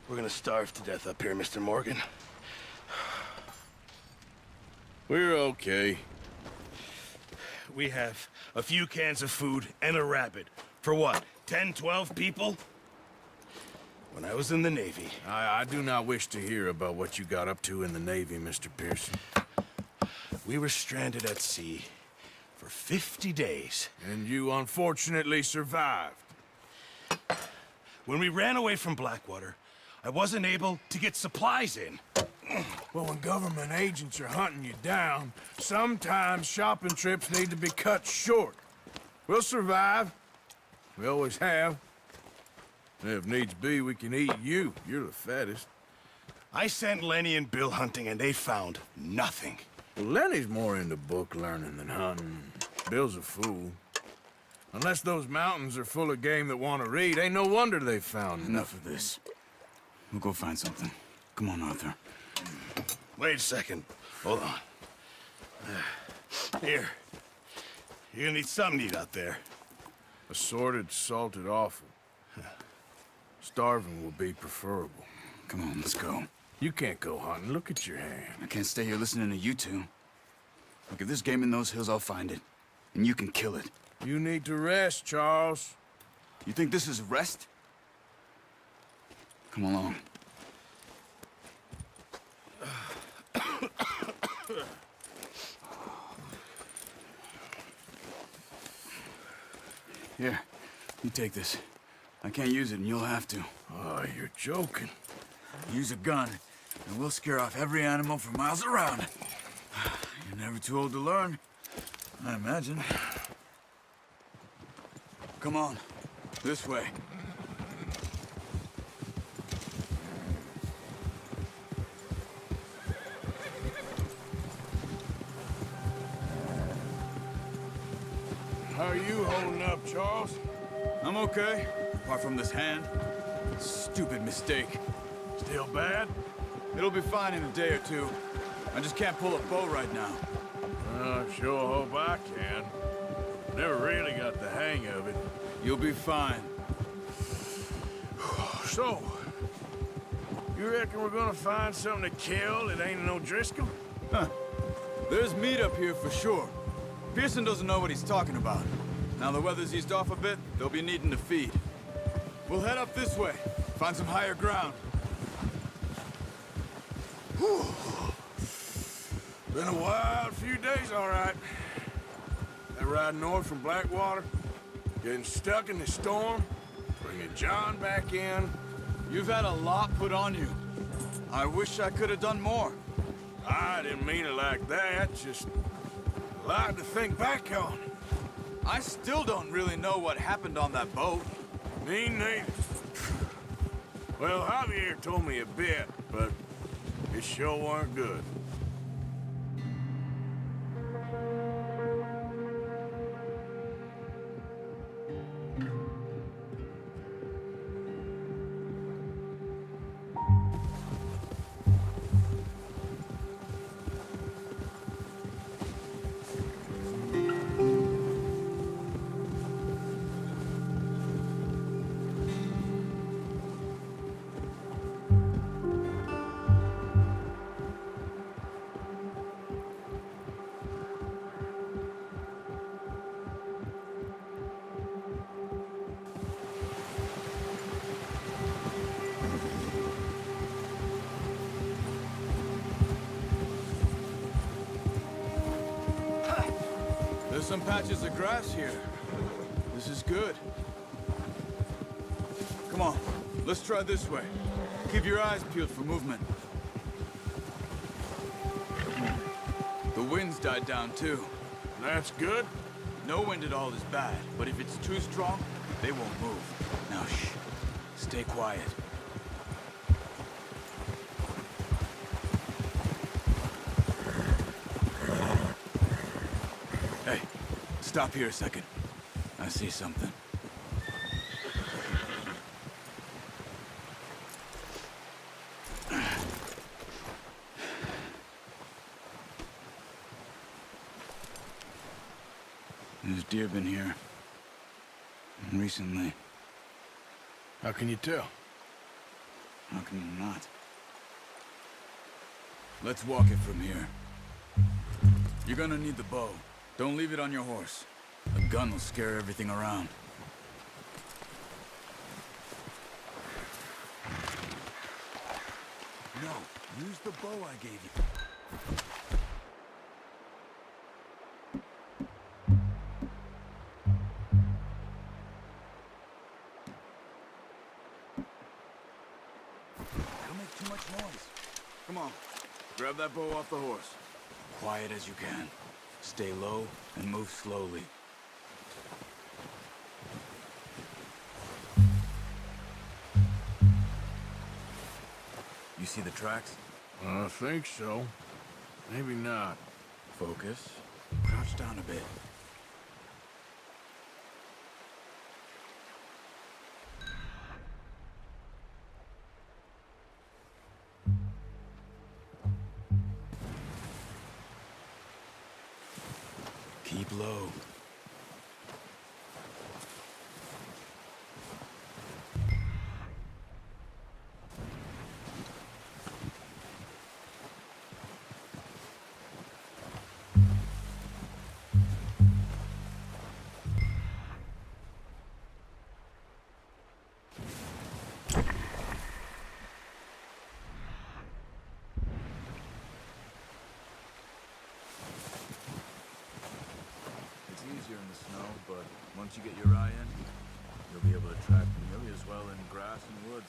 We're gonna starve to death up here, Mr. Morgan. We're okay. We have a few cans of food and a rabbit. For what, 10, 12 people? When I was in the Navy... I do not wish to hear about what you got up to in the Navy, Mr. Pearson. We were stranded at sea for 50 days. And you unfortunately survived. When we ran away from Blackwater, I wasn't able to get supplies in. Well, when government agents are hunting you down, sometimes shopping trips need to be cut short. We'll survive. We always have. And if needs be, we can eat you. You're the fattest. I sent Lenny and Bill hunting, and they found nothing. Well, Lenny's more into book learning than hunting. Bill's a fool. Unless those mountains are full of game that want to read, ain't no wonder they found Enough of this. We'll go find something. Come on, Arthur. Wait a second. Hold on. Here. You're gonna need something to eat out there. Assorted, salted offal. Starving will be preferable. Come on, let's go. You can't go hunting. Look at your hand. I can't stay here listening to you two. Look, if there's game in those hills, I'll find it. And you can kill it. You need to rest, Charles. You think this is rest? Come along. Here, you take this. I can't use it, and you'll have to. Oh, you're joking. Use a gun, and we'll scare off every animal for miles around. You're never too old to learn, I imagine. Come on, this way. How are you holding up, Charles? I'm okay, apart from this hand. Stupid mistake. Still bad? It'll be fine in a day or two. I just can't pull a bow right now. I sure hope I can. Never really got the hang of it. You'll be fine. So, you reckon we're gonna find something to kill that ain't no Driscoll? Huh. There's meat up here for sure. Pearson doesn't know what he's talking about. Now the weather's eased off a bit, they'll be needing to feed. We'll head up this way, find some higher ground. Whew. Been a wild few days, all right. That ride north from Blackwater, getting stuck in the storm, bringing John back in. You've had a lot put on you. I wish I could have done more. I didn't mean it like that, just a lot to think back on. I still don't really know what happened on that boat. Me neither. Well, Javier told me a bit, but it sure weren't good. There's some patches of grass here. This is good. Come on, let's try this way. Keep your eyes peeled for movement. The wind's died down too. That's good. No wind at all is bad, but if it's too strong, they won't move. Now shh, stay quiet. Hey, stop here a second. I see something. There's deer been here. Recently. How can you tell? How can you not? Let's walk it from here. You're gonna need the bow. Don't leave it on your horse. A gun will scare everything around. No, use the bow I gave you. Don't make too much noise. Come on, grab that bow off the horse. Quiet as you can. Stay low and move slowly. You see the tracks? I think so. Maybe not. Focus. Crouch down a bit. Keep low. It's easier in the snow, but once you get your eye in, you'll be able to track nearly as well in grass and woods.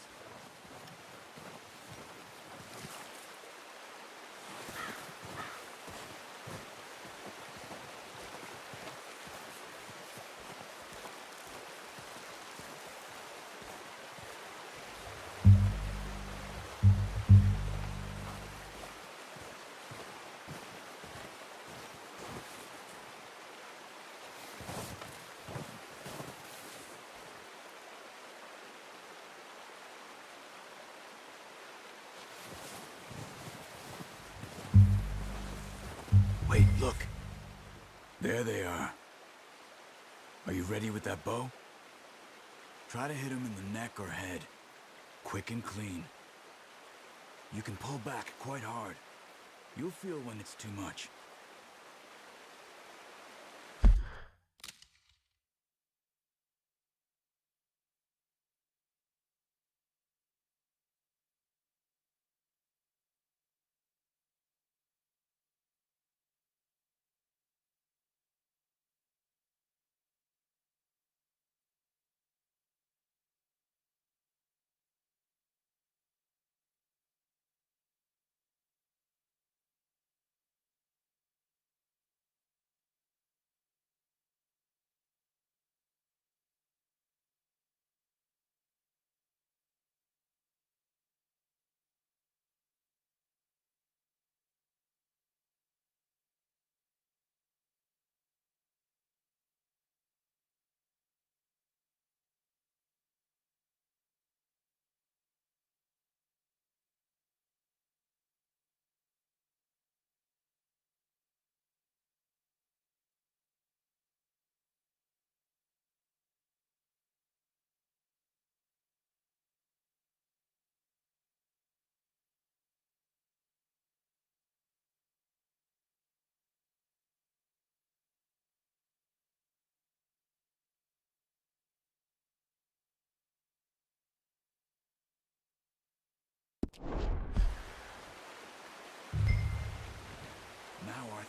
Wait, look. There they are. Are you ready with that bow? Try to hit him in the neck or head. Quick and clean. You can pull back quite hard. You'll feel when it's too much.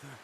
Arthur.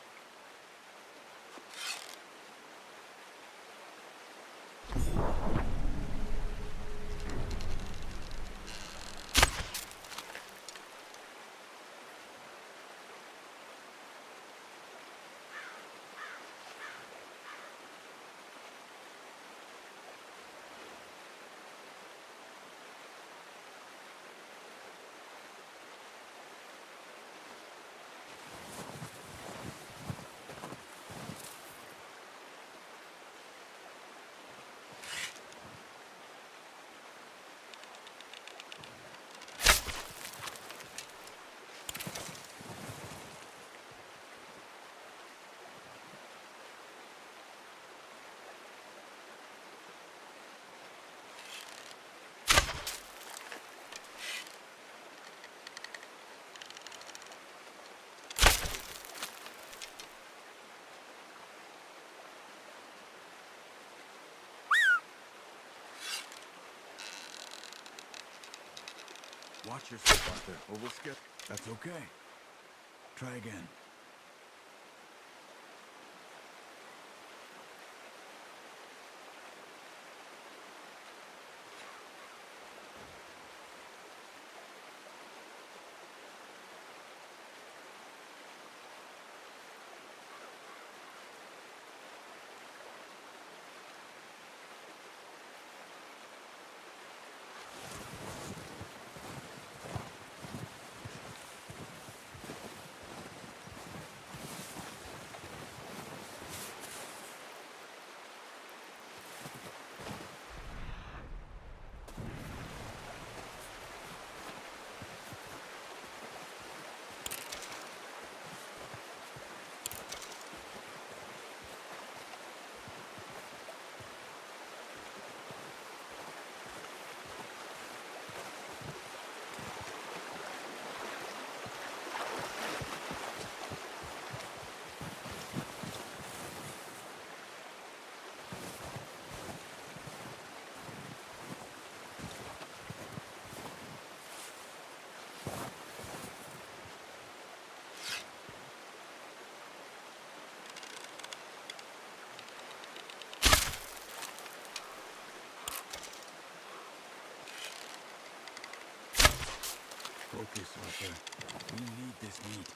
Watch yourself out there. Overskip. That's okay. Try again. Focus, Arthur. We need this meat.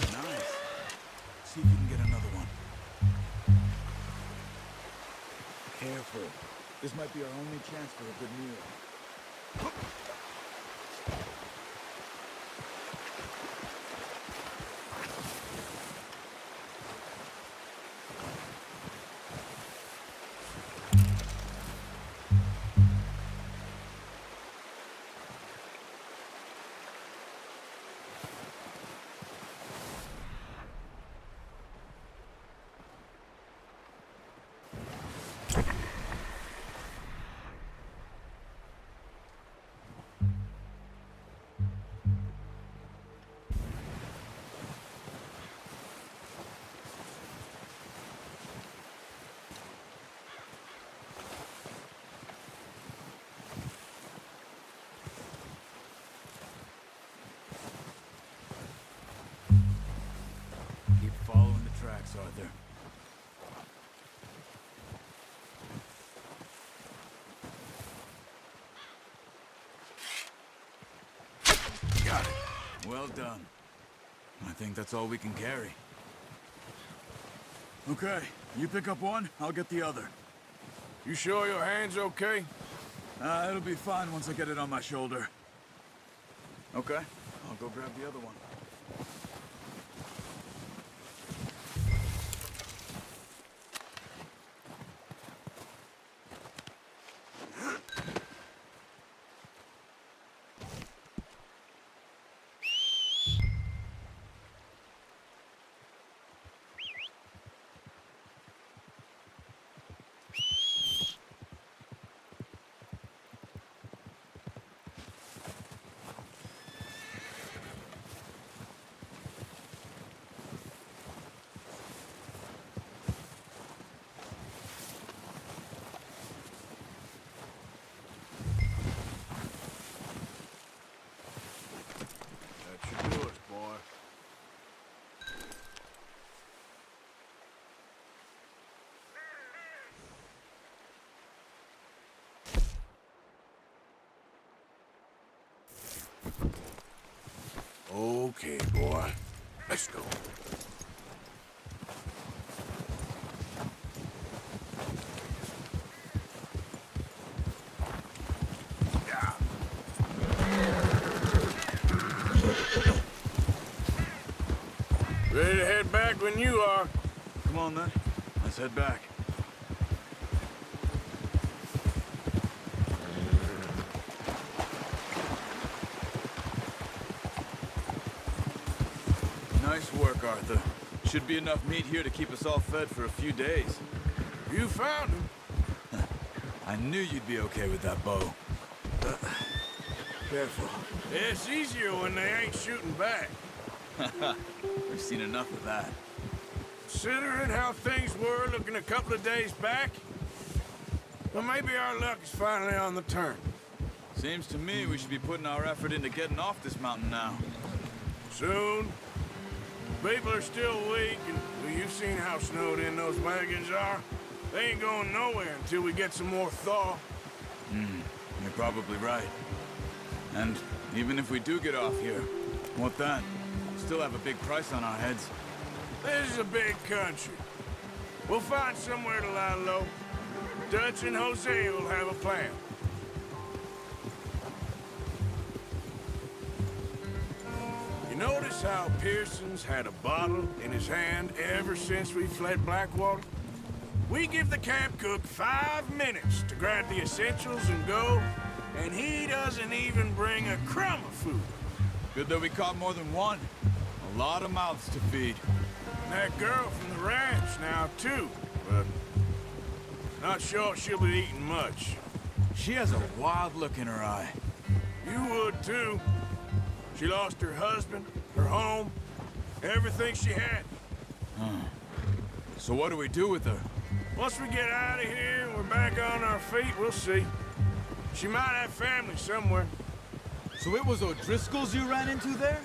Nice. See if you can get another one. Careful. This might be our only chance for a good meal. tracks, Arthur. Got it. Well done. I think that's all we can carry. Okay, you pick up one, I'll get the other. You sure your hand's okay? It'll be fine once I get it on my shoulder. Okay, I'll go grab the other one. That should do it, boy. Okay, boy. Let's go. Yeah. Ready to head back when you are. Come on then, let's head back. Nice work, Arthur. Should be enough meat here to keep us all fed for a few days. You found him. I knew you'd be okay with that bow. Careful. It's easier when they ain't shooting back. We've seen enough of that. Considering how things were looking a couple of days back, well, maybe our luck is finally on the turn. Seems to me we should be putting our effort into getting off this mountain now. Soon. People are still weak, and well, you've seen how snowed in those wagons are. They ain't going nowhere until we get some more thaw. You're probably right. And even if we do get off here, what then? Still have a big price on our heads. This is a big country. We'll find somewhere to lie low. Dutch and Jose will have a plan. You notice how Pearson's had a bottle in his hand ever since we fled Blackwater? We give the camp cook 5 minutes to grab the essentials and go, and he doesn't even bring a crumb of food. Good that we caught more than one. A lot of mouths to feed. And that girl from the ranch now, too, but not sure she'll be eating much. She has a wild look in her eye. You would, too. She lost her husband, her home, everything she had. So what do we do with her? Once we get out of here and we're back on our feet, we'll see. She might have family somewhere. So it was O'Driscoll's you ran into there?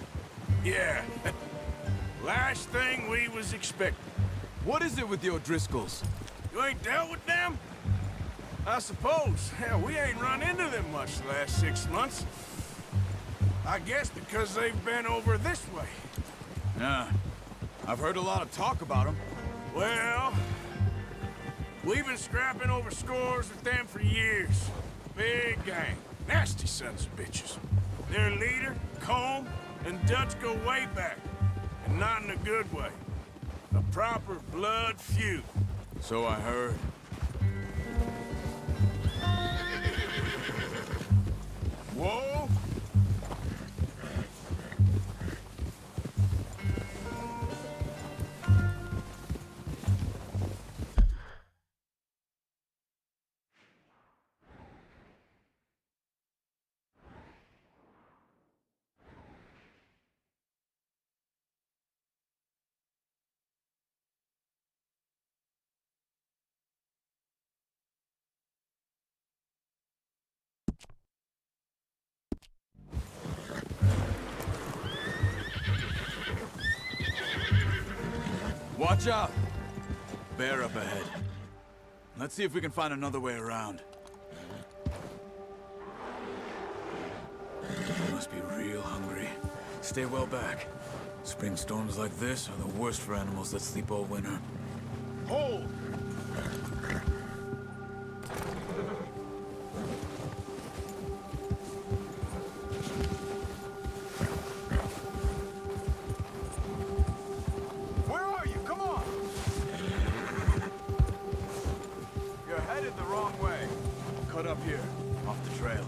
Yeah. Last thing we was expecting. What is it with the O'Driscolls? You ain't dealt with them? I suppose. Hell, we ain't run into them much the last 6 months. I guess because they've been over this way. Yeah. I've heard a lot of talk about them. Well, we've been scrapping over scores with them for years. Big gang. Nasty sons of bitches. Their leader, Combe, and Dutch go way back. And not in a good way. A proper blood feud. So I heard. Whoa! Watch out! Bear up ahead. Let's see if we can find another way around. You must be real hungry. Stay well back. Spring storms like this are the worst for animals that sleep all winter. Hold! Where are you? Come on! You're headed the wrong way. Cut up here, off the trail.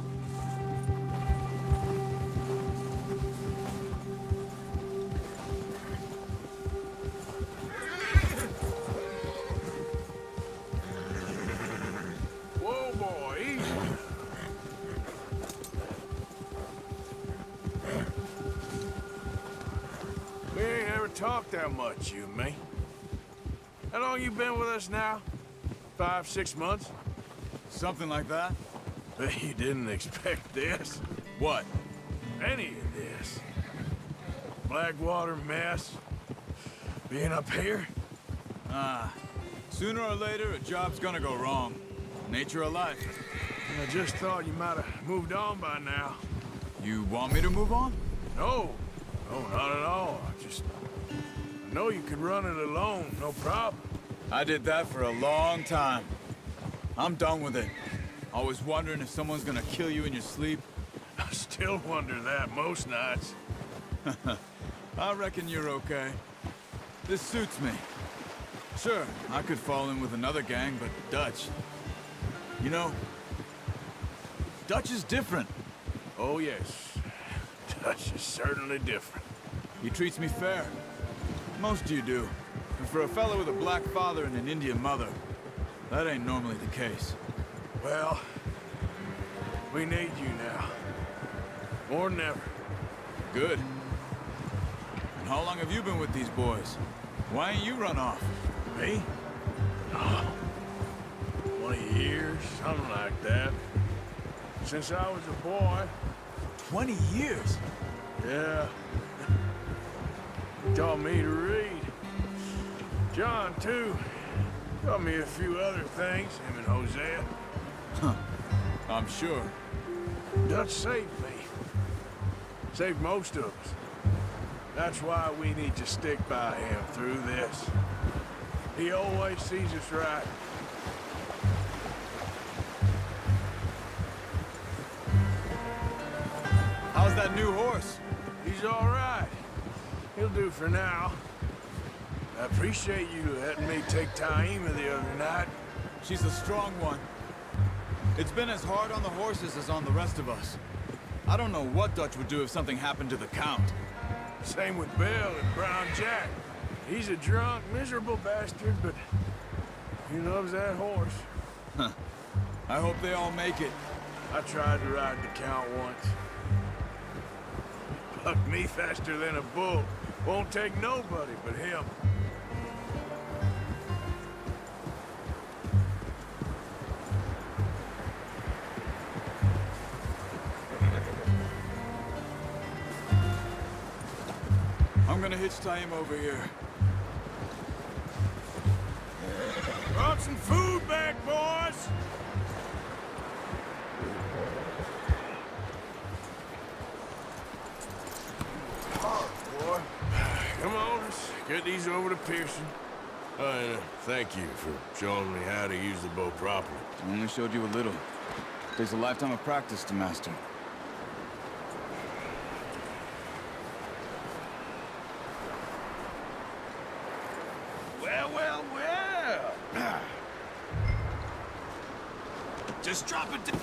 Whoa, boy, easy. We ain't ever talked that much, you and me. How long you been with us now? 5, 6 months? Something like that? Bet you didn't expect this. What? Any of this. Blackwater mess. Being up here? Sooner or later, a job's gonna go wrong. Nature of life. I just thought you might have moved on by now. You want me to move on? No. No, not at all. I know you could run it alone, no problem. I did that for a long time. I'm done with it. Always wondering if someone's gonna kill you in your sleep. I still wonder that most nights. I reckon you're okay. This suits me. Sure, I could fall in with another gang, but Dutch... You know, Dutch is different. Oh, yes. Dutch is certainly different. He treats me fair. Most of you do. And for a fellow with a black father and an Indian mother, that ain't normally the case. Well, we need you now. More than ever. Good. And how long have you been with these boys? Why ain't you run off? Me? Oh, 20 years, something like that. Since I was a boy. 20 years? Yeah. Taught me to read. John, too. Taught me a few other things, him and Hosea. I'm sure. Dutch saved me. Saved most of us. That's why we need to stick by him through this. He always sees us right. How's that new horse? He's all right. He'll do for now. I appreciate you letting me take Taima the other night. She's a strong one. It's been as hard on the horses as on the rest of us. I don't know what Dutch would do if something happened to the Count. Same with Bill and Brown Jack. He's a drunk, miserable bastard, but he loves that horse. Huh. I hope they all make it. I tried to ride the Count once. Bucked me faster than a bull. Won't take nobody but him. I'm gonna hitch Taima over here. Brought some food back, boys! Boy. Come on, let's get these over to Pearson. Thank you for showing me how to use the bow properly. I only showed you a little. Takes a lifetime of practice to master. Well, well, well. Just drop it down.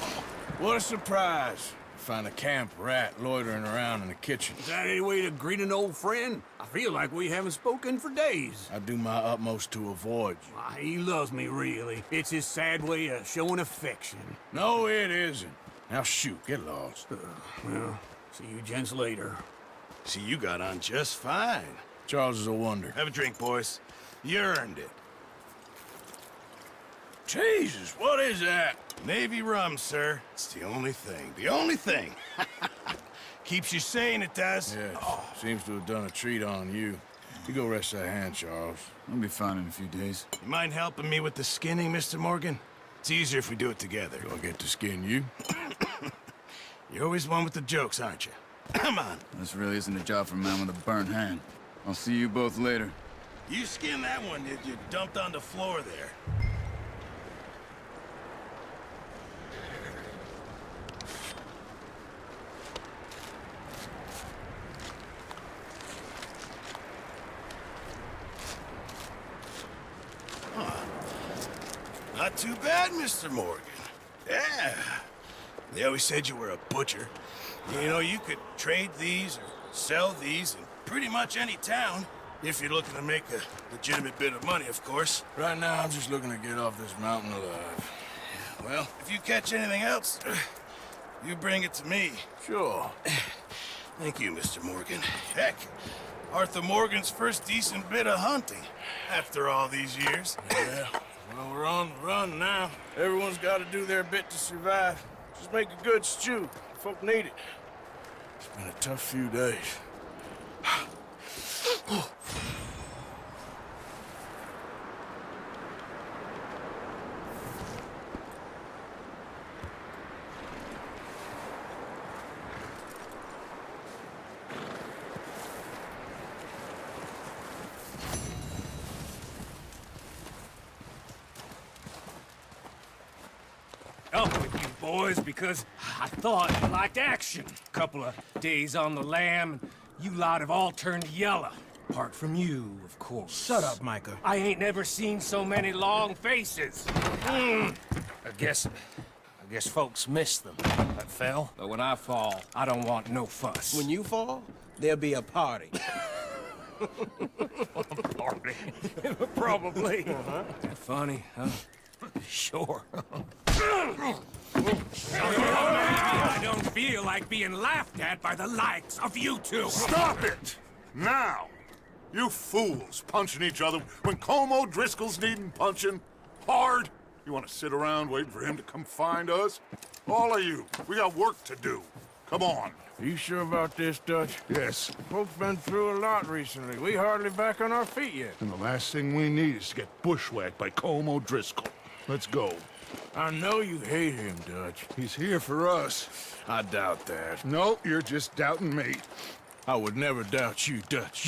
What a surprise. Find a camp rat loitering around in the kitchen. Is that any way to greet an old friend? I feel like we haven't spoken for days. I do my utmost to avoid you. Why, he loves me, really. It's his sad way of showing affection. No, it isn't. Now shoot, get lost. Well, see you gents later. See, you got on just fine. Charles is a wonder. Have a drink, boys. You earned it. Jesus, what is that? Navy rum, sir. It's the only thing. The only thing. Keeps you sane, it does. Yes, seems to have done a treat on you. You go rest that hand, Charles. I'll be fine in a few days. You mind helping me with the skinning, Mr. Morgan? It's easier if we do it together. Do I get to skin you? You're always one with the jokes, aren't you? Come on. This really isn't a job for a man with a burnt hand. I'll see you both later. You skinned that one, did you? Dumped on the floor there. Not too bad, Mr. Morgan. Yeah. They always said you were a butcher. You know, you could trade these or sell these in pretty much any town. If you're looking to make a legitimate bit of money, of course. Right now, I'm just looking to get off this mountain alive. Well, if you catch anything else, you bring it to me. Sure. Thank you, Mr. Morgan. Heck, Arthur Morgan's first decent bit of hunting after all these years. Yeah. Well, we're on the run now. Everyone's got to do their bit to survive. Just make a good stew. Folk need it. It's been a tough few days. Up with you boys because I thought you liked action. Couple of days on the lam, and you lot have all turned yellow. Apart from you, of course. Shut up, Micah. I ain't never seen so many long faces. I guess folks miss them. I fell, but when I fall, I don't want no fuss. When you fall, there'll be a party. Party. Probably. Funny, huh? Sure. I don't feel like being laughed at by the likes of you two. Stop it! Now! You fools punching each other when Colm O'Driscoll's needing punching. Hard! You want to sit around waiting for him to come find us? All of you, we got work to do. Come on. Are you sure about this, Dutch? Yes. Folks been through a lot recently. We hardly back on our feet yet. And the last thing we need is to get bushwhacked by Colm O'Driscoll. Let's go. I know you hate him, Dutch. He's here for us. I doubt that. No, you're just doubting me. I would never doubt you, Dutch.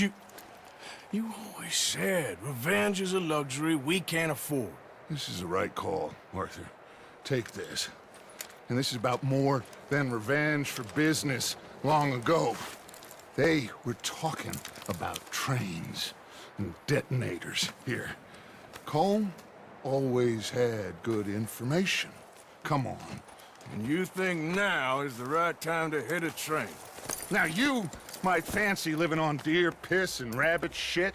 You always said revenge is a luxury we can't afford. This is the right call, Arthur. Take this. And this is about more than revenge for business long ago. They were talking about trains and detonators here. Colm always had good information. Come on. And you think now is the right time to hit a train? Now you might fancy living on deer piss and rabbit shit.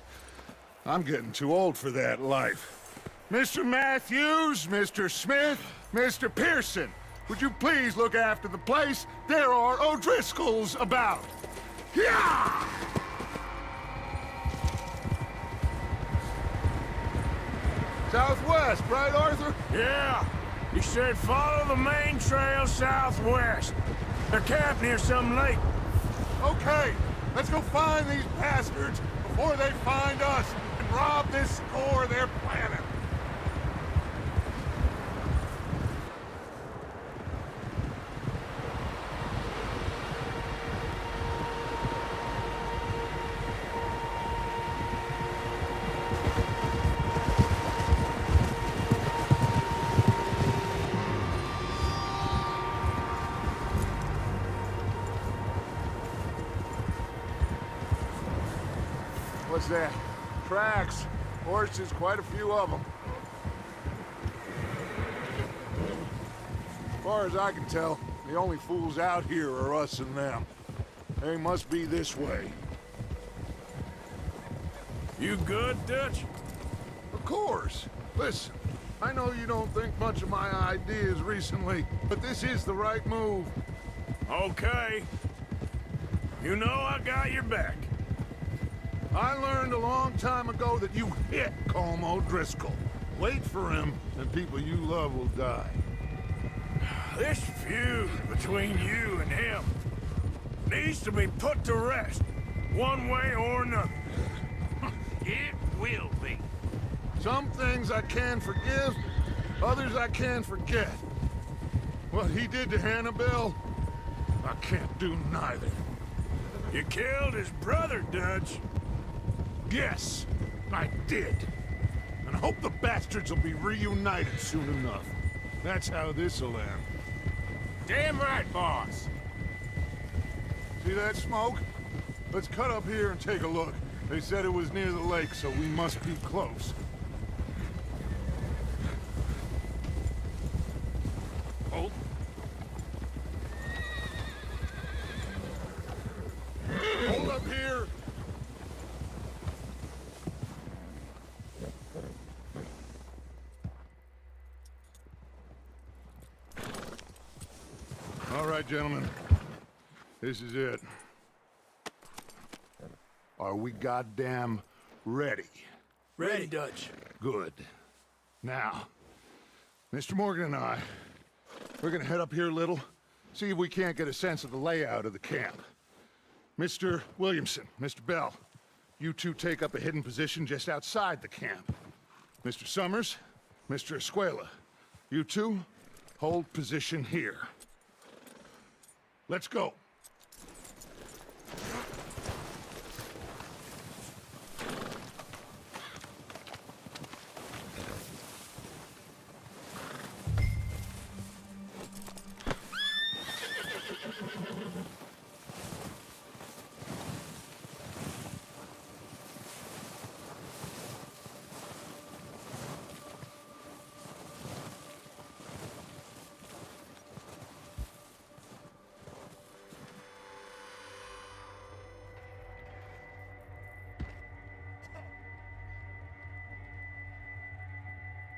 I'm getting too old for that life. Mr. Matthews, Mr. Smith, Mr. Pearson, would you please look after the place? There are O'Driscolls about. Yeah! Southwest, right, Arthur? Yeah. He said follow the main trail southwest. They're camped near some lake. Okay, let's go find these bastards before they find us and rob this store they're planning. What's that? Tracks. Horses, quite a few of them. As far as I can tell, the only fools out here are us and them. They must be this way. You good, Dutch? Of course. Listen, I know you don't think much of my ideas recently, but this is the right move. Okay. You know I got your back. I learned a long time ago that you hit Colm O'Driscoll. Wait for him, and people you love will die. This feud between you and him needs to be put to rest, one way or another. It will be. Some things I can forgive, others I can forget. What he did to Hannibal, I can't do neither. You killed his brother, Dutch. Yes, I did. And I hope the bastards will be reunited soon enough. That's how this'll end. Damn right, boss. See that smoke? Let's cut up here and take a look. They said it was near the lake, so we must be close. Oh. Hold up here! All right, gentlemen. This is it. Are we goddamn ready? Ready, Dutch. Good. Now, Mr. Morgan and I, we're gonna head up here a little, see if we can't get a sense of the layout of the camp. Mr. Williamson, Mr. Bell, you two take up a hidden position just outside the camp. Mr. Summers, Mr. Escuela, you two hold position here. Let's go.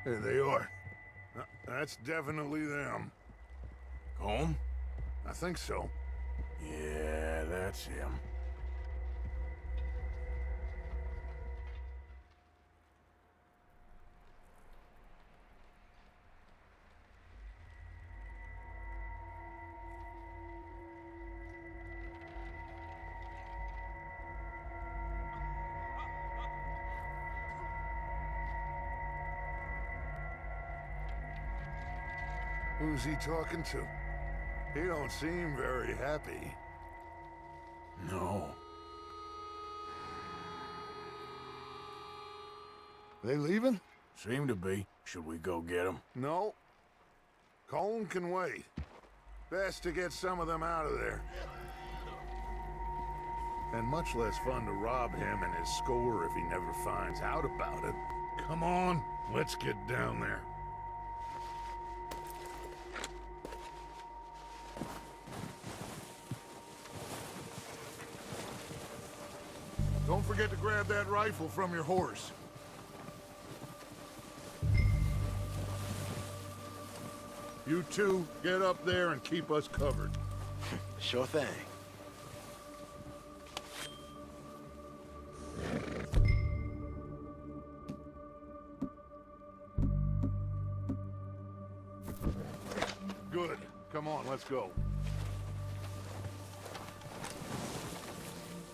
There they are. That's definitely them. Home? I think so. Yeah, that's him. Who's he talking to? He don't seem very happy. No. They leaving? Seem to be. Should we go get him? No. Colm can wait. Best to get some of them out of there. And much less fun to rob him and his score if he never finds out about it. Come on, let's get down there. Don't forget to grab that rifle from your horse. You two, get up there and keep us covered. Sure thing. Good. Come on, let's go.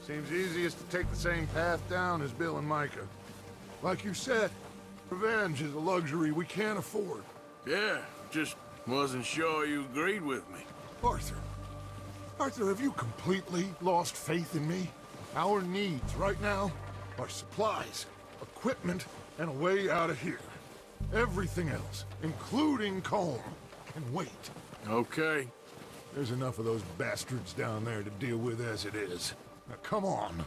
Seems easiest to take the same path down as Bill and Micah. Like you said, revenge is a luxury we can't afford. Yeah, just wasn't sure you agreed with me. Arthur. Arthur, have you completely lost faith in me? Our needs right now are supplies, equipment, and a way out of here. Everything else, including Colm, can wait. Okay. There's enough of those bastards down there to deal with as it is. Now, come on.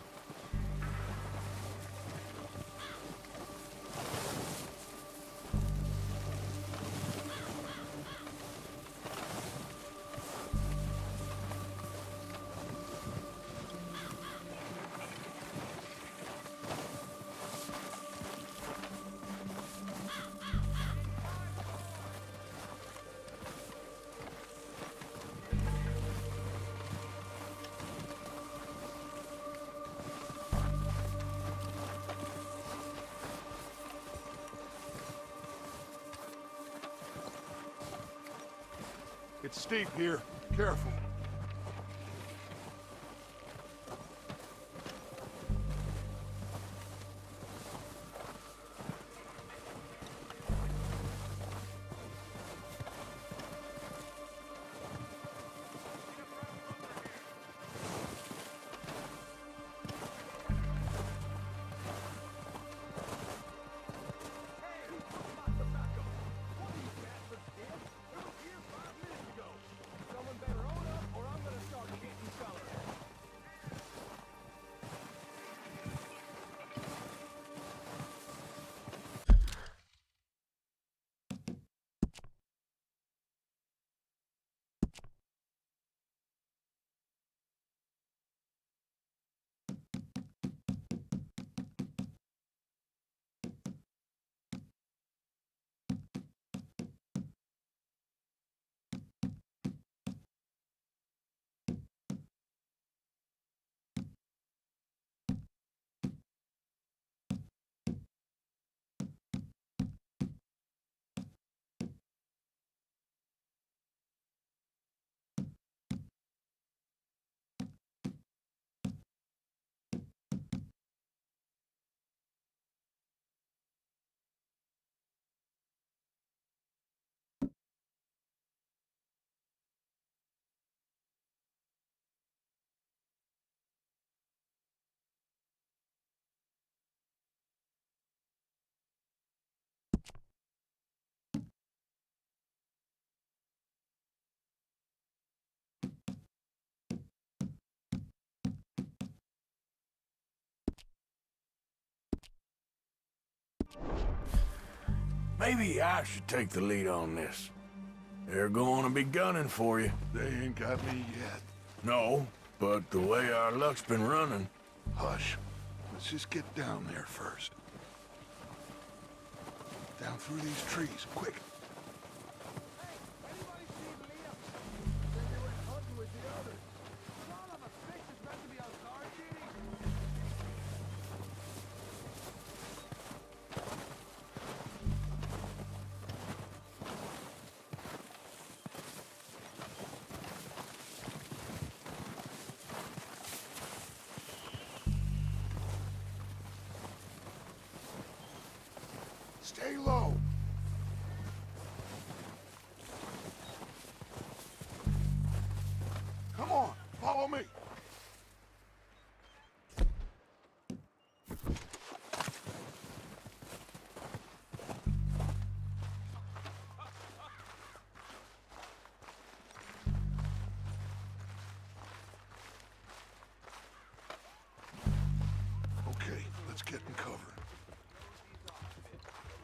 It's steep here. Careful. Maybe I should take the lead on this. They're going to be gunning for you. They ain't got me yet. No, but the way our luck's been running... Hush. Let's just get down there first. Down through these trees, quick. Stay low. Come on, follow me. Okay, let's get in cover.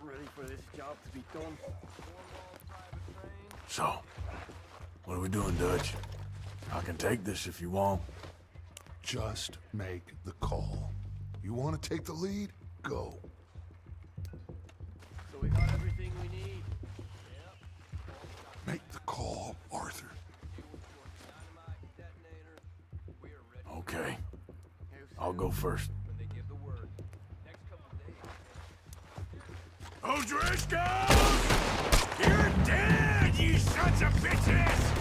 Ready for this job to be done. So, what are we doing, Dutch? I can take this if you want. Just make the call. You want to take the lead? Go. So we got everything we need. Make the call, Arthur. Okay. I'll go first. O'Driscoll! You're dead, you sons of bitches!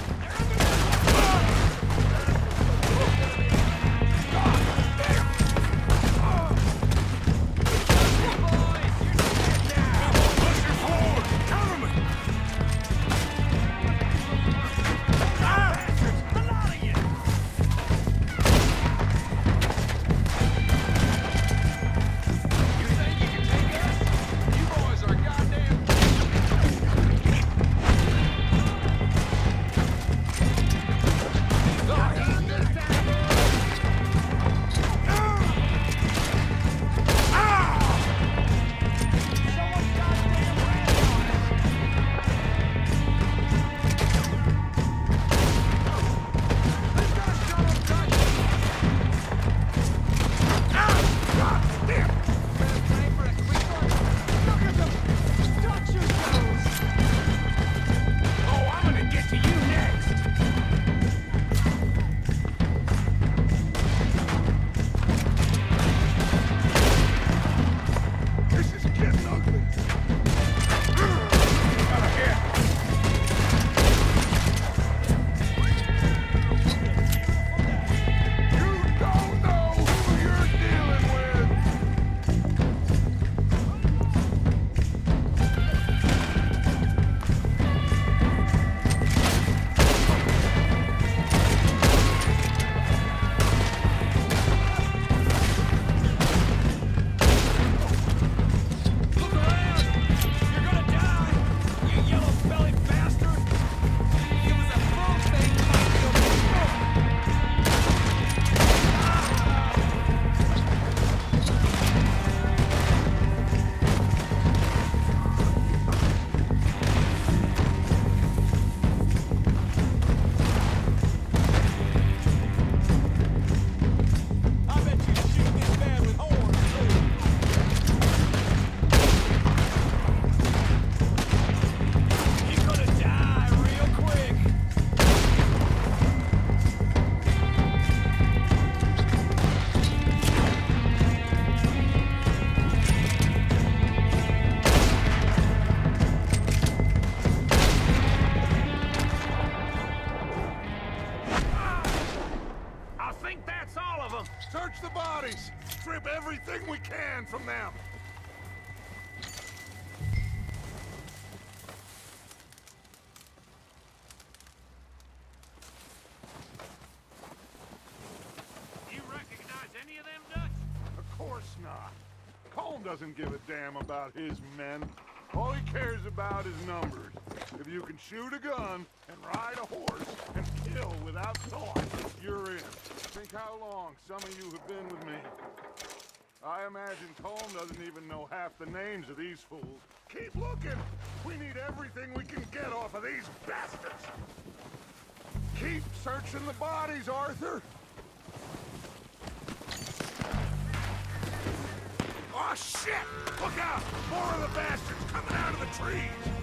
Search the bodies! Strip everything we can from them! You recognize any of them, Dutch? Of course not. Colm doesn't give a damn about his men. All he cares about is numbers. If you can shoot a gun and ride a horse and kill without thought, you're in. Think how long some of you have been with me. I imagine Colm doesn't even know half the names of these fools. Keep looking! We need everything we can get off of these bastards! Keep searching the bodies, Arthur! Oh, shit! Look out! More of the bastards coming out of the trees!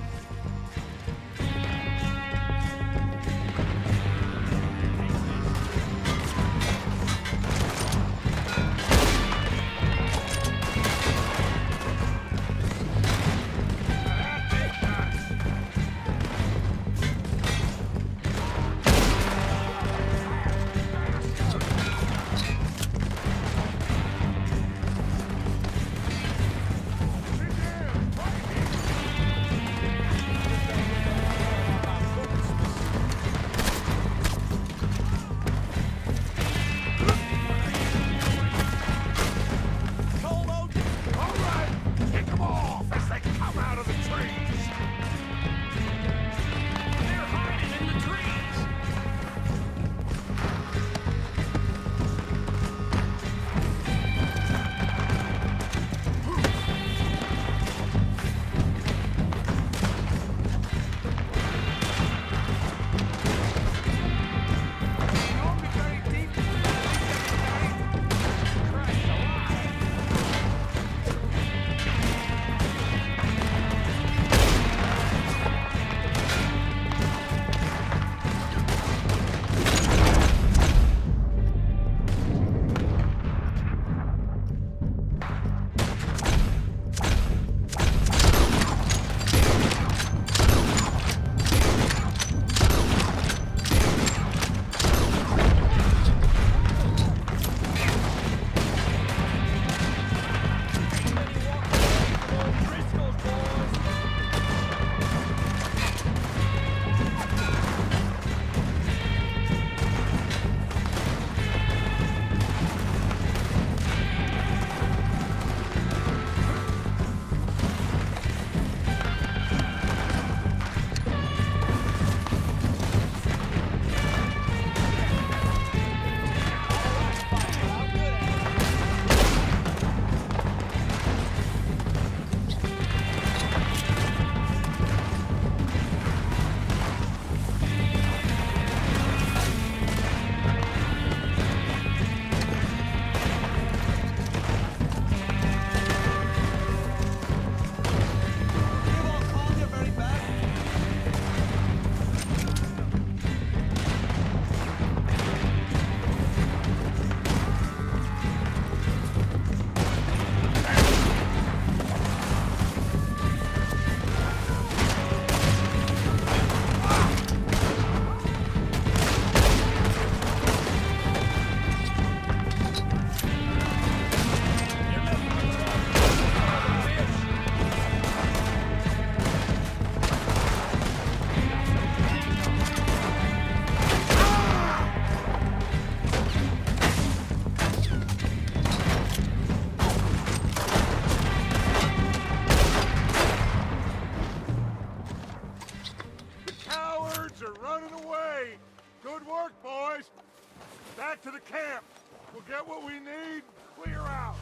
Back to the camp. We'll get what we need, clear out.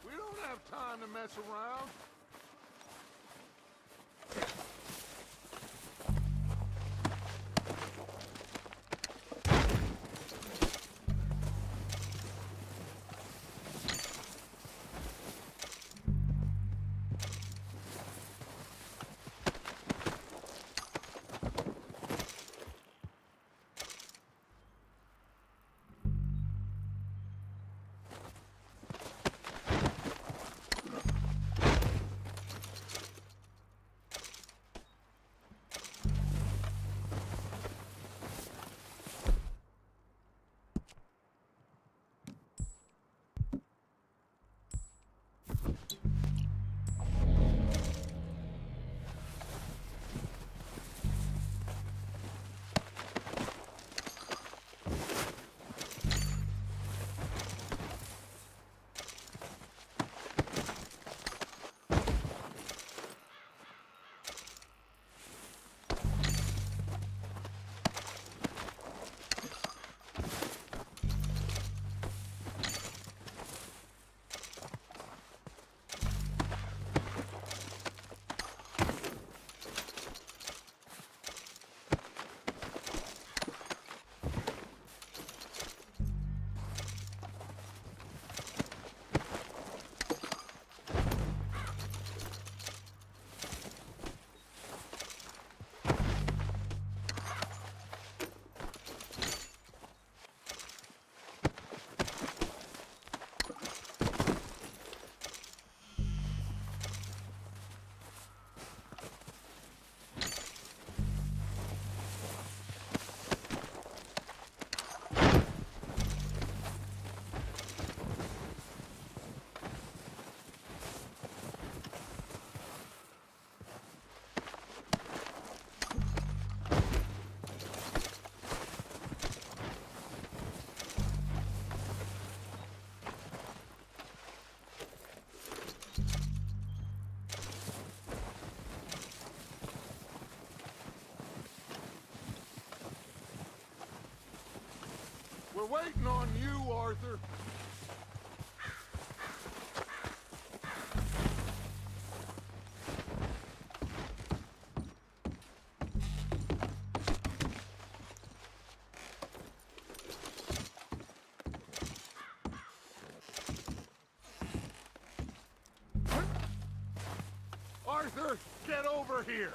We don't have time to mess around. waiting on you, Arthur. Arthur, get over here!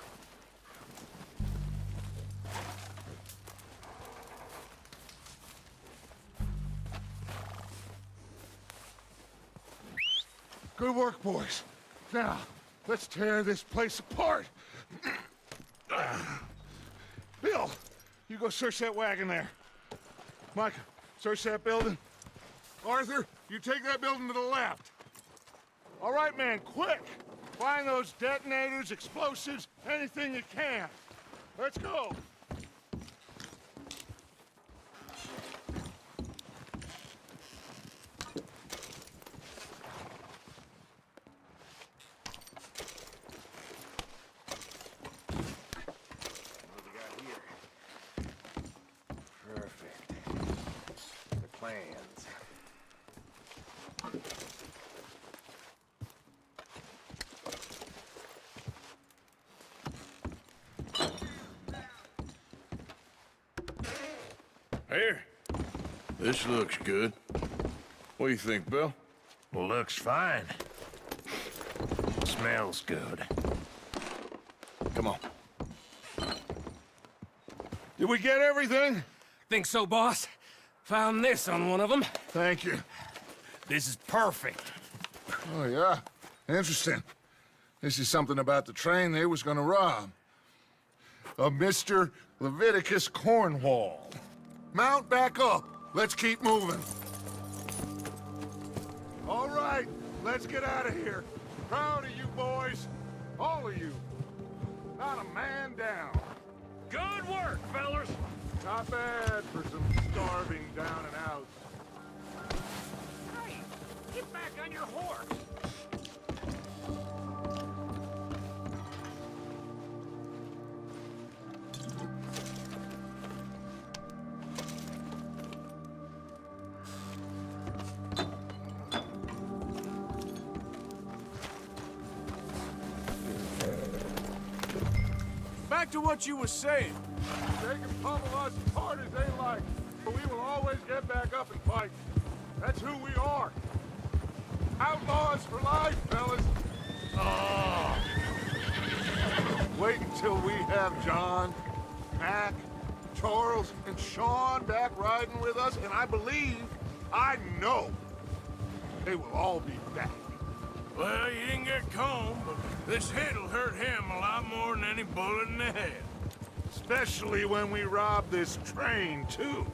Good work, boys. Now, let's tear this place apart. Bill, you go search that wagon there. Micah, search that building. Arthur, you take that building to the left. All right, man, quick! Find those detonators, explosives, anything you can. Let's go. What do we got here? Perfect. The plans. Here. This looks good. What do you think, Bill? Looks fine. Smells good. Come on. Did we get everything? Think so, boss? Found this on one of them. Thank you. This is perfect. Oh, yeah? Interesting. This is something about the train they was gonna rob. A Mr. Leviticus Cornwall. Mount back up. Let's keep moving. All right, let's get out of here. Proud of you boys. All of you. Not a man down. Good work, fellas. Not bad for some starving down and outs. Hey, get back on your horse. Back to what you were saying. They can pummel us as hard as they like, but we will always get back up and fight. That's who we are. Outlaws for life, fellas. Oh. Wait until we have John, Mac, Charles, and Sean back riding with us, and I know, they will all be back. Well, you didn't get Combe, but this hit'll hurt him a lot more than any bullet in the head. Especially when we rob this train, too.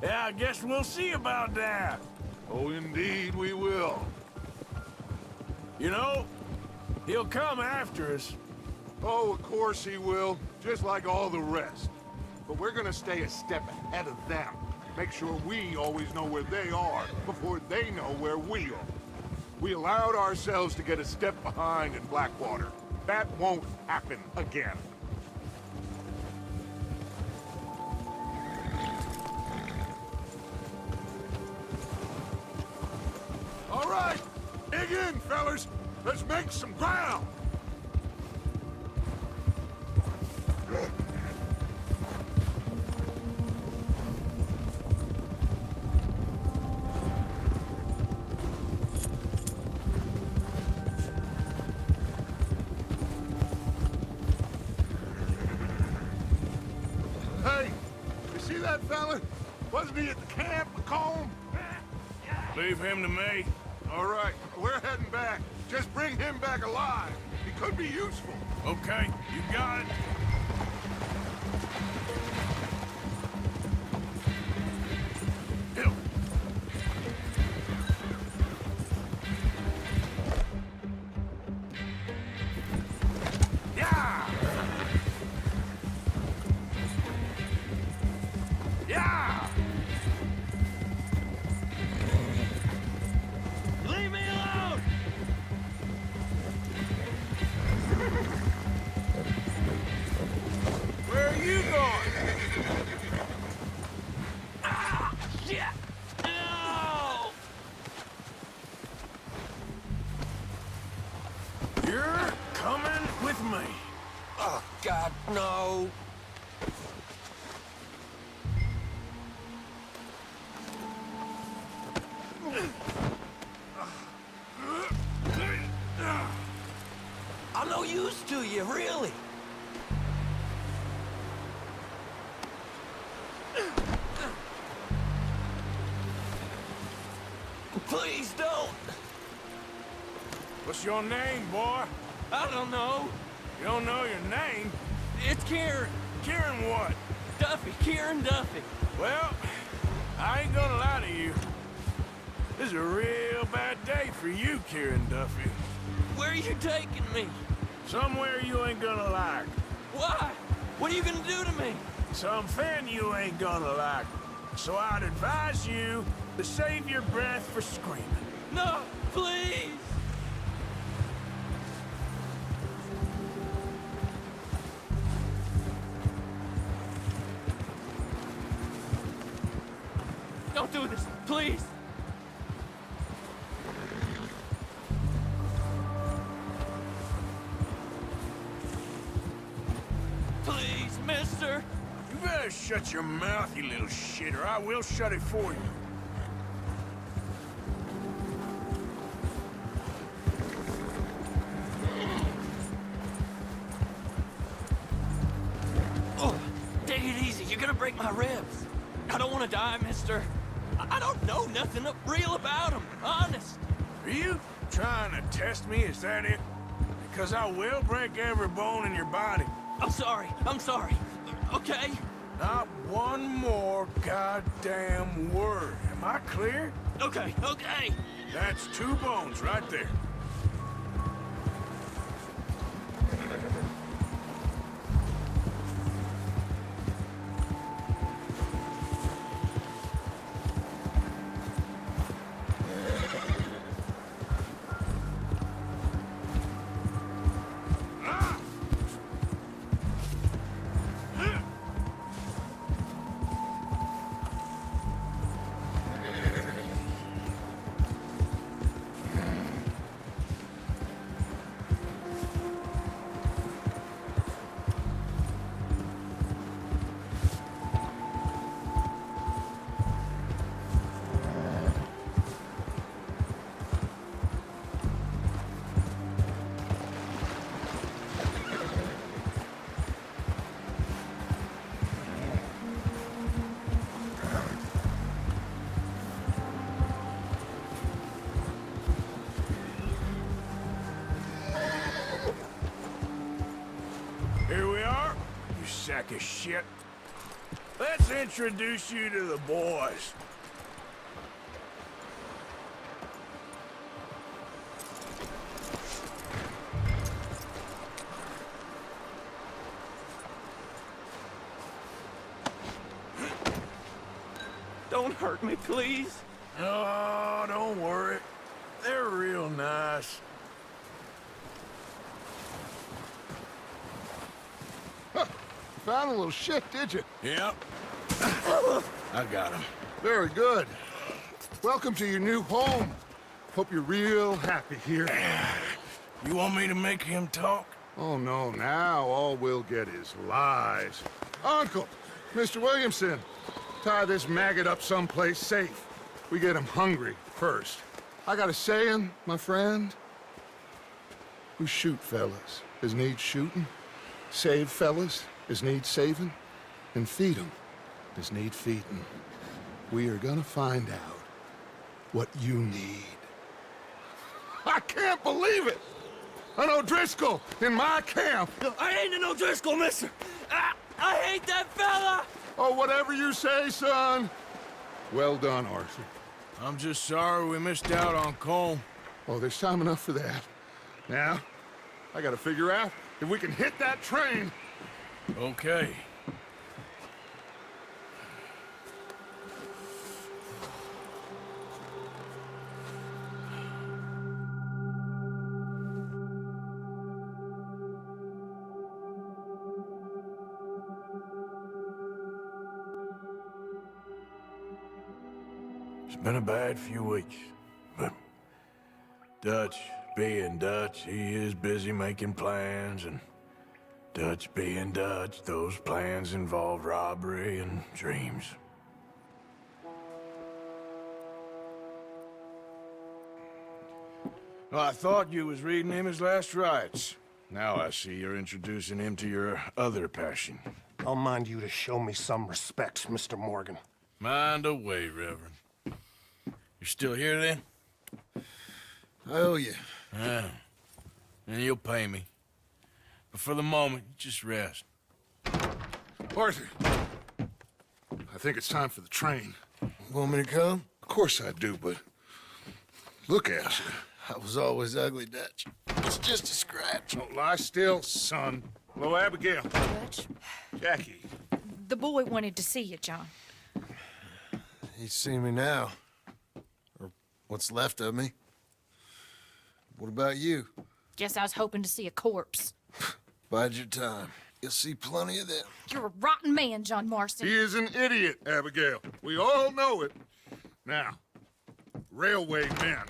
Yeah, I guess we'll see about that. Oh, indeed we will. You know, he'll come after us. Oh, of course he will, just like all the rest. But we're gonna stay a step ahead of them. Make sure we always know where they are before they know where we are. We allowed ourselves to get a step behind in Blackwater. That won't happen again. All right, dig in, fellas. Let's make some ground. Hey, you see that fella? Wasn't he at the camp, McComb? Leave him to me. All right, we're heading back. Just bring him back alive. He could be useful. Okay, you got it. Bill. Yeah! Yeah! Leave me alone! Where are you going? God, no. I'm no use to you, really. Please don't. What's your name, boy? I don't know. You don't know your name? It's Kieran. Kieran what? Duffy. Kieran Duffy. Well, I ain't gonna lie to you. This is a real bad day for you, Kieran Duffy. Where are you taking me? Somewhere you ain't gonna like. Why? What are you gonna do to me? Something you ain't gonna like. So I'd advise you to save your breath for screaming. No, please. Don't do this, please. Please, mister. You better shut your mouth, you little shit, or I will shut it for you. Oh, take it easy. You're gonna break my ribs. I don't want to die, mister. I don't know nothing real about him, honest. Are you trying to test me? Is that it? Because I will break every bone in your body. I'm sorry. Okay? Not one more goddamn word. Am I clear? Okay. That's 2 bones right there. Here we are, you sack of shit. Let's introduce you to the boys. Don't hurt me, please. Oh, don't worry. They're real nice. Found a little shit, did you? Yep. I got him. Very good. Welcome to your new home. Hope you're real happy here. You want me to make him talk? Oh, no, now all we'll get is lies. Uncle, Mr. Williamson, tie this maggot up someplace safe. We get him hungry first. I got a saying, my friend. We shoot fellas as need shooting, save fellas as need saving, and feed 'em as need feeding. We are gonna find out what you need. I can't believe it! An O'Driscoll in my camp! I ain't an O'Driscoll, mister. I hate that fella. Oh, whatever you say, son. Well done, Arthur. I'm just sorry we missed out on Colm. Oh, there's time enough for that. Now, I gotta figure out if we can hit that train. Okay. It's been a bad few weeks, but Dutch, being Dutch, he is busy making plans, and Dutch being Dutch, those plans involved robbery and dreams. Well, I thought you was reading him his last rites. Now I see you're introducing him to your other passion. I'll mind you to show me some respect, Mr. Morgan. Mind away, Reverend. You're still here, then? I owe you. Yeah. And you'll pay me. But for the moment, just rest. Arthur, I think it's time for the train. Want me to come? Of course I do, but look at you. I was always ugly, Dutch. It's just a scratch. Don't lie still, son. Hello, Abigail. Dutch, Jackie. the boy wanted to see you, John. He's seen me now. Or what's left of me. What about you? Guess I was hoping to see a corpse. Bide your time. You'll see plenty of them. You're a rotten man, John Marston. He is an idiot, Abigail. We all know it. Now, railway men.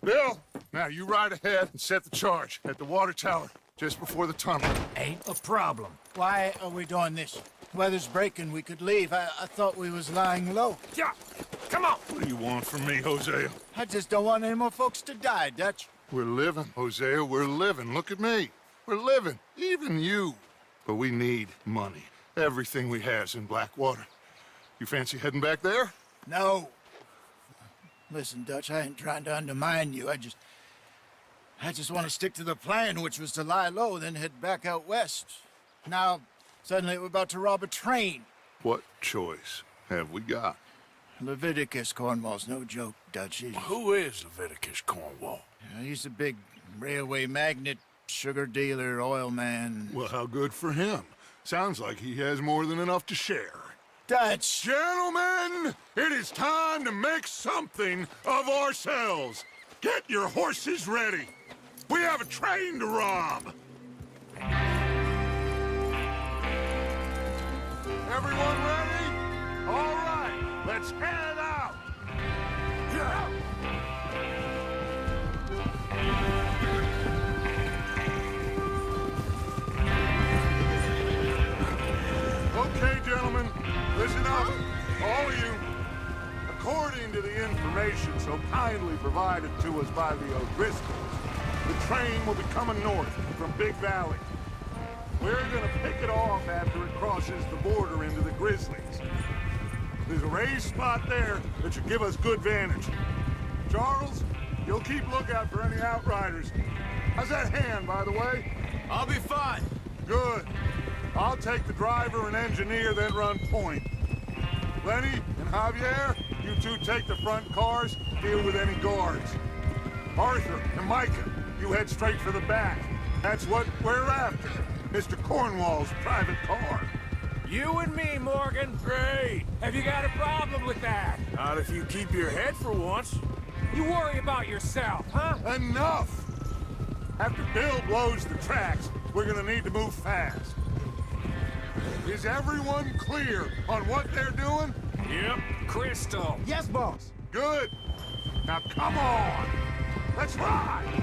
Bill, now you ride ahead and set the charge at the water tower just before the tunnel. Ain't a problem. Why are we doing this? Weather's breaking, we could leave. I thought we was lying low. Yeah, come on. What do you want from me, Hosea? I just don't want any more folks to die, Dutch. We're living, Hosea, we're living. Look at me. We're living, even you. But we need money. Everything we has in Blackwater. You fancy heading back there? No. Listen, Dutch, I ain't trying to undermine you. I just want to stick to the plan, which was to lie low, then head back out west. Now, suddenly we're about to rob a train. What choice have we got? Leviticus Cornwall's no joke, Dutch. Who is Leviticus Cornwall? He's a big railway magnate, sugar dealer, oil man. Well, how good for him. Sounds like he has more than enough to share. Dutch! Gentlemen, it is time to make something of ourselves. Get your horses ready. We have a train to rob. Everyone ready? All right, let's head out. Yeah. Okay, gentlemen, listen up, all of you. According to the information so kindly provided to us by the O'Driscolls, the train will be coming north from Big Valley. We're gonna pick it off after it crosses the border into the Grizzlies. There's a raised spot there that should give us good vantage. Charles, you'll keep lookout for any outriders. How's that hand, by the way? I'll be fine. Good. I'll take the driver and engineer, then run point. Lenny and Javier, you two take the front cars, deal with any guards. Arthur and Micah, you head straight for the back. That's what we're after. Mr. Cornwall's private car. You and me, Morgan. Great. Have you got a problem with that? Not if you keep your head for once. You worry about yourself, huh? Enough! After Bill blows the tracks, we're gonna need to move fast. Is everyone clear on what they're doing? Yep. Crystal. Yes, boss. Good. Now come on! Let's ride!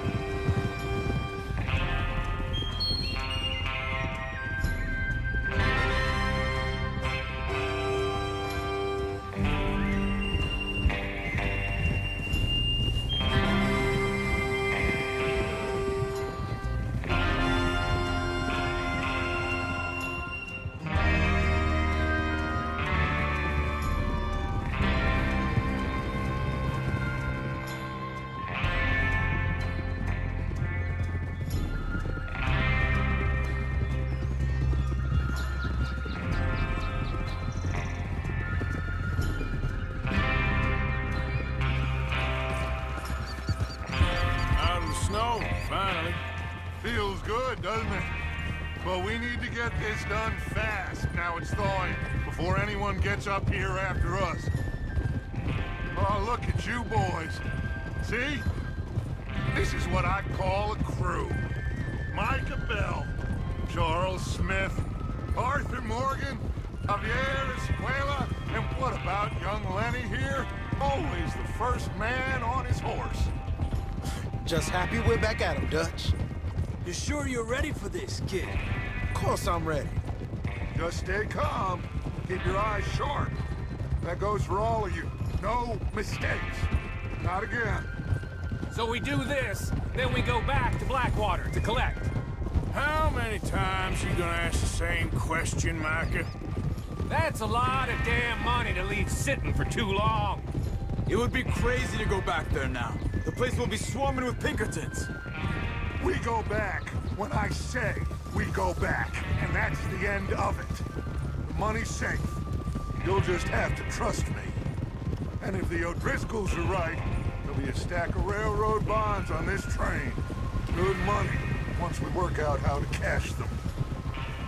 Snow, finally. Feels good, doesn't it? But we need to get this done fast. Now it's thawing, before anyone gets up here after us. Oh, look at you boys. See? This is what I call a crew. Micah Bell, Charles Smith, Arthur Morgan, Javier Escuela, and what about young Lenny here? Always the first man on his horse. Just happy we're back at him, Dutch. You sure you're ready for this, kid? Of course I'm ready. Just stay calm. Keep your eyes sharp. That goes for all of you. No mistakes. Not again. So we do this, then we go back to Blackwater to collect. How many times you gonna ask the same question, Micah? That's a lot of damn money to leave sitting for too long. It would be crazy to go back there now. The place will be swarming with Pinkertons. We go back when I say we go back, and that's the end of it. The money's safe. You'll just have to trust me. And if the O'Driscolls are right, there'll be a stack of railroad bonds on this train. Good money, once we work out how to cash them.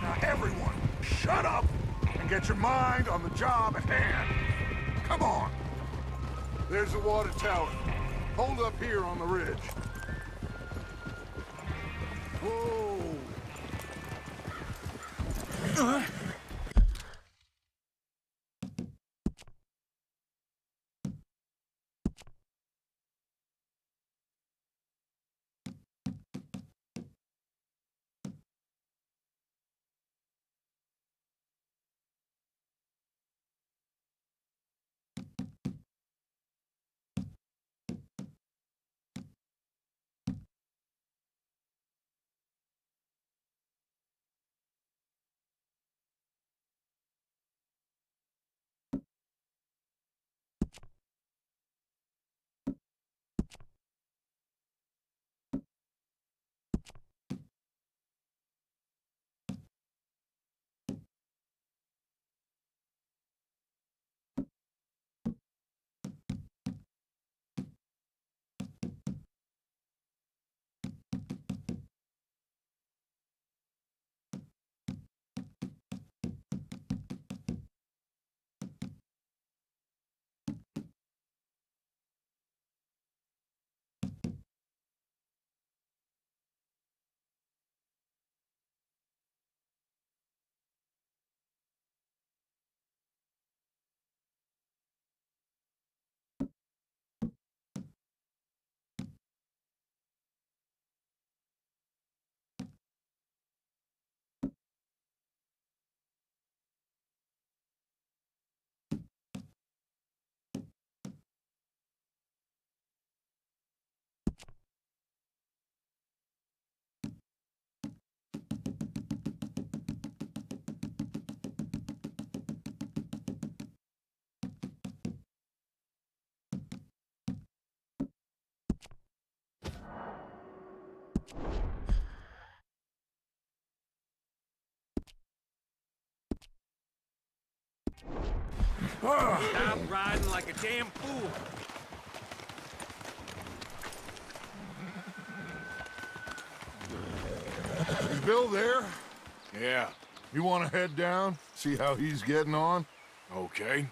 Now everyone, shut up and get your mind on the job at hand. Come on. There's the water tower. Hold up here on the ridge. Whoa. Stop riding like a damn fool. Is Bill there? Yeah, You want to head down? See how he's getting on? okay.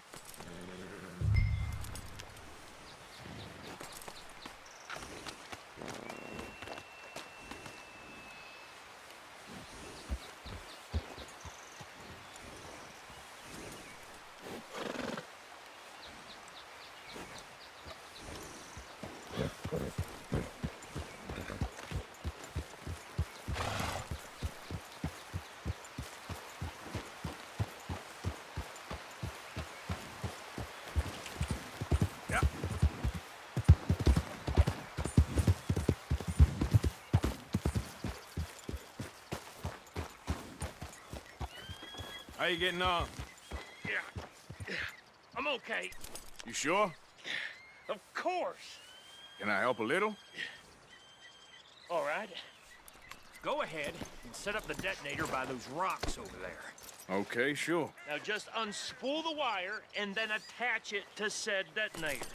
How you getting on? Yeah, I'm okay. You sure? Of course. Can I help a little? All right. Go ahead and set up the detonator by those rocks over there. Okay, sure. Now just unspool the wire and then attach it to said detonator.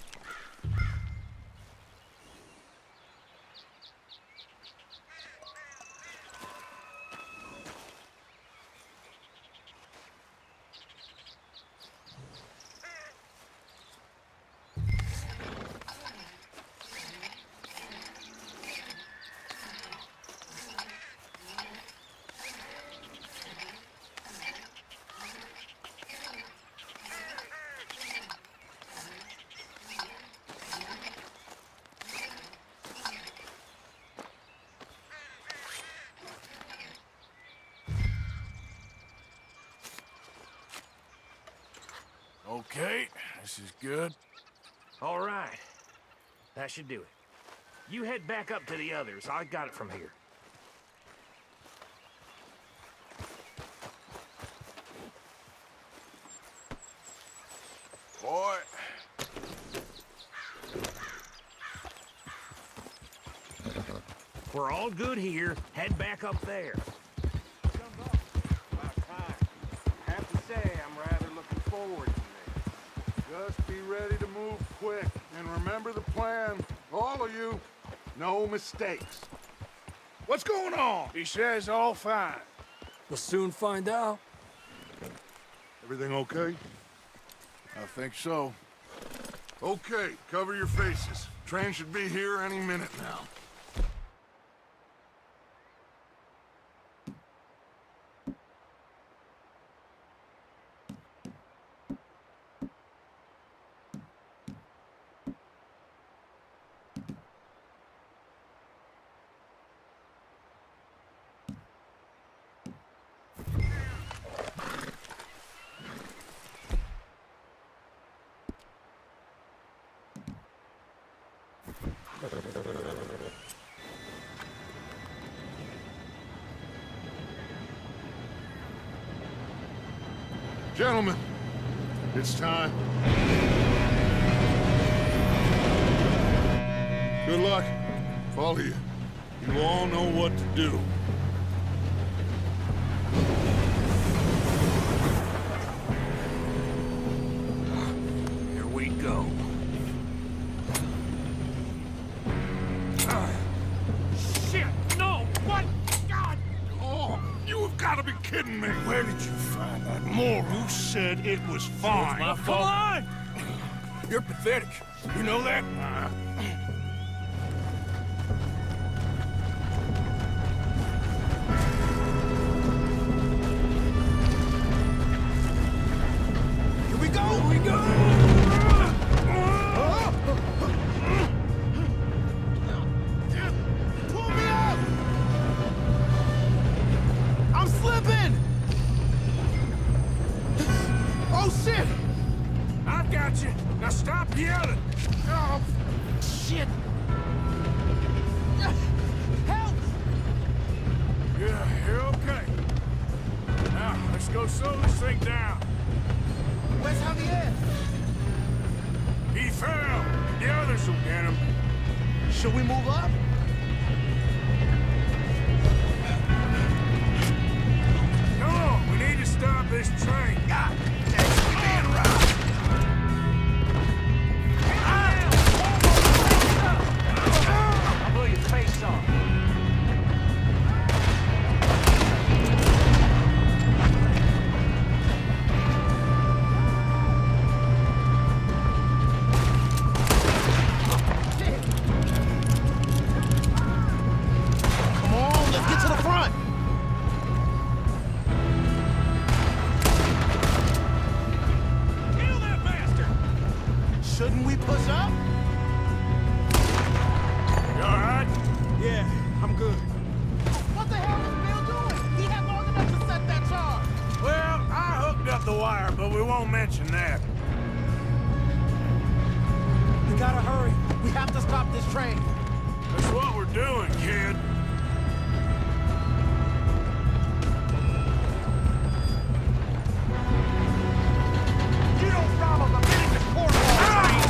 Okay, this is good. All right. That should do it. You head back up to the others. I got it from here. Boy. We're all good here. Head back up there. About time. I have to say, I'm rather looking forward to this. Just be ready to move quick, and remember the plan. All of you, no mistakes. What's going on? He says all fine. We'll soon find out. Everything okay? I think so. Okay, cover your faces. Train should be here any minute now. Gentlemen, it's time. Good luck, all of you. You all know what to do. Here we go. Shit! No! What? God! Oh, you have got to be kidding me. Where did you find that moron? You said it was fine. My fault. Come on! You're pathetic. You know that? Here we go! Here we go! Pull me up! I'm slipping! Oh, shit! I've got you. Now stop yelling. Oh, shit. Help! Yeah, you're okay. Now, let's go slow this thing down. Where's Javier? He fell. The others will get him. Should we move up? No, we need to stop this train. God, that's being robbed. I'll blow your face off. Come on, let's get to the front. Kill that bastard! Shouldn't we push up? You all right? Yeah, I'm good. What the hell is Bill doing? He had long enough to set that charge. Well, I hooked up the wire, but we won't mention that. We gotta hurry. We have to stop this train. That's what we're doing, kid. You don't rob a Leviticus train.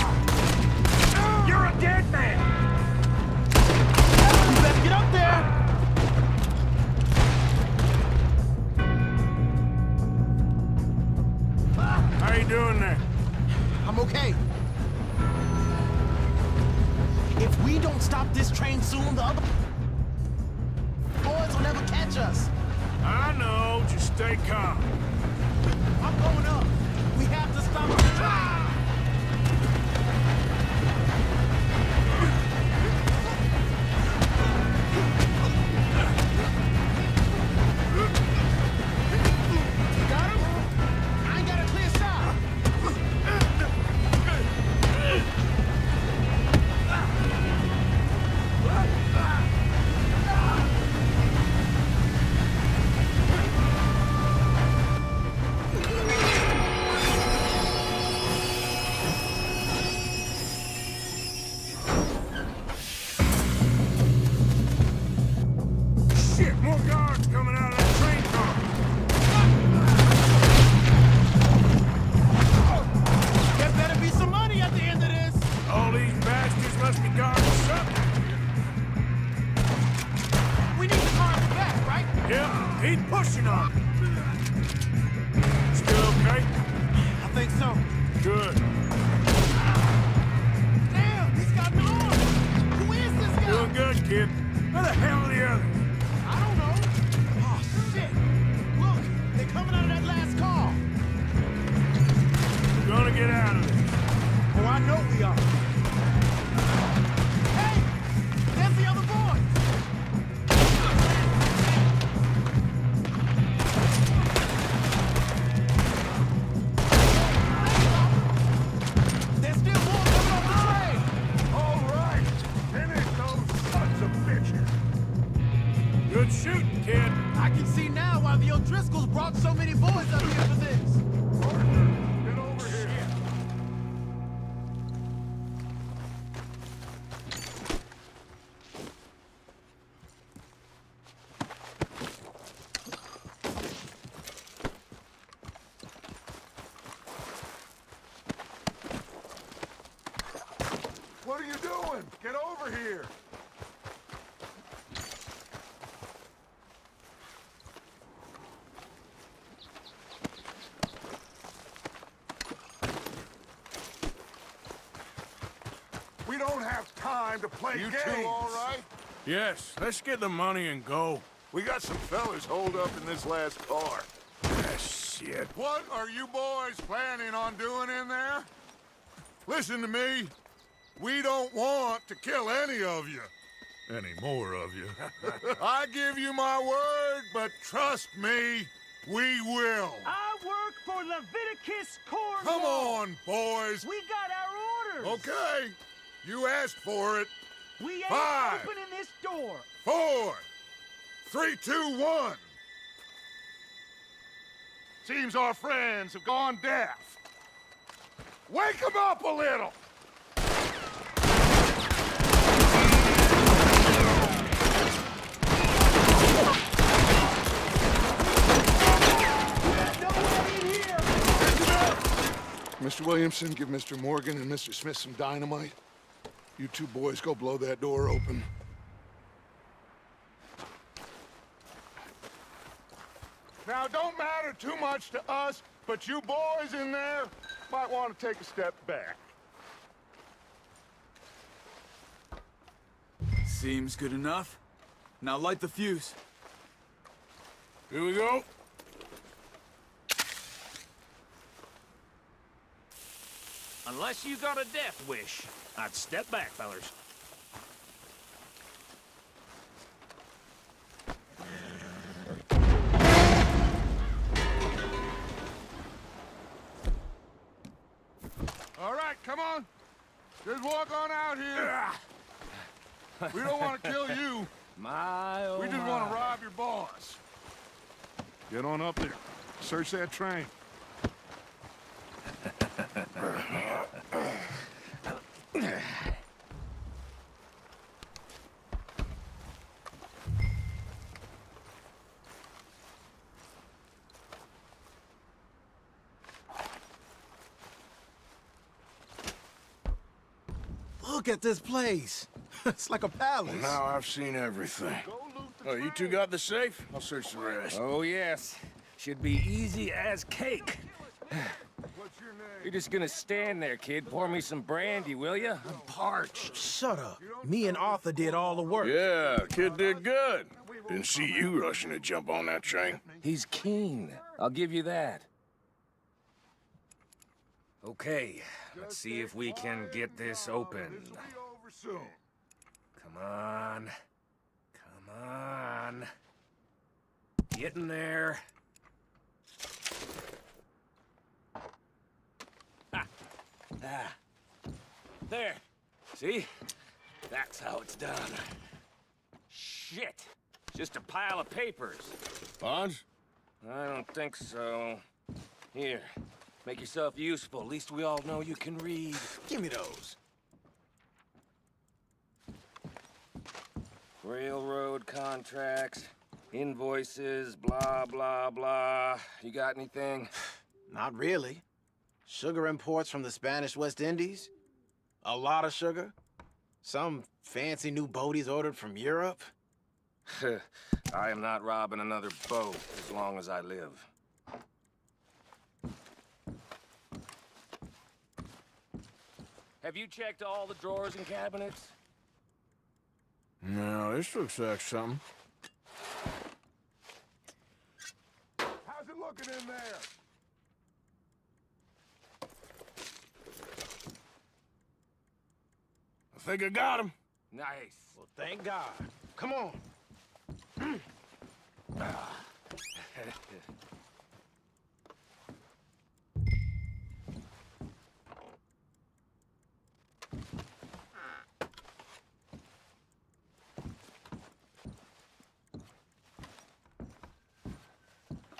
You're a dead man! You better get up there. How you doing there? I'm okay. If we don't stop this train soon, the other boys will never catch us. I know, just stay calm. I'm going up. We have to stop the train. Got him? I ain't got a clear shot. Still okay? I think so. Good. Damn, he's got an arm! Who is this guy? Doing good, kid. Where the hell are the others? I don't know. Oh, shit. Look, they're coming out of that last car. We're gonna get out of this. Oh, I know we are. Hey, there's the other boys. There's still more coming off the train. All right. Finish those sons of bitches. Good shooting, kid. I can see now why the O'Driscolls brought so many boys up here for this. Arthur, get over here. What are you doing? Get over here. We don't have time to play games. You two all right? Yes, let's get the money and go. We got some fellas holed up in this last car. Ah, shit. What are you boys planning on doing in there? Listen to me. We don't want to kill any of you. Any more of you. I give you my word, but trust me, we will. I work for Leviticus Corps. Come on, boys. We got our orders. Okay. You asked for it. We ain't 5, opening this door. 4, 3, 2, 1. Seems our friends have gone deaf. Wake them up a little. Mr. Williamson, give Mr. Morgan and Mr. Smith some dynamite. You two boys go blow that door open. Now, it don't matter too much to us, but you boys in there might want to take a step back. Seems good enough. Now light the fuse. Here we go. Unless you got a death wish, I'd step back, fellers. All right, come on. Just walk on out here. We don't want to kill you. We just want to rob your boss. Get on up there. Search that train. Look at this place. It's like a palace. Now I've seen everything. Oh, you two got the safe? I'll search the rest. Oh, yes. Should be easy as cake. What's your name? You're just gonna stand there, kid. Pour me some brandy, will you? I'm parched. Shut up. Me and Arthur did all the work. Yeah, kid did good. Didn't see you rushing to jump on that train. He's keen. I'll give you that. Okay, let's see if we can get this open. This'll be over soon. Come on. Come on. Get in there. Ah. There. See? That's how it's done. Shit. Just a pile of papers. Bonds? I don't think so. Here. Make yourself useful. At least we all know you can read. Give me those. Railroad contracts, invoices, blah, blah, blah. You got anything? Not really. Sugar imports from the Spanish West Indies. A lot of sugar. Some fancy new boat he's ordered from Europe. I am not robbing another boat as long as I live. Have you checked all the drawers and cabinets? No, this looks like something. How's it looking in there? I think I got him. Nice. Well, thank God. Come on.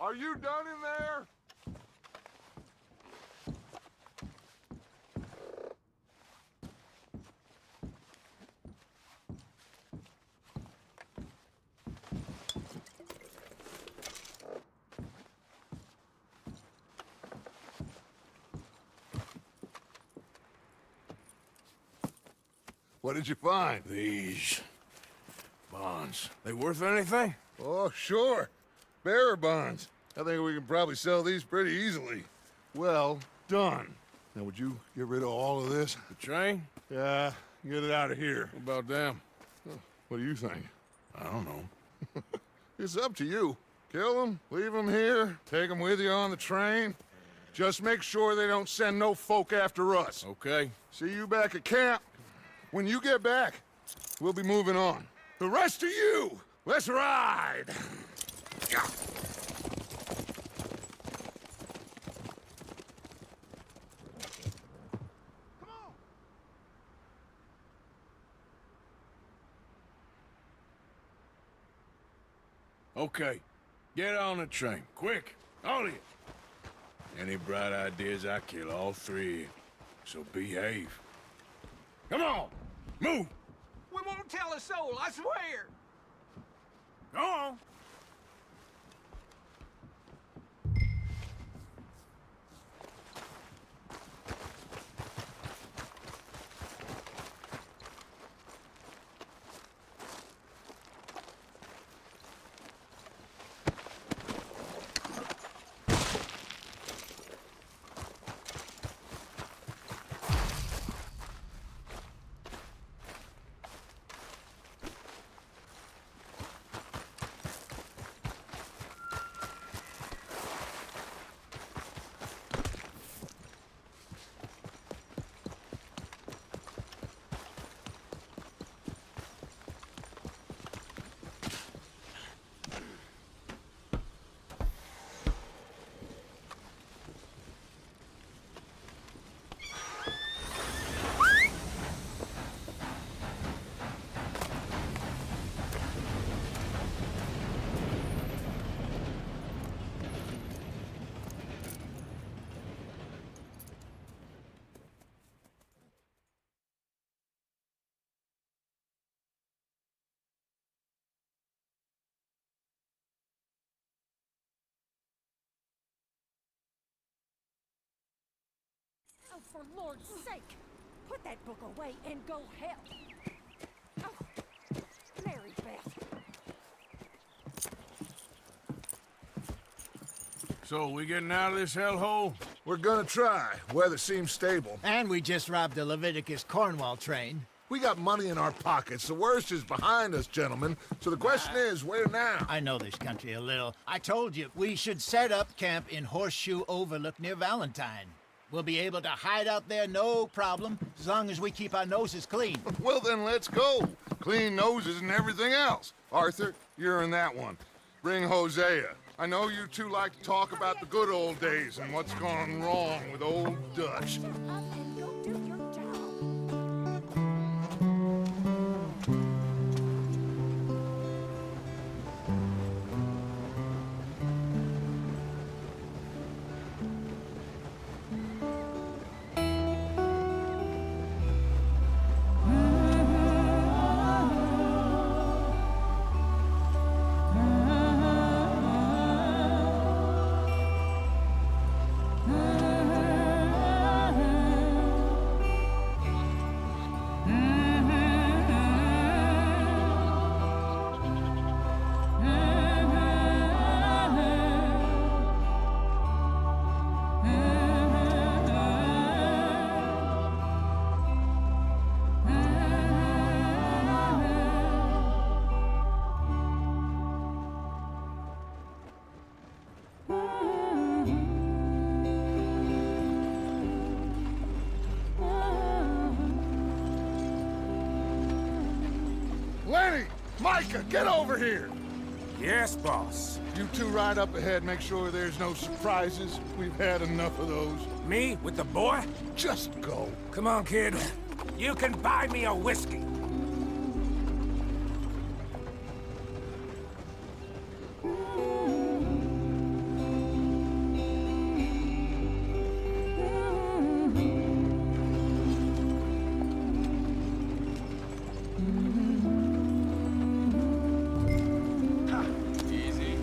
Are you done in there? What did you find? These bonds. They worth anything? Oh, sure. Bearer bonds. I think we can probably sell these pretty easily. Well done. Now, would you get rid of all of this? The train? Yeah, get it out of here. What about them? What do you think? I don't know. It's up to you. Kill them, leave them here, take them with you on the train. Just make sure they don't send no folk after us. Okay. See you back at camp. When you get back, we'll be moving on. The rest of you, let's ride! Okay. Get on the train. Quick. All of you. Any bright ideas, I kill all three of you. So behave. Come on! Move! We won't tell a soul, I swear! Go on! Oh, for Lord's sake! Put that book away and go help! Oh, Mary Beth. So, we getting out of this hellhole? We're gonna try. Weather seems stable. And we just robbed the Leviticus Cornwall train. We got money in our pockets. The worst is behind us, gentlemen. So the question is, where now? I know this country a little. I told you, we should set up camp in Horseshoe Overlook near Valentine. We'll be able to hide out there no problem, as long as we keep our noses clean. Well, then let's go. Clean noses and everything else. Arthur, you're in that one. Bring Hosea. I know you two like to talk about the good old days and what's gone wrong with old Dutch. Micah, get over here! Yes, boss. You two ride up ahead, make sure there's no surprises. We've had enough of those. Me with the boy? Just go. Come on, kid. You can buy me a whiskey. Easy.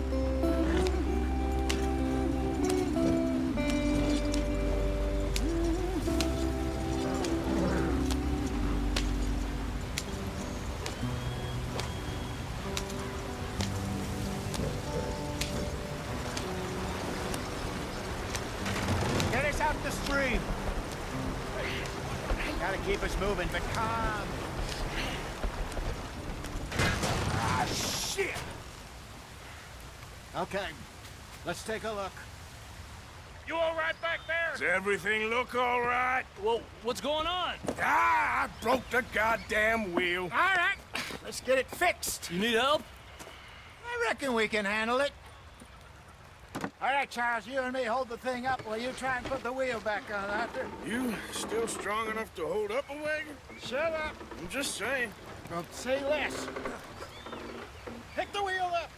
Get us out the stream. Gotta keep us moving, but calm. Ah, shit! Okay, let's take a look. You all right back there? Does everything look all right? Well, what's going on? Ah, I broke the goddamn wheel. All right, let's get it fixed. You need help? I reckon we can handle it. All right, Charles, you and me hold the thing up while you try and put the wheel back on, Arthur. You still strong enough to hold up a wagon? Shut up. I'm just saying. Well, say less. Pick the wheel up.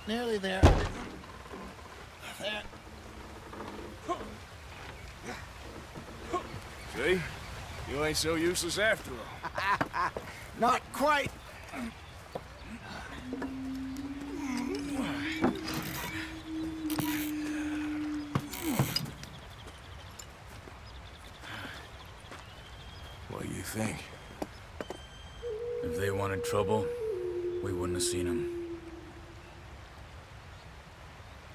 Nearly there. There. See? You ain't so useless after all. Not quite. What do you think? If they wanted trouble, we wouldn't have seen them.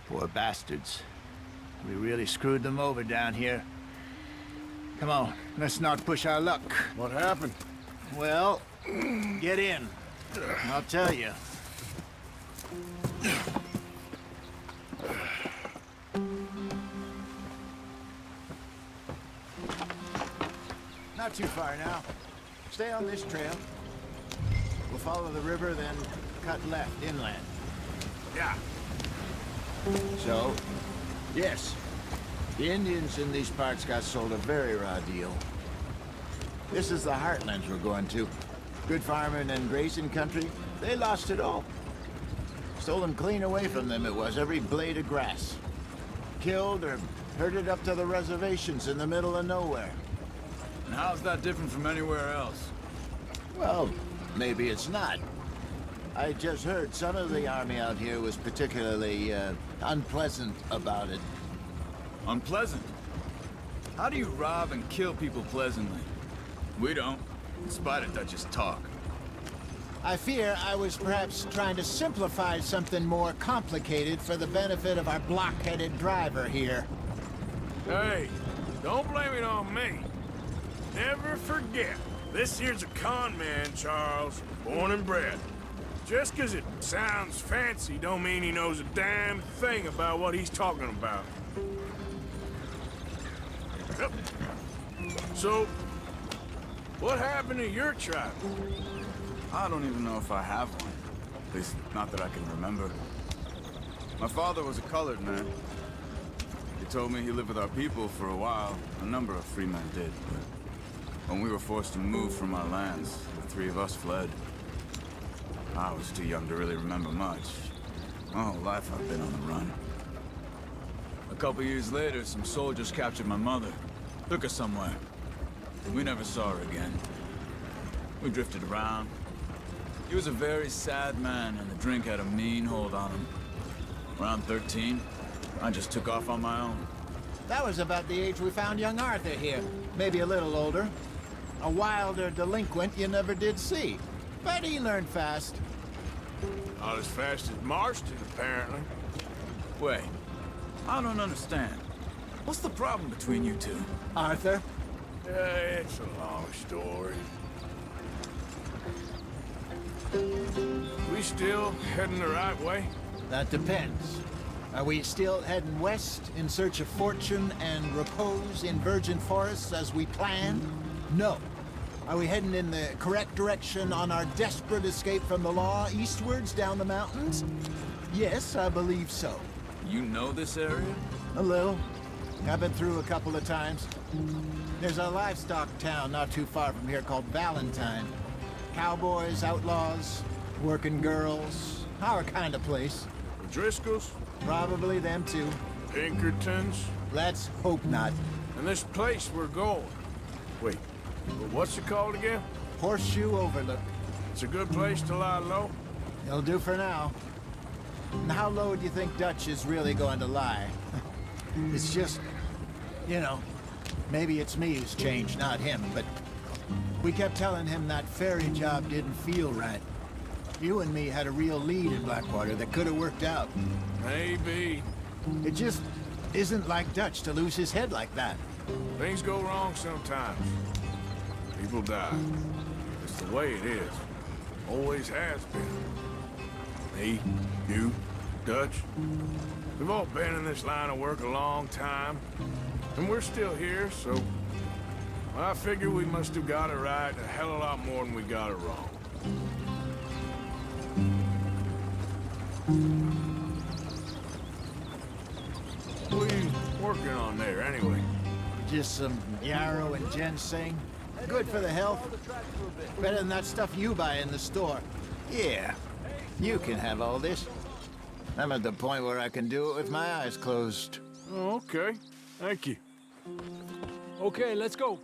Poor bastards. We really screwed them over down here. Come on, let's not push our luck. What happened? Well, get in. I'll tell you. Not too far now. Stay on this trail. We'll follow the river, then cut left inland. Yeah. So, yes, the Indians in these parts got sold a very raw deal. This is the heartlands we're going to. Good farming and grazing country, they lost it all. Stolen clean away from them it was, every blade of grass. Killed or herded up to the reservations in the middle of nowhere. And how's that different from anywhere else? Well, maybe it's not. I just heard some of the army out here was particularly, unpleasant about it. Unpleasant? How do you rob and kill people pleasantly? We don't, in spite of Dutch's talk. I fear I was perhaps trying to simplify something more complicated for the benefit of our block-headed driver here. Hey, don't blame it on me. Never forget, this here's a con man, Charles, born and bred. Just 'cause it sounds fancy don't mean he knows a damn thing about what he's talking about. Yep. So, what happened to your tribe? I don't even know if I have one. At least, not that I can remember. My father was a colored man. He told me he lived with our people for a while. A number of free men did, but when we were forced to move from our lands, the three of us fled. I was too young to really remember much. My whole life I've been on the run. A couple years later, some soldiers captured my mother. Took her somewhere. We never saw her again. We drifted around. He was a very sad man, and the drink had a mean hold on him. Around 13, I just took off on my own. That was about the age we found young Arthur here. Maybe a little older. A wilder delinquent you never did see. But he learned fast. Not as fast as Marston, apparently. Wait, I don't understand. What's the problem between you two? Arthur? It's a long story. We still heading the right way? That depends. Are we still heading west in search of fortune and repose in virgin forests as we planned? No. Are we heading in the correct direction on our desperate escape from the law eastwards down the mountains? Yes, I believe so. You know this area? A little. I've been through a couple of times. There's a livestock town not too far from here called Valentine. Cowboys, outlaws, working girls, our kind of place. Driscoll's? Probably them too. Pinkertons? Let's hope not. And this place we're going. Wait, what's it called again? Horseshoe Overlook. It's a good place to lie low? It'll do for now. And how low do you think Dutch is really going to lie? It's just, you know, maybe it's me who's changed, not him, but we kept telling him that ferry job didn't feel right. You and me had a real lead in Blackwater that could have worked out. Maybe. It just isn't like Dutch to lose his head like that. Things go wrong sometimes. People die. It's the way it is. Always has been. Me, you, Dutch. We've all been in this line of work a long time. And we're still here, so... I figure we must have got it right a hell of a lot more than we got it wrong. What are you working on there, anyway? Just some yarrow and ginseng. Good for the health. Better than that stuff you buy in the store. Yeah, you can have all this. I'm at the point where I can do it with my eyes closed. Oh, okay. Thank you. Okay, let's go.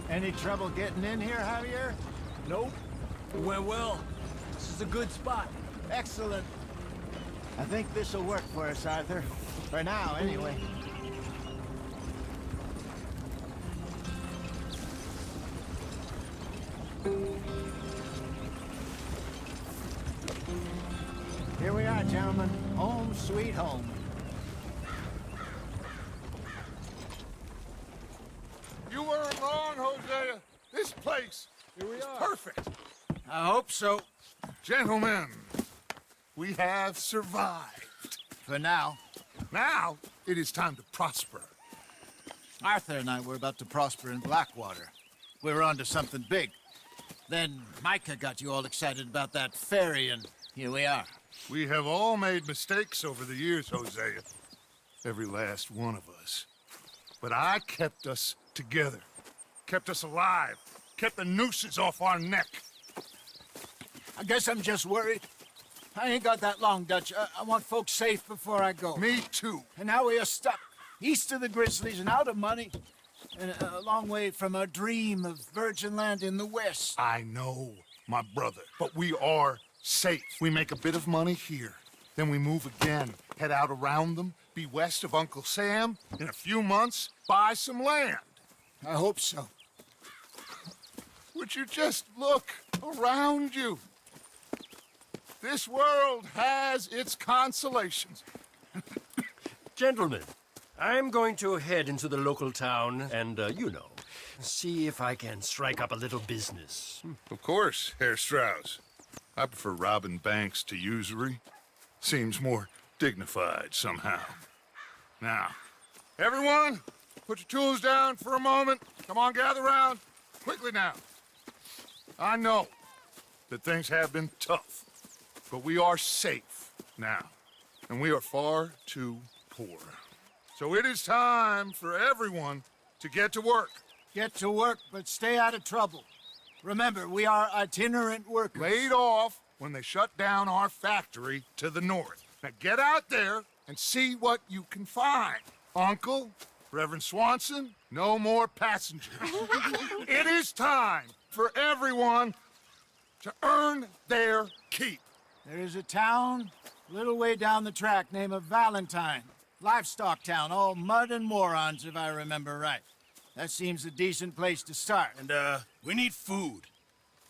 Any trouble getting in here, Javier? Nope. It went well. This is a good spot. Excellent. I think this'll work for us, Arthur. For now, anyway. Here we are, gentlemen. Home sweet home. You weren't wrong, Hosea. This place is perfect. I hope so. Gentlemen, we have survived. For now. Now, it is time to prosper. Arthur and I were about to prosper in Blackwater. We were onto something big. Then Micah got you all excited about that ferry, and here we are. We have all made mistakes over the years, Hosea. Every last one of us. But I kept us together. Kept us alive. Kept the nooses off our neck. I guess I'm just worried. I ain't got that long, Dutch. I want folks safe before I go. Me too. And now we are stuck, east of the Grizzlies and out of money, and a long way from our dream of virgin land in the west. I know, my brother, but we are safe. We make a bit of money here, then we move again, head out around them, be west of Uncle Sam, in a few months, buy some land. I hope so. Would you just look around you? This world has its consolations. Gentlemen, I'm going to head into the local town and, you know, see if I can strike up a little business. Of course, Herr Strauss. I prefer robbing banks to usury. Seems more dignified somehow. Now, everyone, put your tools down for a moment. Come on, gather round. Quickly now. I know that things have been tough, but we are safe now, and we are far too poor. So it is time for everyone to get to work. Get to work, but stay out of trouble. Remember, we are itinerant workers. Laid off when they shut down our factory to the north. Now get out there and see what you can find. Uncle, Reverend Swanson, no more passengers. It is time for everyone to earn their keep. There is a town a little way down the track named Valentine. Livestock town, all mud and morons, if I remember right. That seems a decent place to start. And, we need food.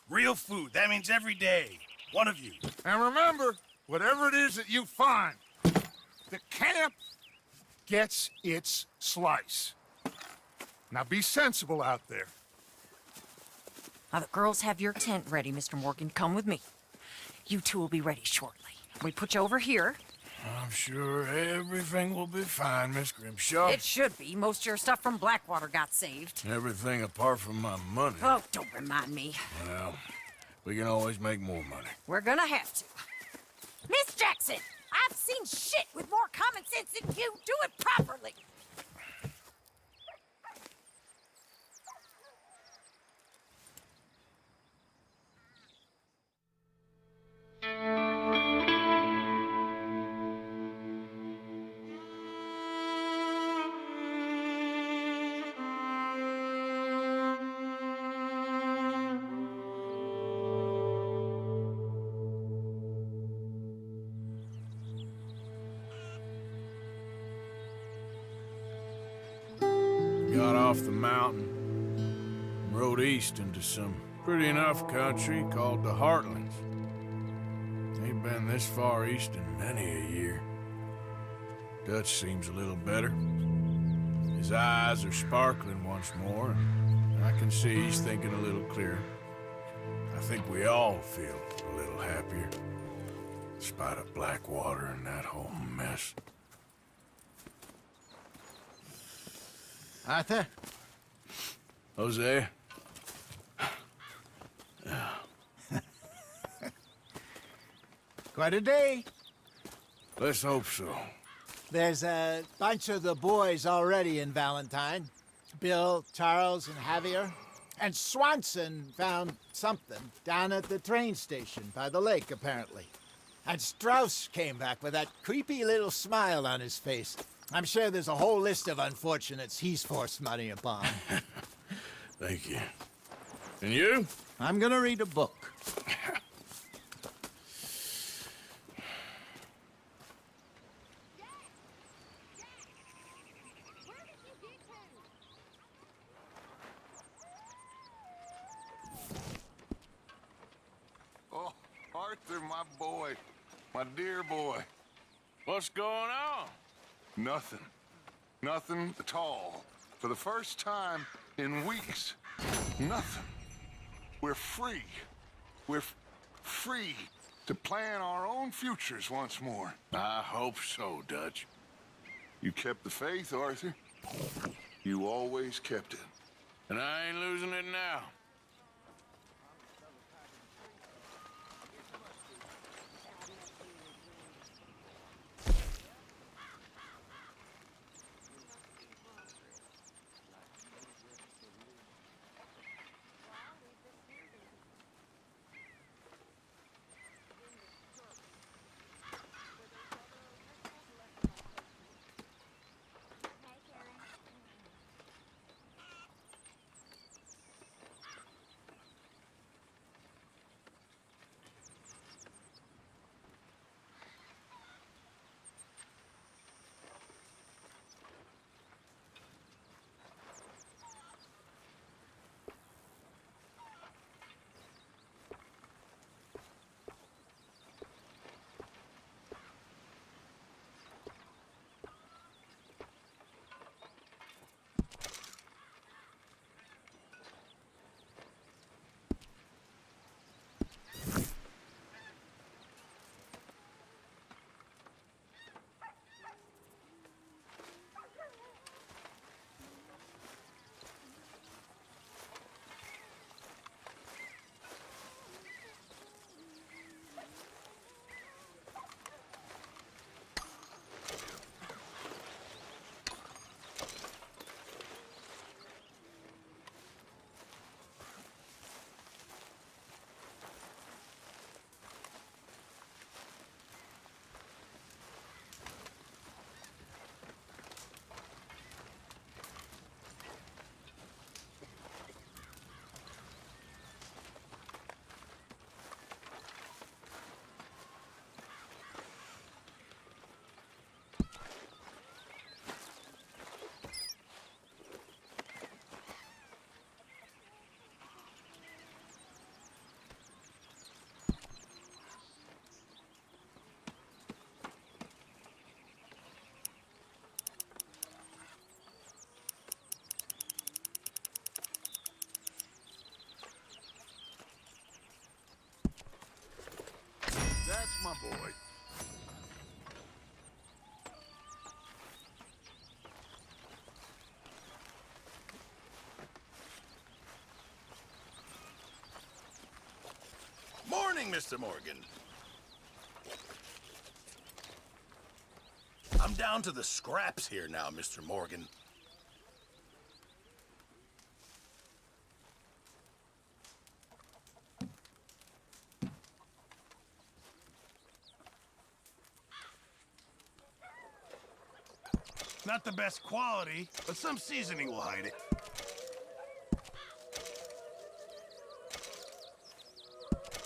Real food. That means every day. One of you. And remember, whatever it is that you find, the camp gets its slice. Now be sensible out there. Now the girls have your tent ready, Mr. Morgan. Come with me. You two will be ready shortly. We put you over here. I'm sure everything will be fine, Miss Grimshaw. It should be. Most of your stuff from Blackwater got saved. Everything apart from my money. Oh, don't remind me. Well, we can always make more money. We're gonna have to. Miss Jackson, I've seen shit with more common sense than you. Do it properly. Got off the mountain, rode east into some pretty enough country called the Heartlands. Ain't been this far east in many a year. Dutch seems a little better. His eyes are sparkling once more, and I can see he's thinking a little clearer. I think we all feel a little happier, in spite of Blackwater and that whole mess. Arthur? Jose? Quite a day. Let's hope so. There's a bunch of the boys already in Valentine. Bill, Charles, and Javier. And Swanson found something down at the train station by the lake, apparently. And Strauss came back with that creepy little smile on his face. I'm sure there's a whole list of unfortunates he's forced money upon. Thank you. And you? I'm gonna read a book. Oh, Arthur, my boy. My dear boy. What's going on? Nothing. Nothing at all. For the first time in weeks. Nothing. We're free. We're free to plan our own futures once more. I hope so, Dutch. You kept the faith, Arthur. You always kept it. And I ain't losing it now. my boy. Morning, Mr. Morgan. I'm down to the scraps here now, Mr. Morgan. Not the best quality, but some seasoning will hide it.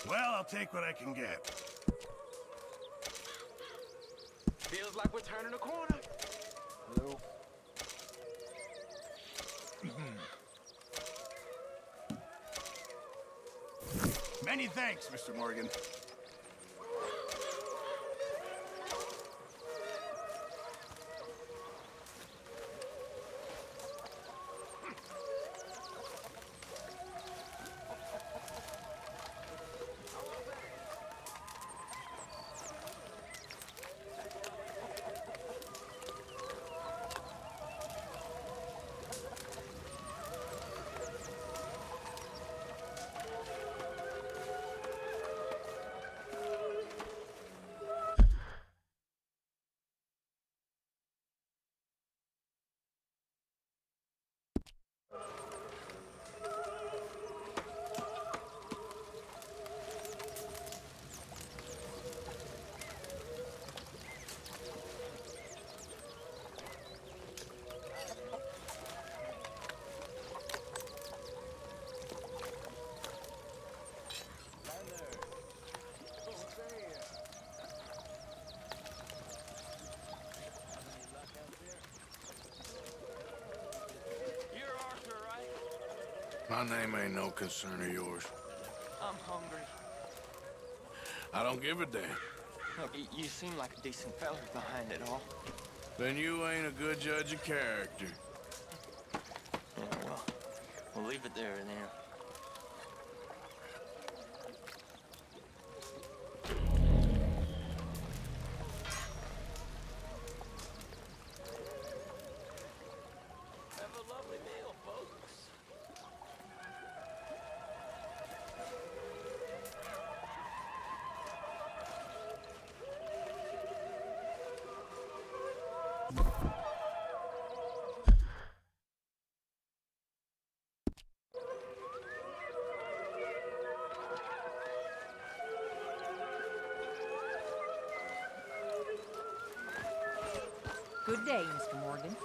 Well, I'll take what I can get. Feels like we're turning a corner. Hello. Many thanks, Mr. Morgan. My name ain't no concern of yours. I'm hungry. I don't give a damn. Look, you seem like a decent fella behind it all. Then you ain't a good judge of character. Yeah, well, we'll leave it there then. Have a lovely meal, folks. Good day, Mr. Morgan.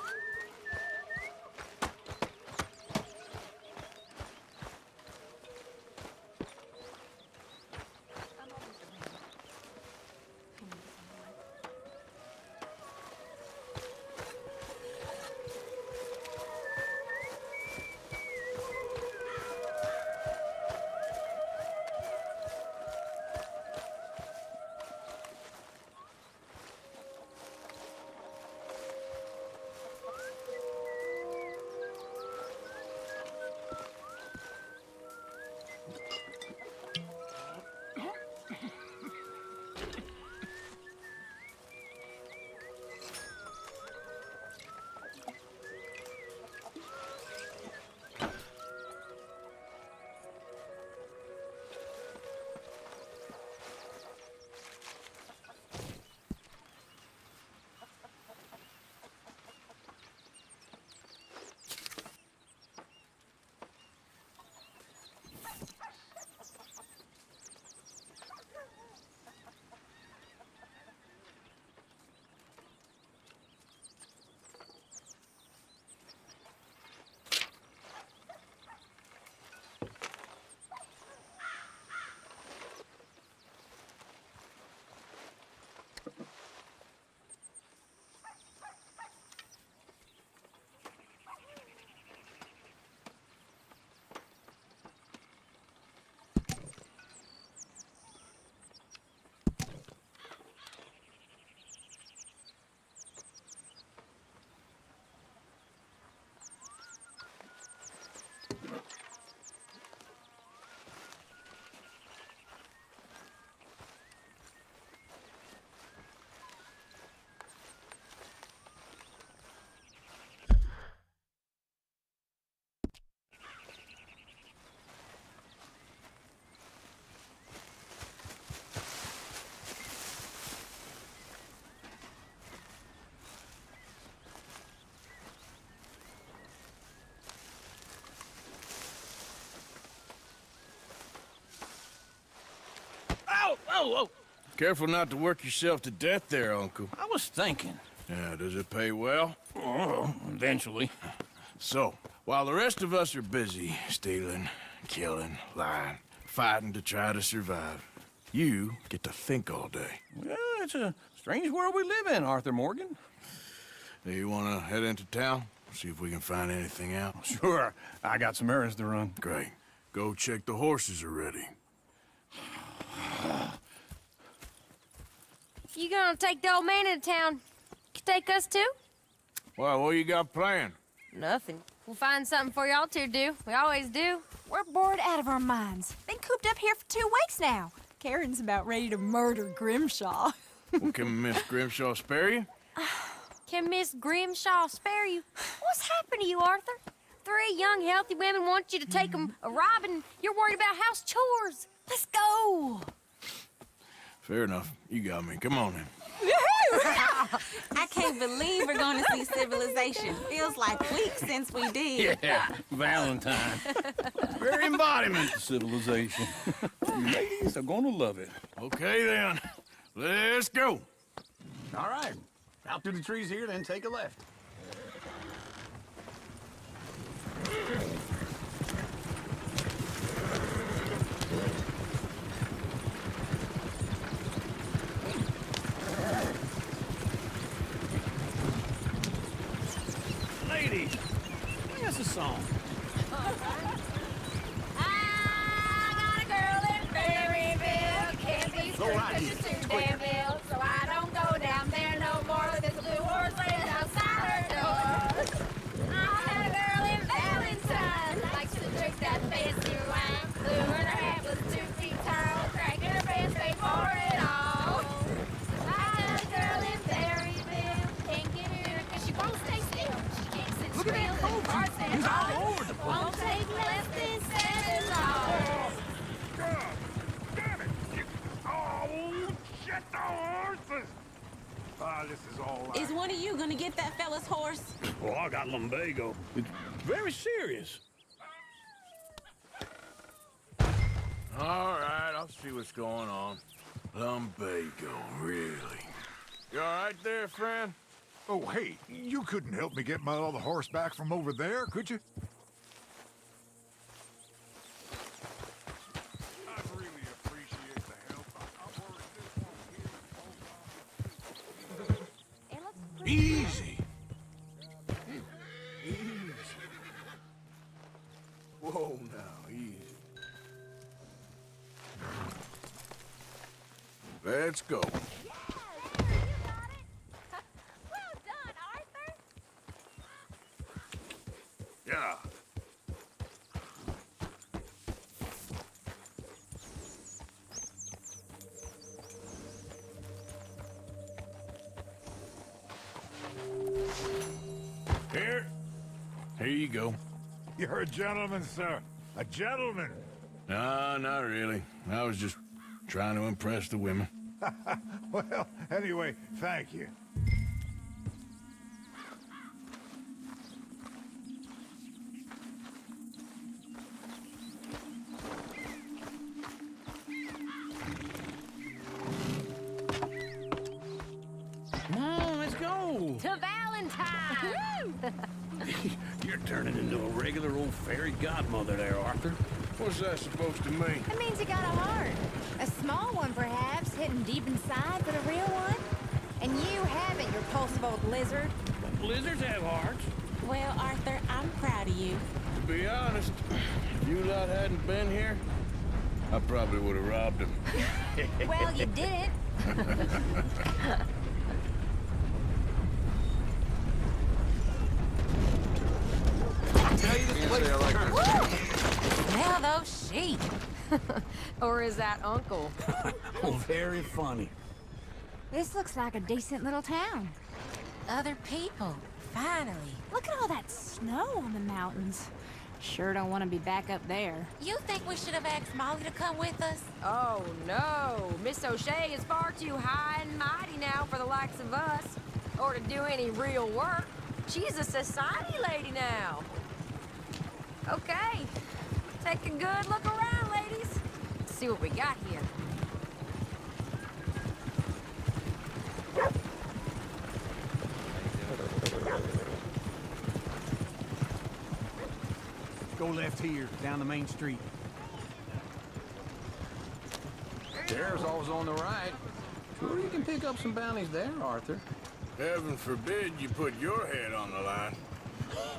Oh, Careful not to work yourself to death there, Uncle. I was thinking. Yeah, does it pay well? Oh, eventually. So, while the rest of us are busy stealing, killing, lying, fighting to try to survive, you get to think all day. Yeah, it's a strange world we live in, Arthur Morgan. Do you want to head into town? See if we can find anything out? Sure. I got some errands to run. Great. Go check the horses are ready. You gonna take the old man into town? You take us too? Well, what you got planned? Nothing. We'll find something for y'all to do. We always do. We're bored out of our minds. Been cooped up here for 2 weeks now. Karen's about ready to murder Grimshaw. Well, can Miss Grimshaw spare you? Can Miss Grimshaw spare you? What's happened to you, Arthur? 3 young, healthy women want you to take them a robbing. You're worried about house chores. Let's go. Fair enough. You got me. Come on then. I can't believe we're going to see civilization. Feels like weeks since we did. Yeah, Valentine. Very embodiment of civilization. You ladies are gonna love it. Okay then. Let's go. All right. Out through the trees here, then take a left. Ladies, sing us a song. I got a girl in Berryville. Can't be strict 'cause she's too damn ill. So I don't go down there no more. There's a blue horse laying outside her door. I had a girl in Valentine. Likes to drink that fancy wine. Blue and her hat was 2 feet tall. Cracking her pants, paid for it all. I had a girl in Berryville. Can't get her 'cause she won't stay still. She can't sit still in parts and all. Won't take less than 7 hours. Damn it! Oh, shit, the horses! This is all Is one of you going to get that fella's horse? Well, I got lumbago. It's very serious. All right, I'll see what's going on. Lumbago, really? You all right there, friend? Oh, hey, you couldn't help me get my other horse back from over there, could you? I really appreciate the help. Easy. Easy. Whoa, now, easy. Let's go. Yeah. Here you go. You're a gentleman, sir. A gentleman. No, not really. I was just trying to impress the women. Well, anyway, thank you. Come on, let's go. To Valentine! You're turning into a regular old fairy godmother there, Arthur. What's that supposed to mean? It means you got a heart. A small one, perhaps, hidden deep inside, but a real one. And you haven't, you repulsive old lizard. Lizards have hearts. Well, Arthur, I'm proud of you. To be honest, if you lot hadn't been here, I probably would have robbed him. Well, you didn't. Now those sheep. Or is that Uncle? Oh, very funny. This looks like a decent little town. Other people, finally. Look at all that snow on the mountains. Sure don't want to be back up there. You think we should have asked Molly to come with us? Oh, no. Miss O'Shea is far too high and mighty now for the likes of us. Or to do any real work. She's a society lady now. Okay. Take a good look around, ladies. Let's see what we got here. Go left here, down the main street. There's always on the right. Sure you can pick up some bounties there, Arthur. Heaven forbid you put your head on the line.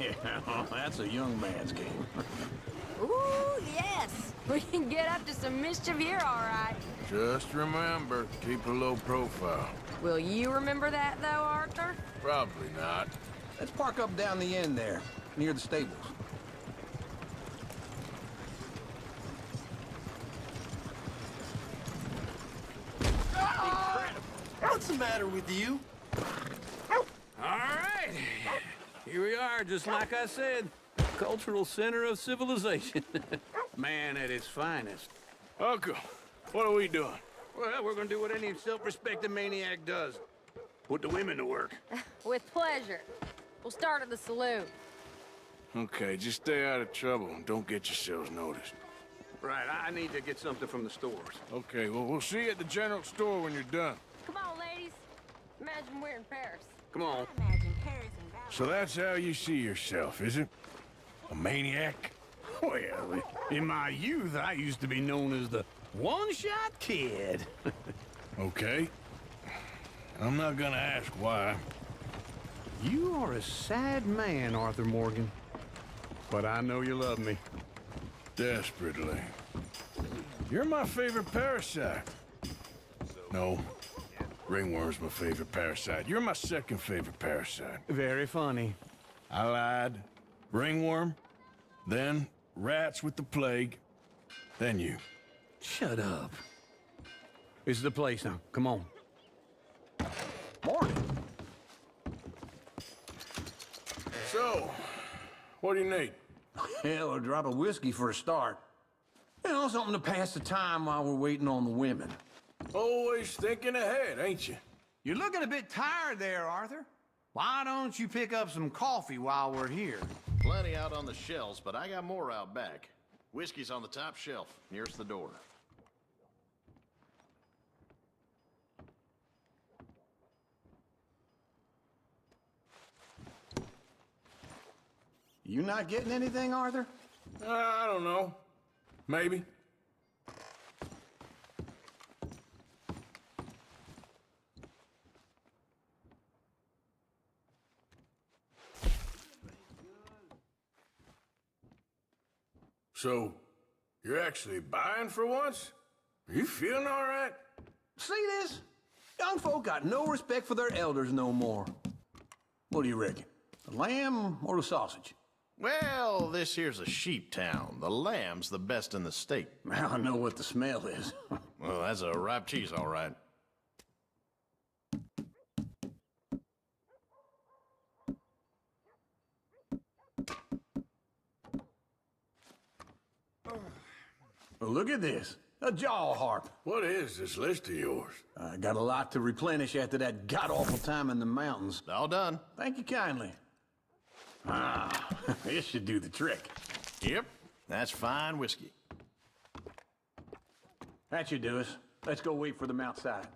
Yeah, that's a young man's game. Ooh, yes. We can get up to some mischief here, all right. Just remember, keep a low profile. Will you remember that, though, Arthur? Probably not. Let's park up down the end there, near the stables. What's the matter with you? All right. Here we are, just like I said. Cultural center of civilization. Man at his finest. Uncle, what are we doing? Well, we're gonna do what any self-respecting maniac does. Put the women to work. With pleasure. We'll start at the saloon. Okay, just stay out of trouble and don't get yourselves noticed. Right, I need to get something from the stores. Okay, well, we'll see you at the general store when you're done. Come on, ladies. Imagine we're in Paris. Come on. Imagine Paris and Valerie. So that's how you see yourself, is it? A maniac? Well, in my youth, I used to be known as the one-shot kid. Okay. I'm not gonna ask why. You are a sad man, Arthur Morgan. But I know you love me. Desperately. You're my favorite parasite. No. Ringworm's my favorite parasite. You're my second favorite parasite. Very funny. I lied. Ringworm, then rats with the plague, then you. Shut up. This is the place now. Come on. Morning. So, what do you need? Hell, a drop of whiskey for a start. You know, something to pass the time while we're waiting on the women. Always thinking ahead, ain't you? You're looking a bit tired there, Arthur. Why don't you pick up some coffee while we're here? Plenty out on the shelves, but I got more out back. Whiskey's on the top shelf, nearest the door. You not getting anything, Arthur? I don't know. Maybe. So, you're actually buying for once? Are you feeling all right? See this? Young folk got no respect for their elders no more. What do you reckon? The lamb or the sausage? Well, this here's a sheep town. The lamb's the best in the state. Now I know what the smell is. Well, that's a ripe cheese, all right. Well, look at this. A jaw harp. What is this list of yours? I got a lot to replenish after that god-awful time in the mountains. All done. Thank you kindly. Ah, this should do the trick. Yep, that's fine whiskey. That should do us. Let's go wait for them outside.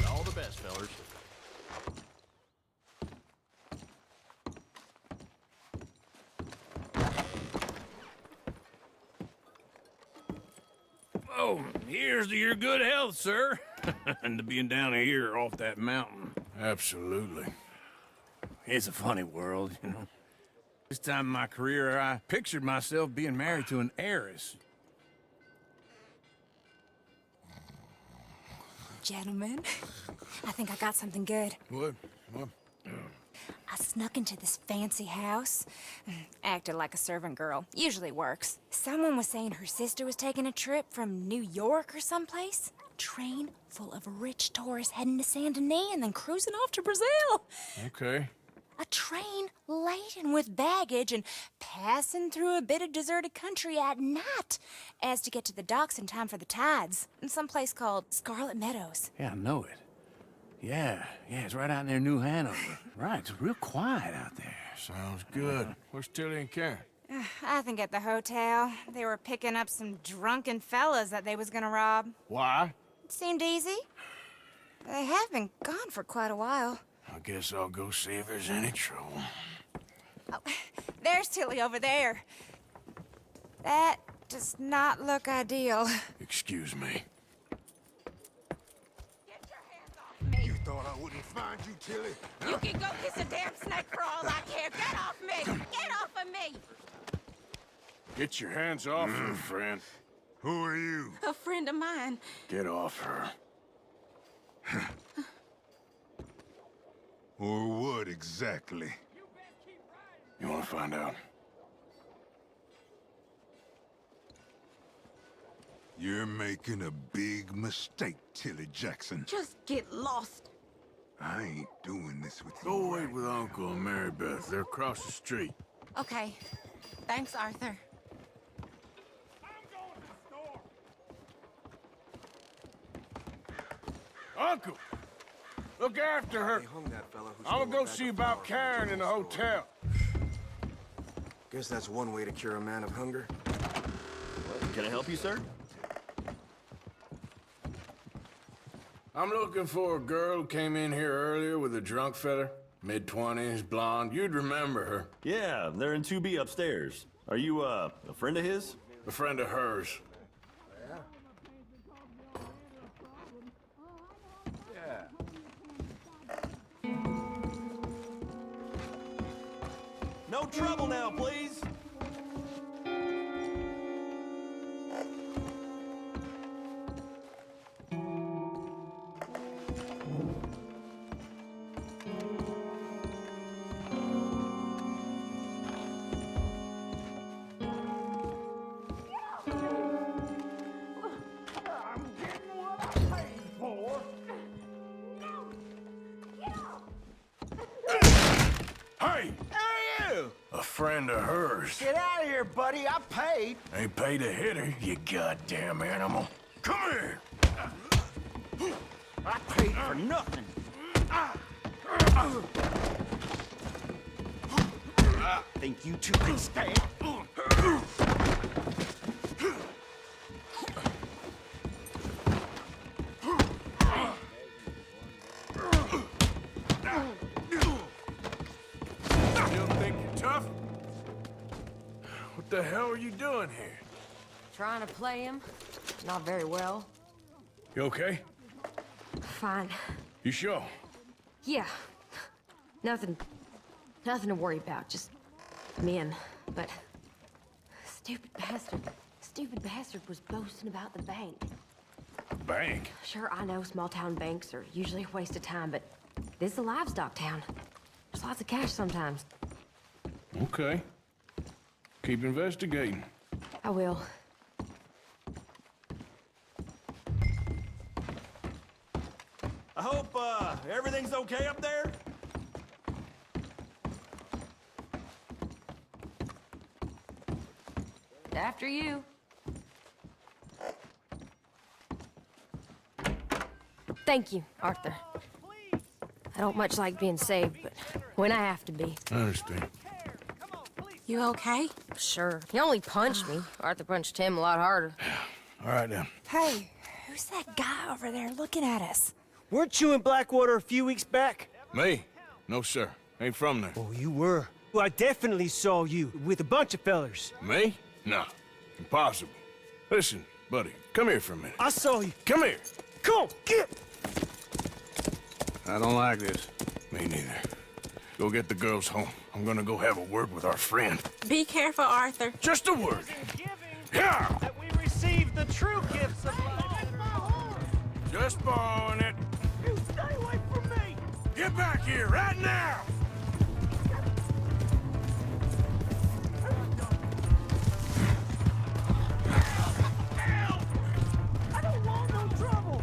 All the best, fellers. So, here's to your good health, sir. And to being down here off that mountain. Absolutely. It's a funny world, you know. This time in my career, I pictured myself being married to an heiress. Gentlemen, I think I got something good. What? I snuck into this fancy house. Acted like a servant girl. Usually works. Someone was saying her sister was taking a trip from New York or someplace. Train full of rich tourists heading to Saint Denis and then cruising off to Brazil. Okay. A train laden with baggage and passing through a bit of deserted country at night as to get to the docks in time for the tides in some place called Scarlet Meadows. Yeah, I know it. Yeah, it's right out near New Hanover. Right, it's real quiet out there. Sounds good. Where's Tilly and Karen? I think at the hotel. They were picking up some drunken fellas that they was gonna rob. Why? It seemed easy. They have been gone for quite a while. I guess I'll go see if there's any trouble. Oh, there's Tilly over there. That does not look ideal. Excuse me. You thought I wouldn't find you, Tilly? You can go kiss a damn snake for all I care. Get off me! Get off of me! Get your hands off her, friend. Who are you? A friend of mine. Get off her. Or what exactly? You want to find out? You're making a big mistake, Tilly Jackson. Just get lost. I ain't doing this with you. Go wait with Uncle and Mary Beth. They're across the street. Okay. Thanks, Arthur. Uncle! Look after her. I'm gonna go see about Karen in the hotel. Guess that's one way to cure a man of hunger. Can I help you, sir? I'm looking for a girl who came in here earlier with a drunk fella. Mid-20s, blonde. You'd remember her. Yeah, they're in 2B upstairs. Are you, a friend of his? A friend of hers. No trouble now, please. A friend of hers. Get out of here, buddy. I paid. Ain't paid to hit her, you goddamn animal. Come here! I paid for nothing. Think you two can stand? What the hell are you doing here? Trying to play him. Not very well. You okay? Fine. You sure? Yeah. Nothing to worry about. Just men. But stupid bastard was boasting about the bank. Bank? Sure, I know small town banks are usually a waste of time, but this is a livestock town. There's lots of cash sometimes. Okay. Keep investigating. I will. I hope, everything's okay up there? After you. Thank you, Arthur. I don't much like being saved, but when I have to be. I understand. You okay? Sure. He only punched me. Arthur punched him a lot harder. All right, then. Hey, who's that guy over there looking at us? Weren't you in Blackwater a few weeks back? Me? No, sir. Ain't from there. Oh, you were. Well, I definitely saw you with a bunch of fellers. Me? No. Impossible. Listen, Buddy, come here for a minute. I saw you. Come here. Come on, get! I don't like this. Me neither. Go get the girls home. I'm gonna go have a word with our friend. Be careful, Arthur. Just a word. Yeah! That we receive the true gifts of life. Just borrowing it. You stay away from me! Get back here right now! I don't want no trouble!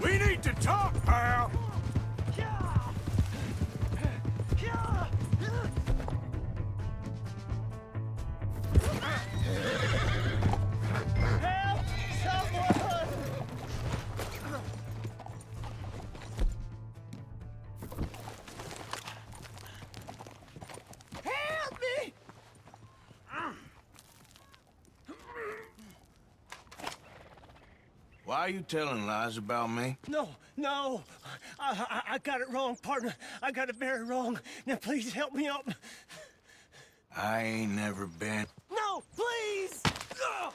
We need to talk, pal! Help! Someone! Help me! Why are you telling lies about me? No. I got it wrong, partner. I got it very wrong. Now, please help me up. I ain't never been. No, please! Ugh.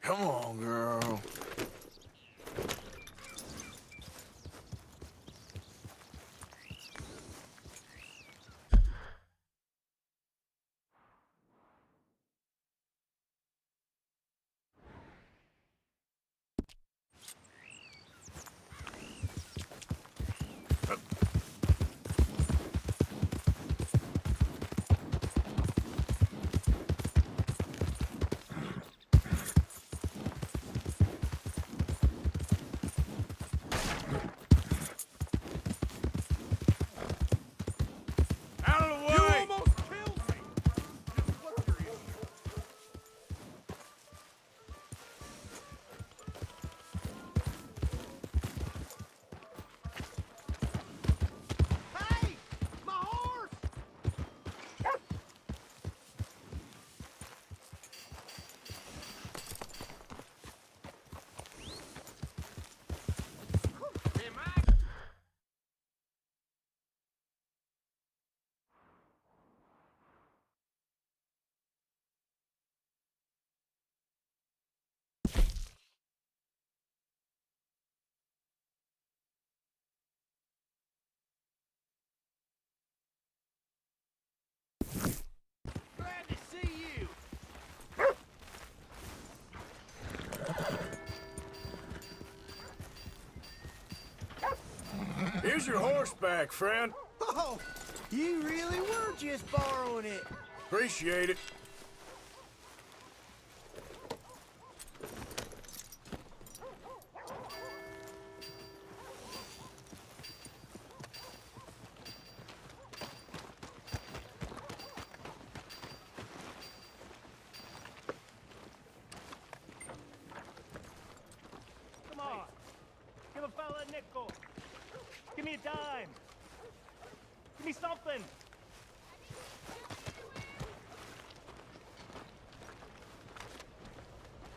Come on, girl. Glad to see you. Here's your horseback, friend. Oh, you really were just borrowing it. Appreciate it. Come on. Give a fella a nickel. Give me a dime. Give me something.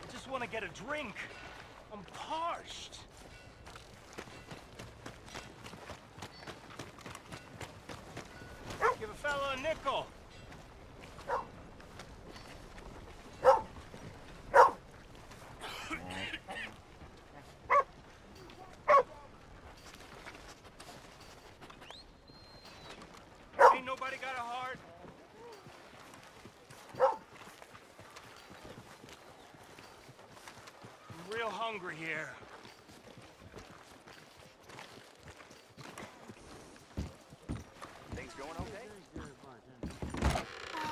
I just want to get a drink. I'm parched. Give a fella a nickel. Ain't nobody got a heart. I'm real hungry here.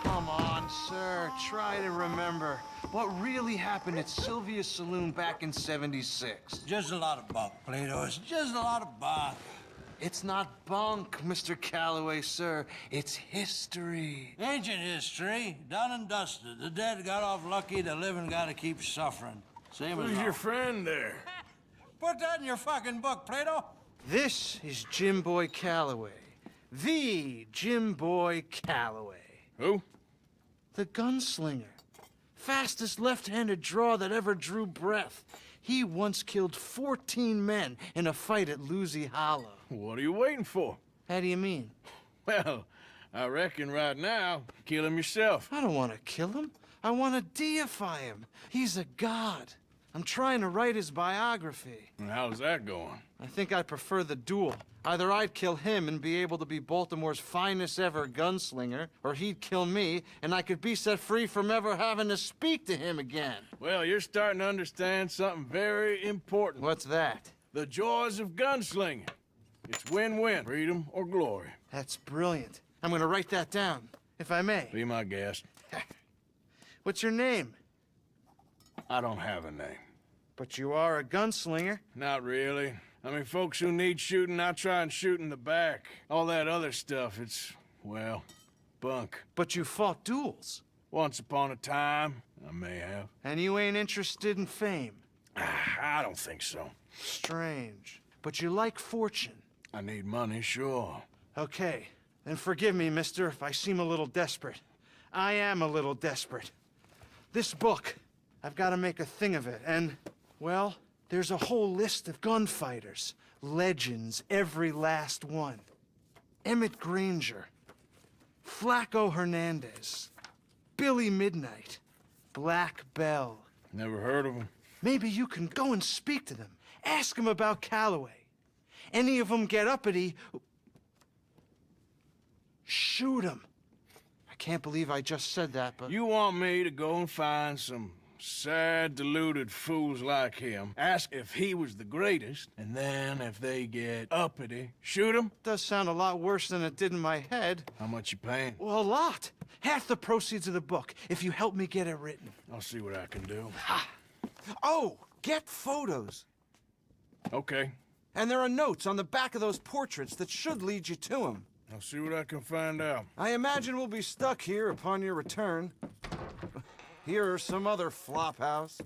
Come on, sir. Try to remember what really happened at Sylvia's Saloon back in '76. Just a lot of bunk, Plato. It's just a lot of bunk. It's not bunk, Mr. Calloway, sir. It's history. Ancient history, done and dusted. The dead got off lucky, the living gotta keep suffering. Same as Who's your all. friend there? Put that in your fucking book, Plato. This is Jim Boy Calloway. The Jim Boy Calloway. Who? The gunslinger. Fastest left-handed draw that ever drew breath. He once killed 14 men in a fight at Lucy Hollow. What are you waiting for? How do you mean? Well, I reckon right now, kill him yourself. I don't want to kill him. I want to deify him. He's a god. I'm trying to write his biography. And how's that going? I think I prefer the duel. Either I'd kill him and be able to be Baltimore's finest ever gunslinger, or he'd kill me and I could be set free from ever having to speak to him again. Well, you're starting to understand something very important. What's that? The joys of gunslinging. It's win-win, freedom or glory. That's brilliant. I'm gonna write that down, if I may. Be my guest. What's your name? I don't have a name. But you are a gunslinger. Not really. I mean, folks who need shooting, I try and shoot in the back. All that other stuff, it's, well, bunk. But you fought duels. Once upon a time, I may have. And you ain't interested in fame. I don't think so. Strange. But you like fortune. I need money, sure. Okay. Then forgive me, mister, if I seem a little desperate. I am a little desperate. This book, I've got to make a thing of it, and, well, there's a whole list of gunfighters. Legends, every last one. Emmett Granger. Flaco Hernandez. Billy Midnight. Black Bell. Never heard of him. Maybe you can go and speak to them. Ask them about Calloway. Any of them get uppity, shoot them. I can't believe I just said that, but... You want me to go and find some sad, deluded fools like him, ask if he was the greatest, and then if they get uppity, shoot him? Does sound a lot worse than it did in my head. How much you paying? Well, a lot. Half the proceeds of the book, if you help me get it written. I'll see what I can do. Ha! Oh, get photos. Okay. And there are notes on the back of those portraits that should lead you to him. I'll see what I can find out. I imagine we'll be stuck here upon your return. Here or some other flop house.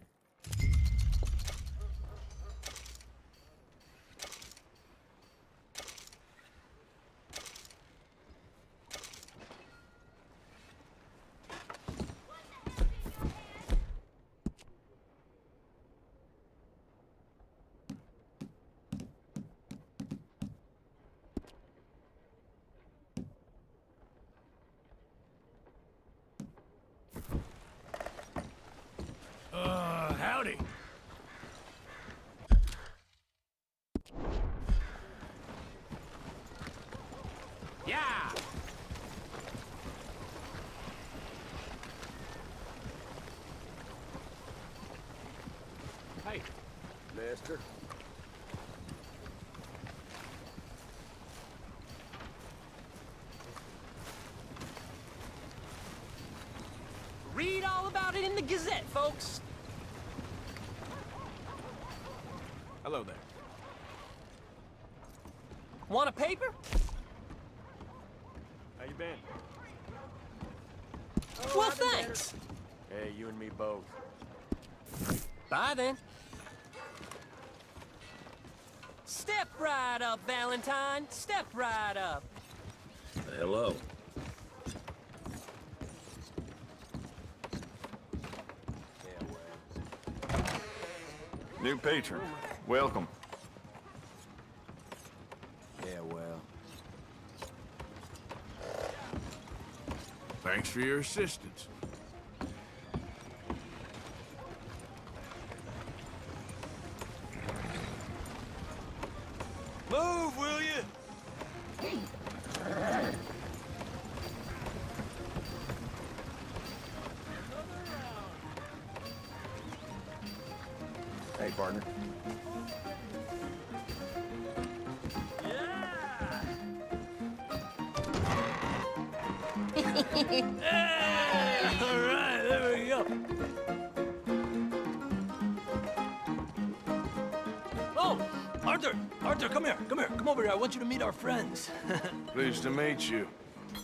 Howdy. Yeah! Hey. Master. Read all about it in the Gazette, folks. Hello there. Want a paper? How you been? Well, thanks. Hey, you and me both. Bye, then. Step right up, Valentine. Step right up. Hello. New patron. Welcome. Yeah, well. Thanks for your assistance. Move, will you? Hey, partner. All right, there we go. Oh, Arthur, come here. Come over here. I want you to meet our friends. Pleased to meet you.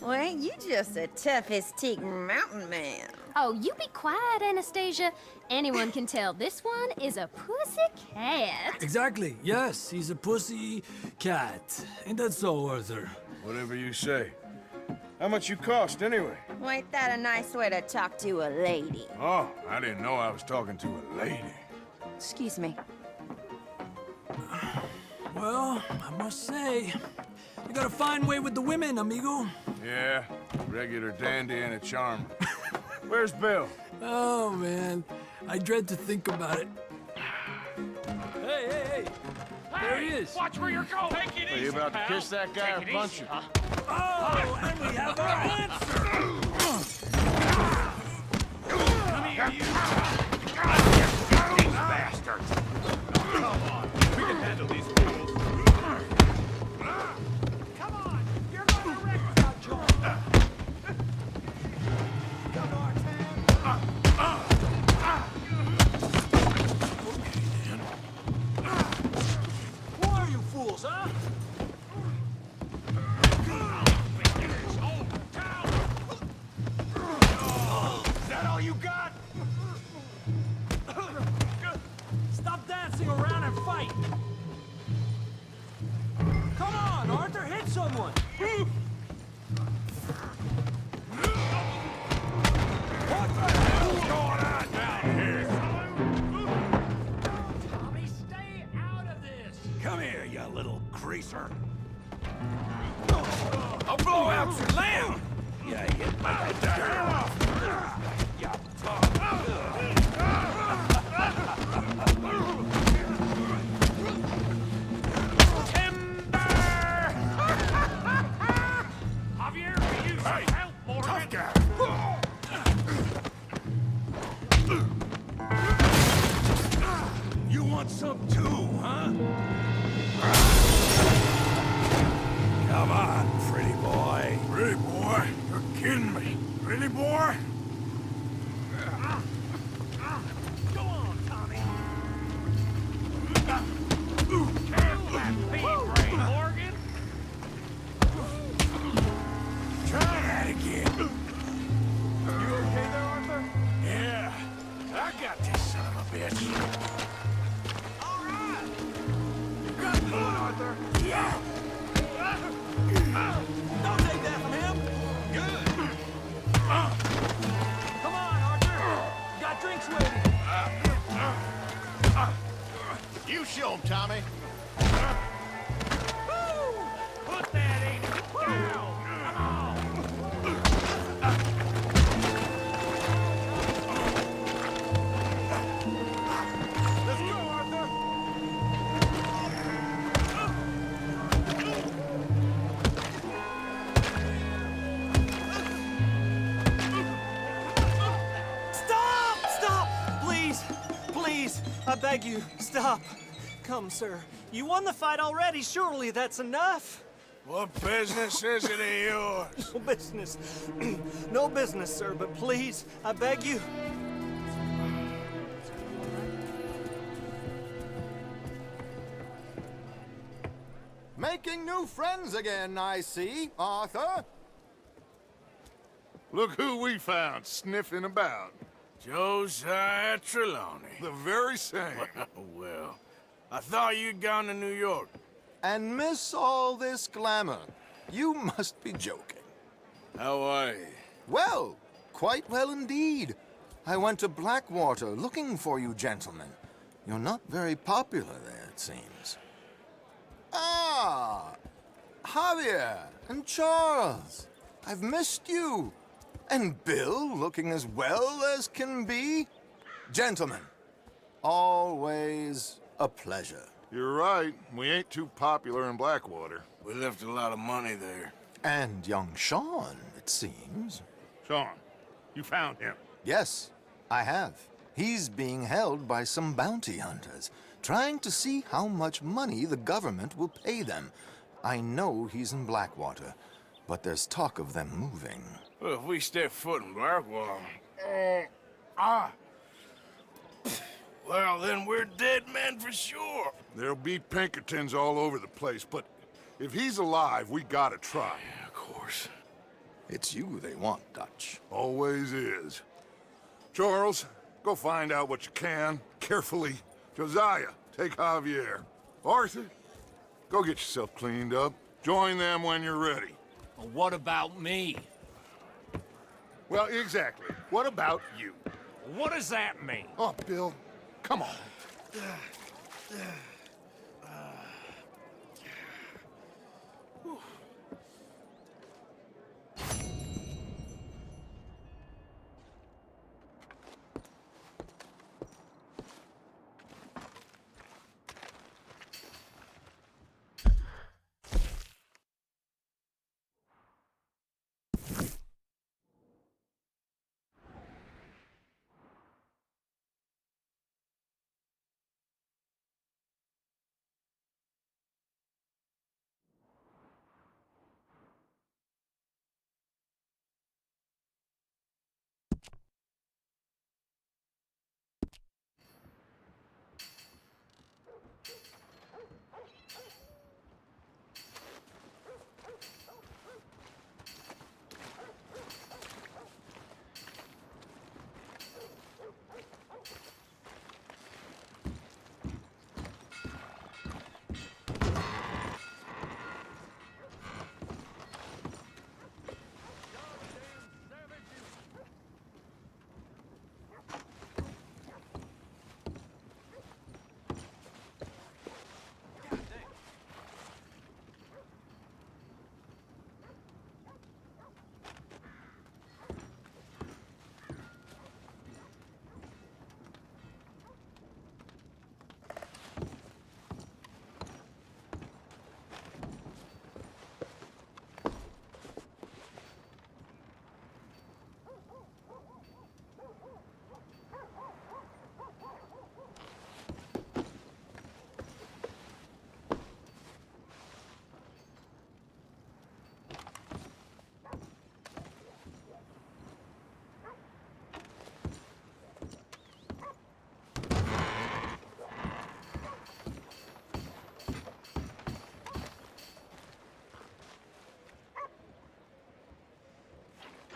Well, ain't you just the toughest teak mountain man? Oh, you be quiet, Anastasia. Anyone can tell this one is a pussy cat. Exactly. Yes, he's a pussy cat. Ain't that so, Arthur? Whatever you say. How much you cost, anyway? Well, ain't that a nice way to talk to a lady? Oh, I didn't know I was talking to a lady. Excuse me. Well, I must say, you got a fine way with the women, amigo. Yeah, regular dandy and a charmer. Where's Bill? Oh, man. I dread to think about it. Hey! There he is. Watch where you're going. Take it Are you about to kiss that guy or punch him? Oh, and we have our answer. Come here, you. These bastards. Come on. We can handle these fools. Come on. You're gonna wreck that joint. Come on, Who are you fools, huh? Is that all you got? Stop dancing around and fight. Come on, Arthur, hit someone. What the hell's going on down here? Tommy, stay out of this. Come here, you little greaser. I'll blow out your lamb. You hit my dad. You Javier, can you help, Morgan? Tough guy. You want some too, huh? Come on, pretty boy. Pretty boy? You're kidding me. Pretty boy? Go on, Tommy. Kill that pea-brain, Morgan. Try that again. You okay there, Arthur? Yeah. I got this son of a bitch. All right. You got the one, Arthur. Yeah. Don't take that from him. Good. Come on, Arthur. Got drinks waiting. You show him, Tommy. Put that in down. Come on. Let's go, Arthur. Stop! Please, I beg you, stop. Come, sir. You won the fight already. Surely that's enough. What business is it of yours? No business. No business, sir, but please, I beg you. Making new friends again, I see, Arthur. Look who we found sniffing about. Josiah Trelawney. The very same. Well, I thought you'd gone to New York. And miss all this glamour. You must be joking. How are you? Well, quite well indeed. I went to Blackwater looking for you gentlemen. You're not very popular there, it seems. Ah, Javier and Charles. I've missed you. And Bill looking as well as can be. Gentlemen, always a pleasure. You're right. We ain't too popular in Blackwater. We left a lot of money there. And young Sean, it seems. Sean, you found him? Yes, I have. He's being held by some bounty hunters, trying to see how much money the government will pay them. I know he's in Blackwater. but there's talk of them moving. Well, if we step foot in Blackwell... Well, then we're dead men for sure. There'll be Pinkertons all over the place, but if he's alive, we gotta try. Yeah, of course. It's you they want, Dutch. Always is. Charles, go find out what you can, carefully. Josiah, take Javier. Arthur, go get yourself cleaned up. Join them when you're ready. Well, what about me? Well, exactly. What about you? What does that mean? Oh, Bill, come on.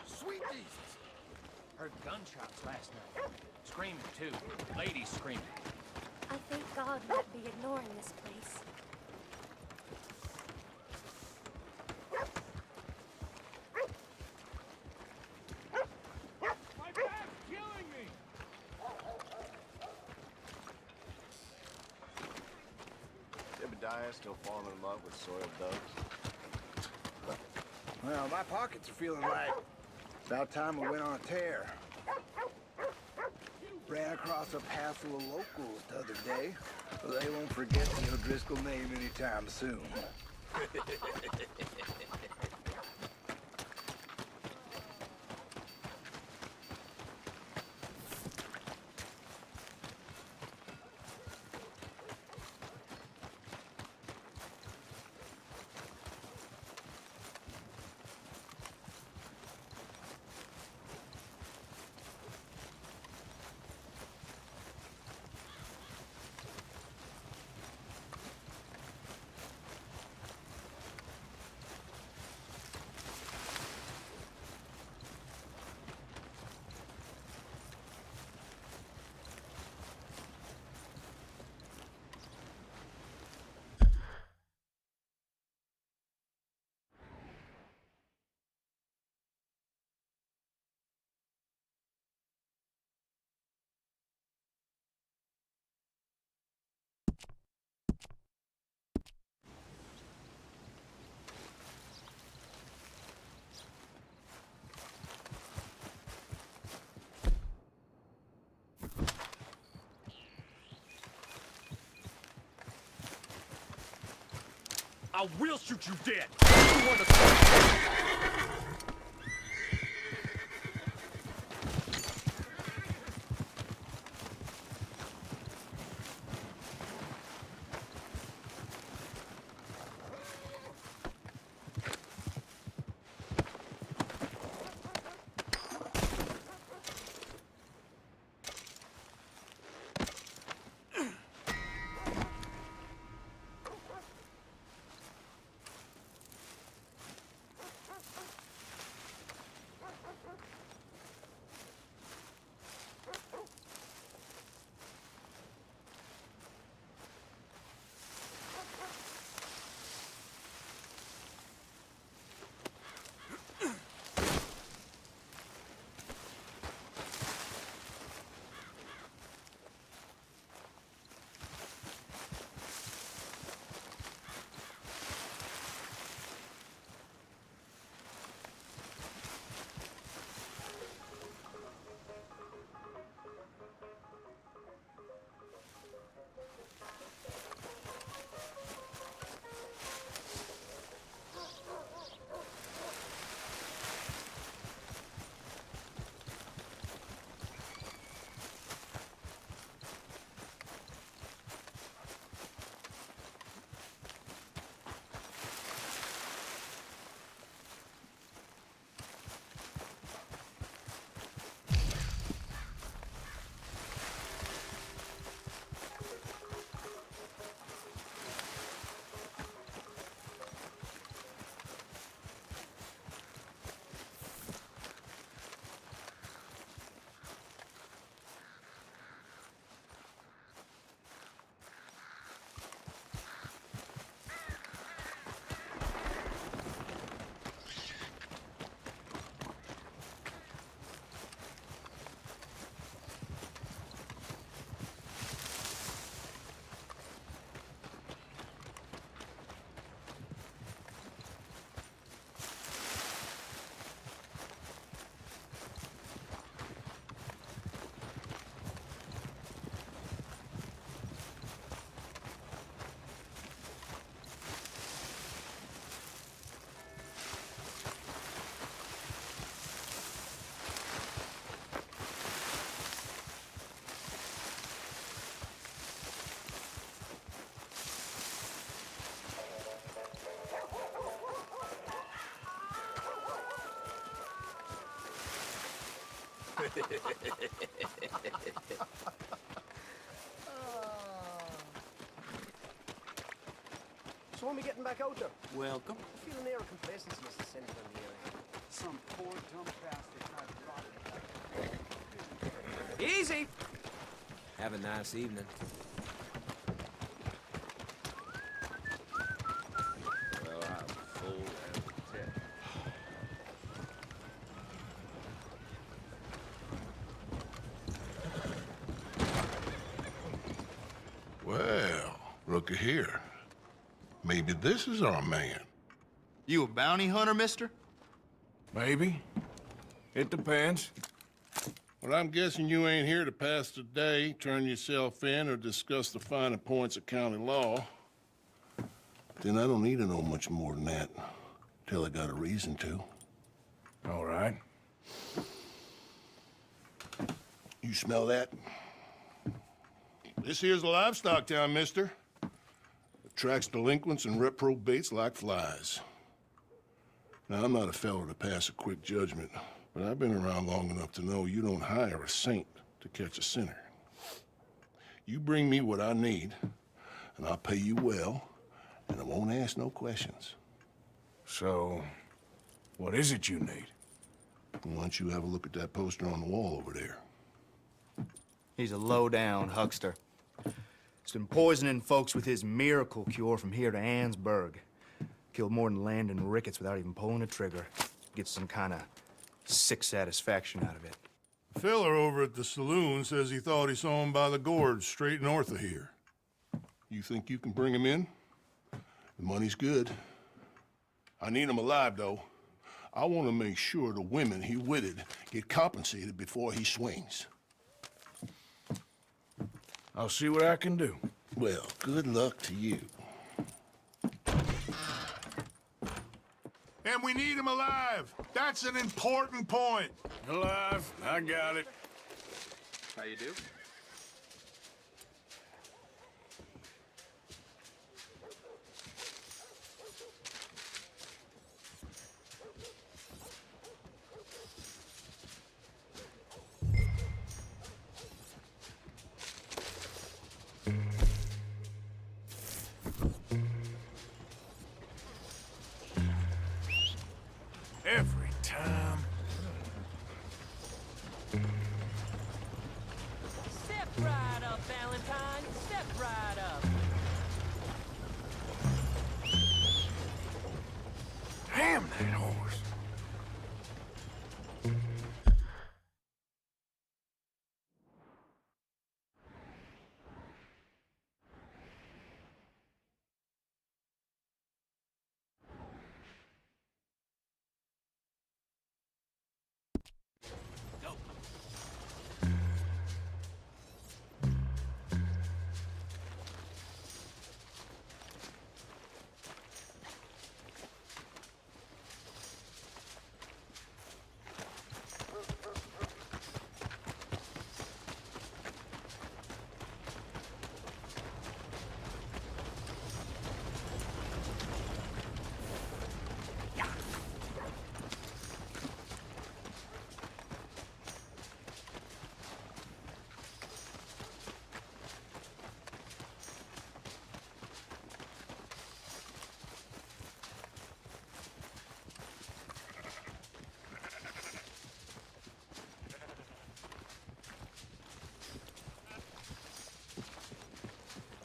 Sweet Jesus! Heard gunshots last night. Screaming, too. Ladies screaming. I think God might be ignoring this place. My back's killing me! Jebediah still falling in love with soiled doves? Well, my pockets are feeling like about time we went on a tear. Ran across a pass full of locals the other day. They won't forget the O'Driscoll name anytime soon. I will shoot you dead! So when we getting back out there? Welcome. I feel an air of complacency is descending on the area. Some poor dumb bastard tried to rob it. Easy! Have a nice evening. Well, I'm full as a tip. Well, looky here. Maybe this is our man. You a bounty hunter, mister? Maybe. It depends. Well, I'm guessing you ain't here to pass the day, turn yourself in, or discuss the finer points of county law. Then I don't need to know much more than that, till I got a reason to. All right. You smell that? This here's a livestock town, mister. Attracts delinquents and reprobates like flies. Now, I'm not a fellow to pass a quick judgment, but I've been around long enough to know you don't hire a saint to catch a sinner. You bring me what I need, and I'll pay you well, and I won't ask no questions. So, what is it you need? Why don't you have a look at that poster on the wall over there? He's a low-down huckster. He's been poisoning folks with his miracle cure from here to Annesburg. Killed more than Landon Ricketts without even pulling a trigger. Gets some kind of sick satisfaction out of it. The fella over at the saloon says he thought he saw him by the gorge straight north of here. You think you can bring him in? The money's good. I need him alive, though. I want to make sure the women he witted get compensated before he swings. I'll see what I can do. Well, good luck to you. And we need him alive. That's an important point. Alive. I got it. How you do? Every time. Step right up, Valentine. Step right up. Damn that horse.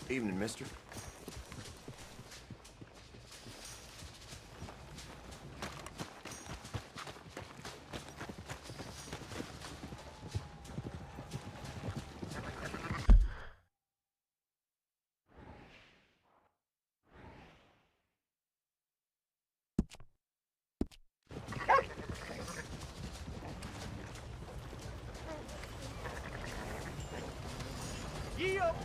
Evening, mister. Yep.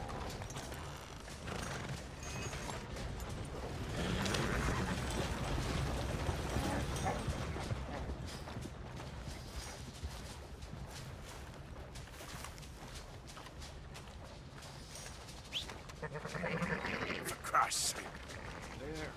For Christ's sake. There.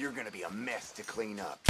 you're gonna be a mess to clean up.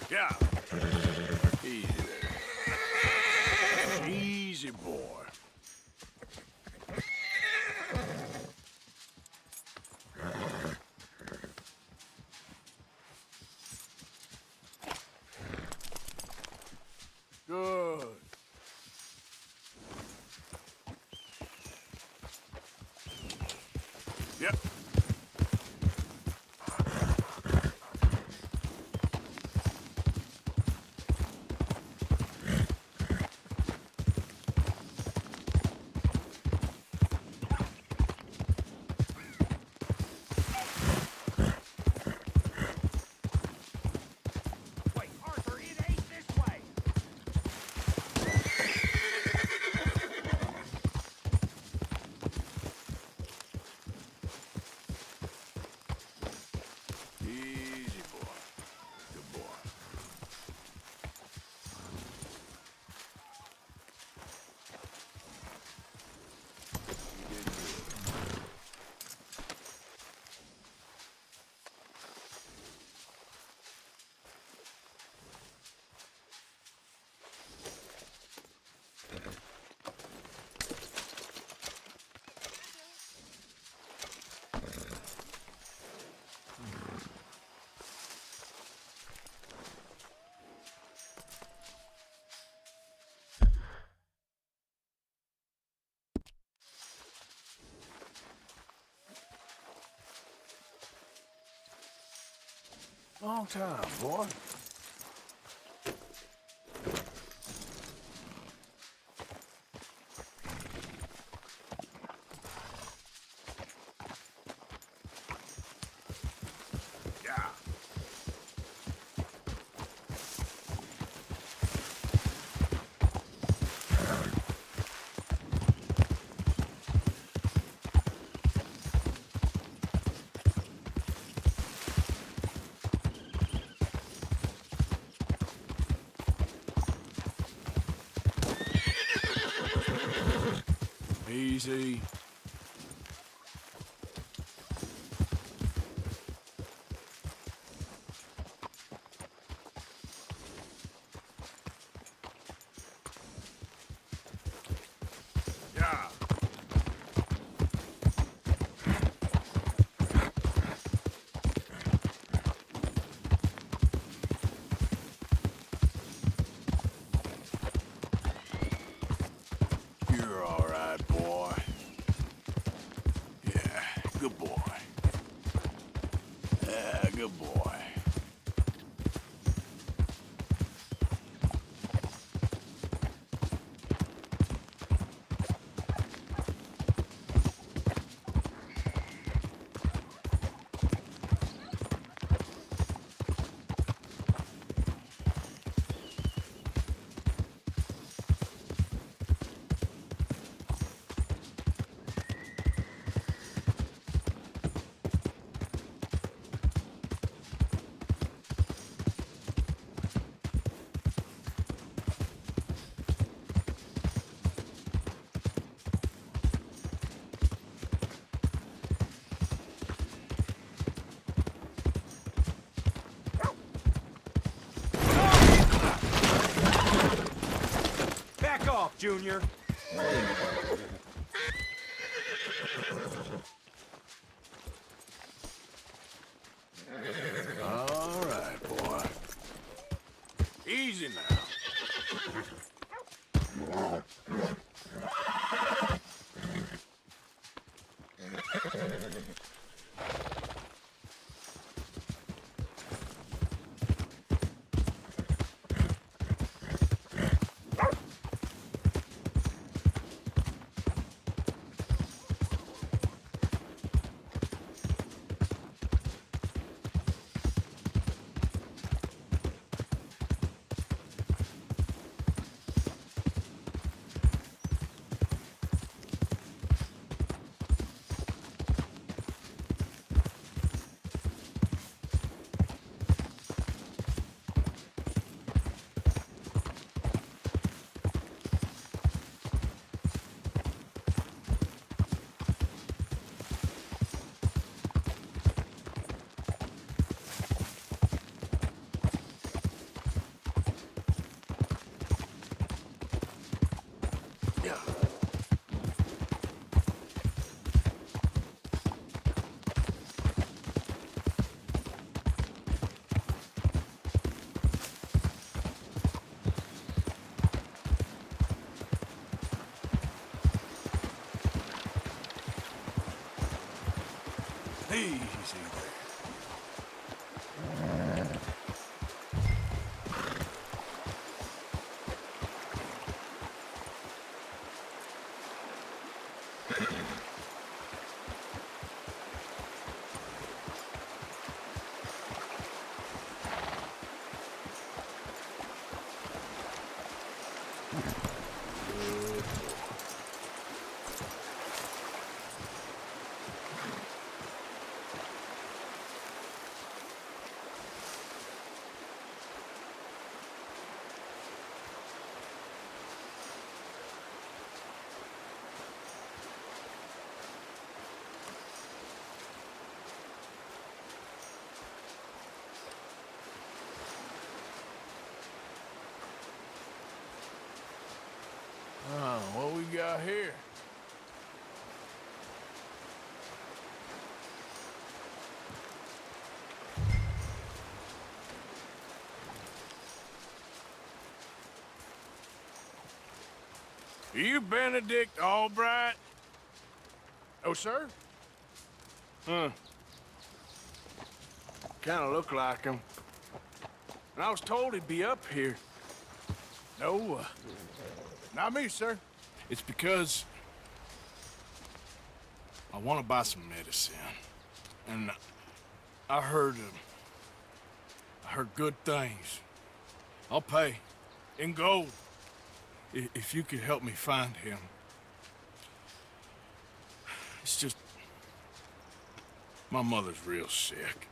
Yeah. Easy there. Easy, boy. Good. Yep. Easy, boy. Good boy. You did good. Long time, boy. Yeah. Easy. Yeah. You're all right, boy. Yeah, good boy. Yeah, good boy. Back off, Junior. All right, boy. Easy now. see there. What we got here? Are you Benedict Albright? Oh, sir? Huh. Kinda look like him. And I was told he'd be up here. No, not me, sir. It's because I want to buy some medicine. And I heard good things. I'll pay in gold if you could help me find him. It's just my mother's real sick.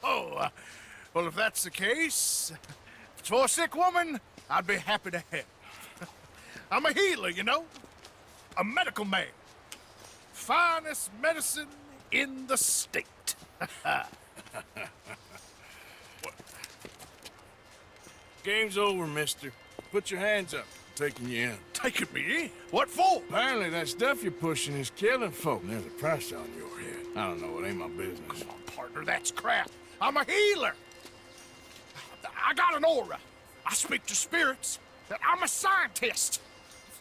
Oh, well, if that's the case, if it's for a sick woman, I'd be happy to help. I'm a healer, you know? A medical man. Finest medicine in the state. Game's over, mister. Put your hands up. I'm taking you in. Taking me in? What for? Apparently that stuff you're pushing is killing folk. And there's a price on your head. I don't know, it ain't my business. Come on, partner, that's crap. I'm a healer. I got an aura. I speak to spirits. I'm a scientist.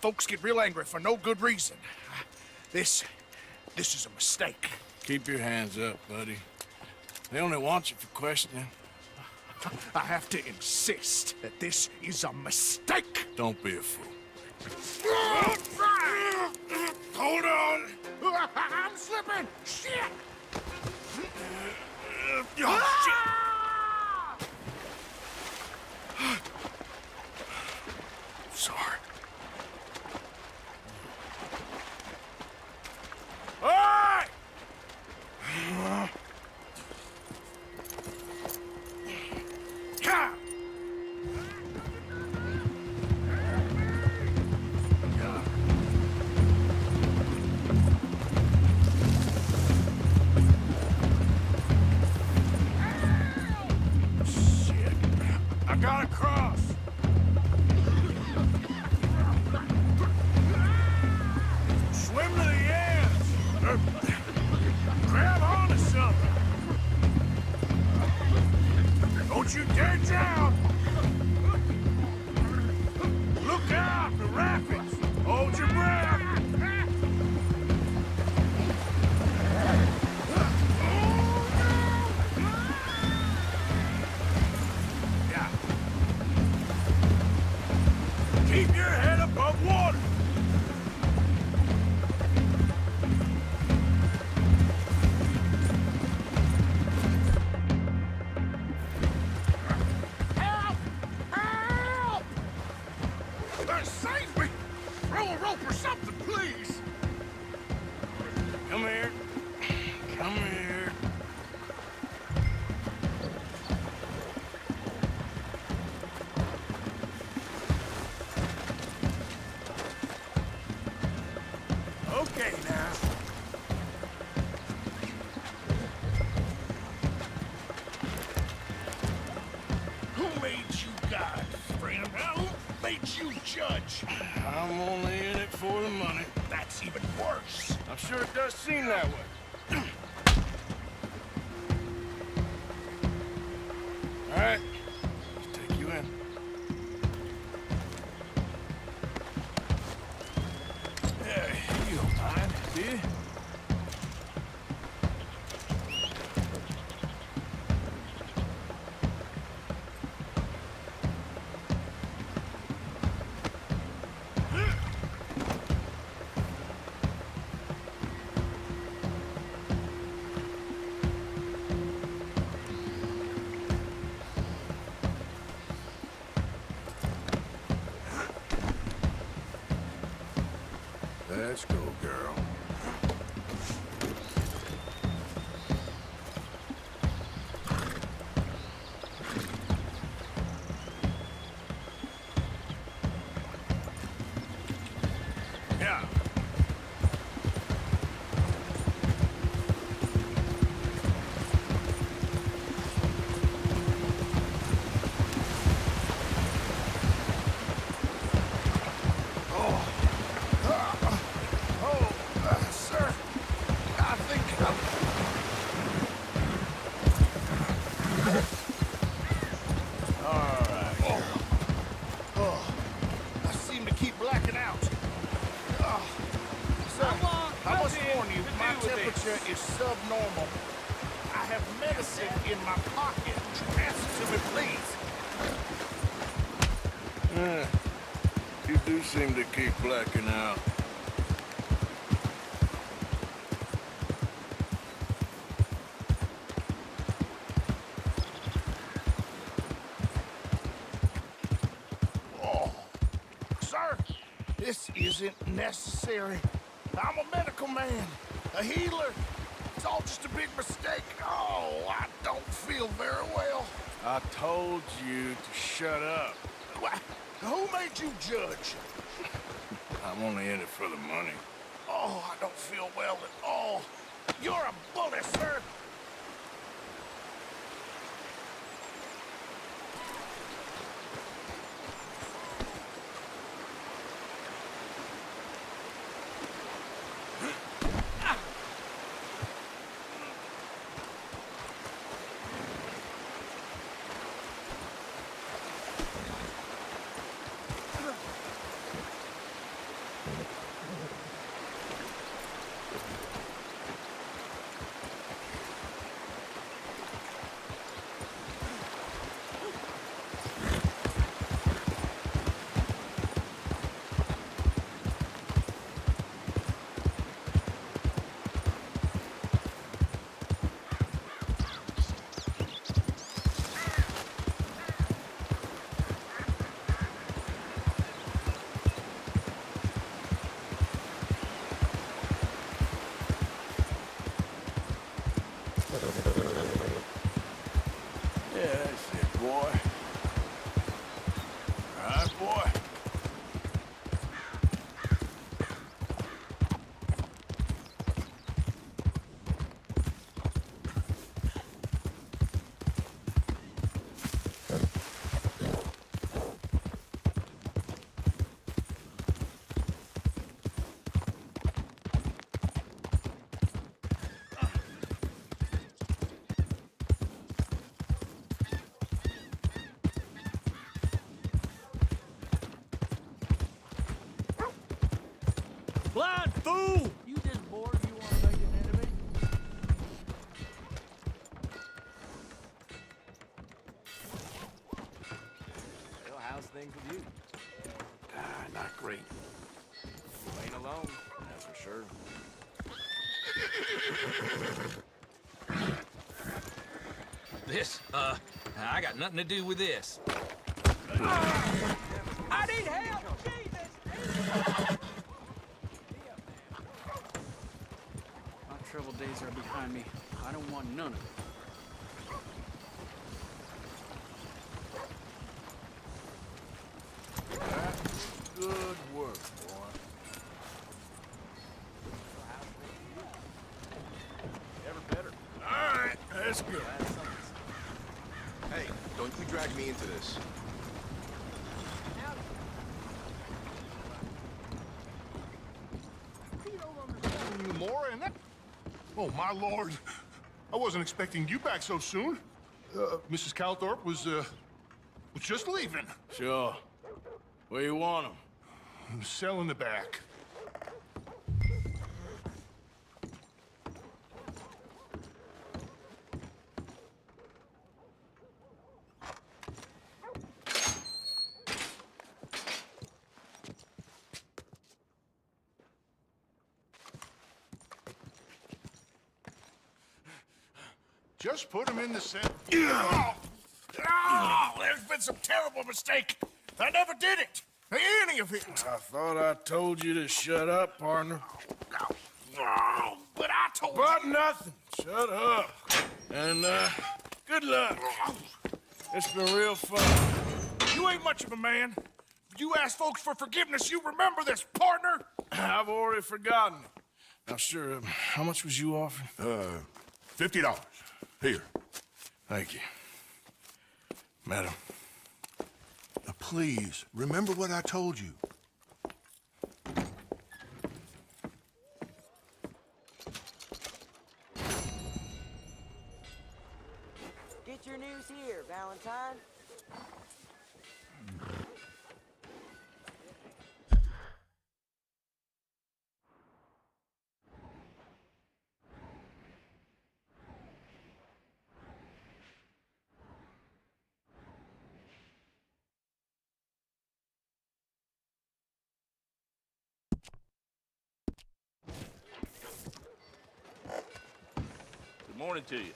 Folks get real angry for no good reason. This is a mistake. Keep your hands up, buddy. They only want you for questioning. I have to insist that this is a mistake. Don't be a fool. Hold on. I'm slipping. Shit. Oh, shit. Sorry. All right. Come. Shit. I gotta cross. Swim to the edge. Grab onto something. Don't you dare drown. Look out, the rapids. Hold your breath. Yeah. Keep your head above water. Help! Help! Save me! Throw a rope or something, please! Come here. Come here. Okay, now. Who made you God, friend? Who made you judge? I'm only in it for the money. That's even worse. I'm sure it does seem that way. All right, let's take you in. Yeah, you don't mind, do you? Let's go, girl. Yeah. Sir, I think all right. I seem to keep blacking out. Sir, I must warn you, my temperature is subnormal. I have medicine in my pocket. Answer to me, please. You do seem to keep blacking out. Sir, this isn't necessary. I'm a medical man, a healer. It's all just a big mistake. Oh, I don't feel very well. I told you to shut up. Who made you judge? I'm only in it for the money. Oh, I don't feel well at all. You're a bully, sir. Yeah, that's it, boy. All right, boy. Blind fool! You just bored? You want to make an enemy? Well, how's things with you? Not great. You ain't alone, that's for sure. I got nothing to do with this. I need help! Jesus! My troubled days are behind me. I don't want none of it. Good work, boy. Ever better. All right, that's good. Hey, don't you drag me into this. You more and that... Oh, my lord. I wasn't expecting you back so soon. Mrs. Calthorpe was just leaving. Sure. Where you want him? Cell in the back. Just put him in the cell. Oh, there's been some terrible mistake. I never did it. Any of it. I thought I told you to shut up, partner. No, but I told you. But nothing. Shut up. And, good luck. It's been real fun. You ain't much of a man. You ask folks for forgiveness, you remember this, partner? I've already forgotten. Now, sure, how much was you offering? $50. Here. Thank you. Madam. Now, please, remember what I told you. Get your news here, Valentine. Good morning to you.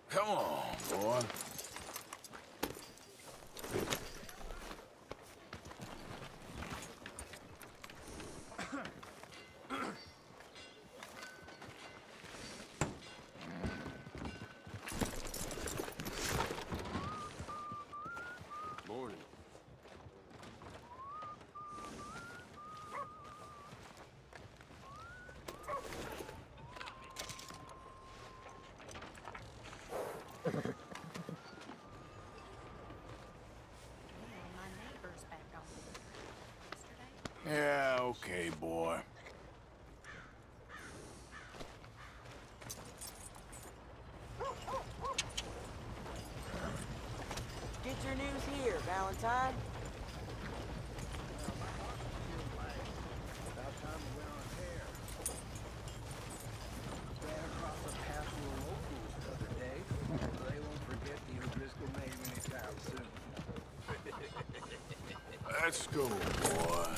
Come on, boy. Morning. Yeah, okay, boy. Get your news here, Valentine. About time we went on a tear. Ran across a path full of locals the other day. They won't forget the O'Driscoll name anytime soon. Let's go, boy.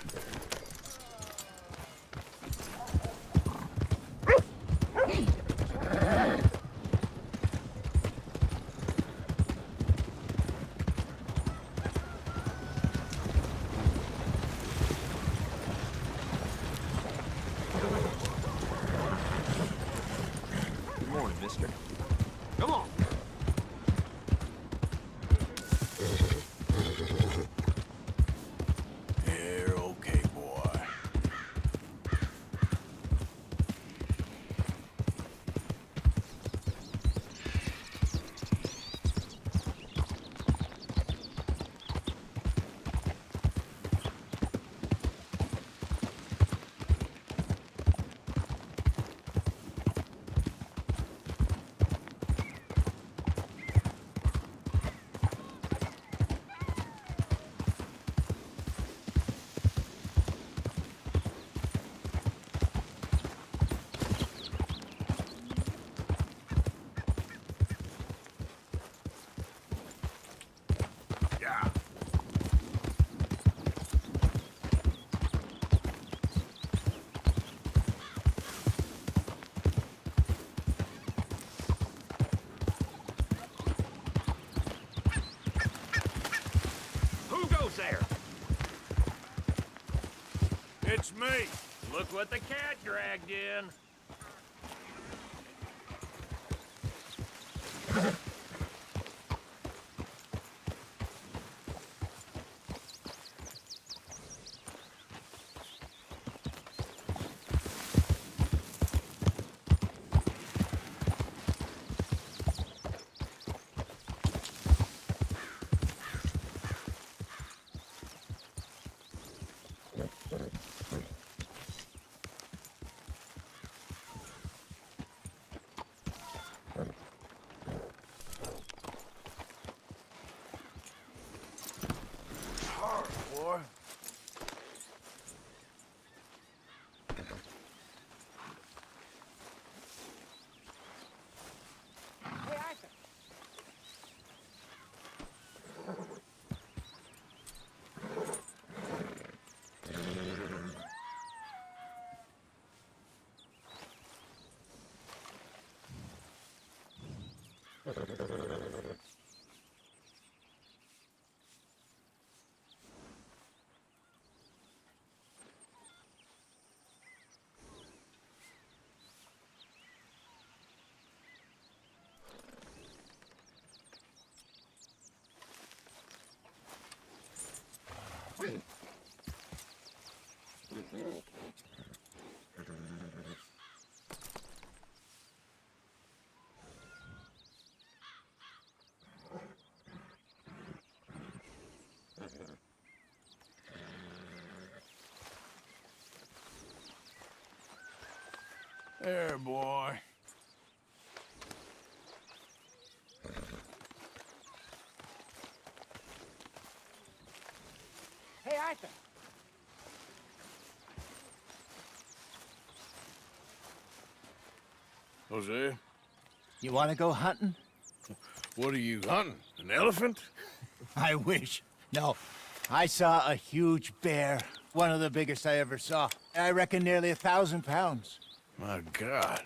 Good morning, mister. Come on. You're okay, boy. Yeah. Who goes there? It's me. Look what the cat dragged in. Hard, boy. Hey, Arthur. There, boy. Hey, Arthur. Jose, You want to go hunting? what are you hunting? An elephant? I wish. No. I saw a huge bear. One of the biggest I ever saw. I reckon nearly 1,000 pounds. My God.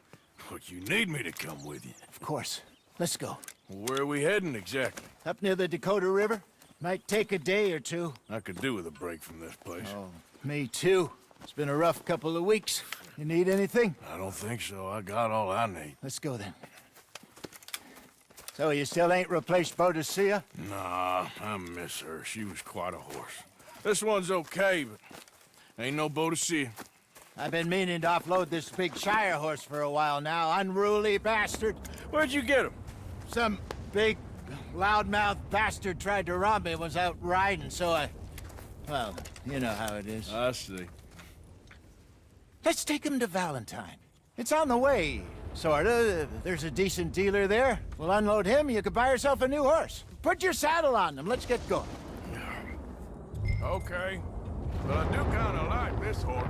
But you need me to come with you. Of course. Let's go. Where are we heading exactly? Up near the Dakota River. Might take a day or two. I could do with a break from this place. Oh, me too. It's been a rough couple of weeks. You need anything? I don't think so. I got all I need. Let's go then. So you still ain't replaced Boadicea? Nah, I miss her. She was quite a horse. This one's okay, but ain't no Boadicea. I've been meaning to offload this big Shire horse for a while now. Unruly bastard. Where'd you get him? Some big, loudmouth bastard tried to rob me when I was out riding, so I... Well, you know how it is. I see. Let's take him to Valentine. It's on the way, sorta. There's a decent dealer there. We'll unload him, you can buy yourself a new horse. Put your saddle on them, let's get going. Okay. But I do kinda like this horse.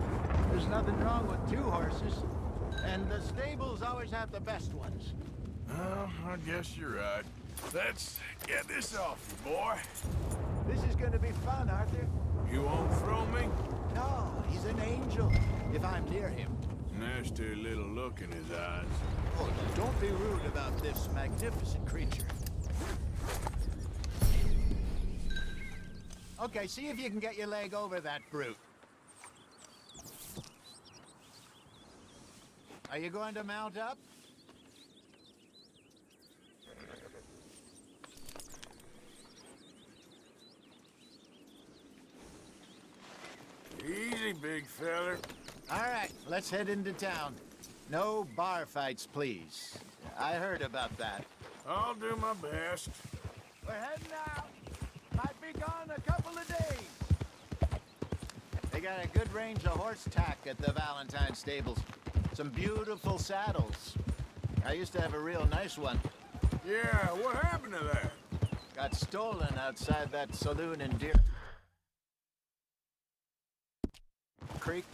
There's nothing wrong with two horses. And the stables always have the best ones. Well, I guess you're right. Let's get this off you, boy. This is gonna be fun, Arthur. You won't throw me? No, he's an angel, if I'm near him. Nasty little look in his eyes. Oh, now don't be rude about this magnificent creature. Okay, see if you can get your leg over that brute. Are you going to mount up? Easy, big feller. All right, let's head into town. No bar fights, please. I heard about that. I'll do my best. We're heading out. Might be gone a couple of days. They got a good range of horse tack at the Valentine stables. Some beautiful saddles. I used to have a real nice one. Yeah, what happened to that? Got stolen outside that saloon in Deer Creek.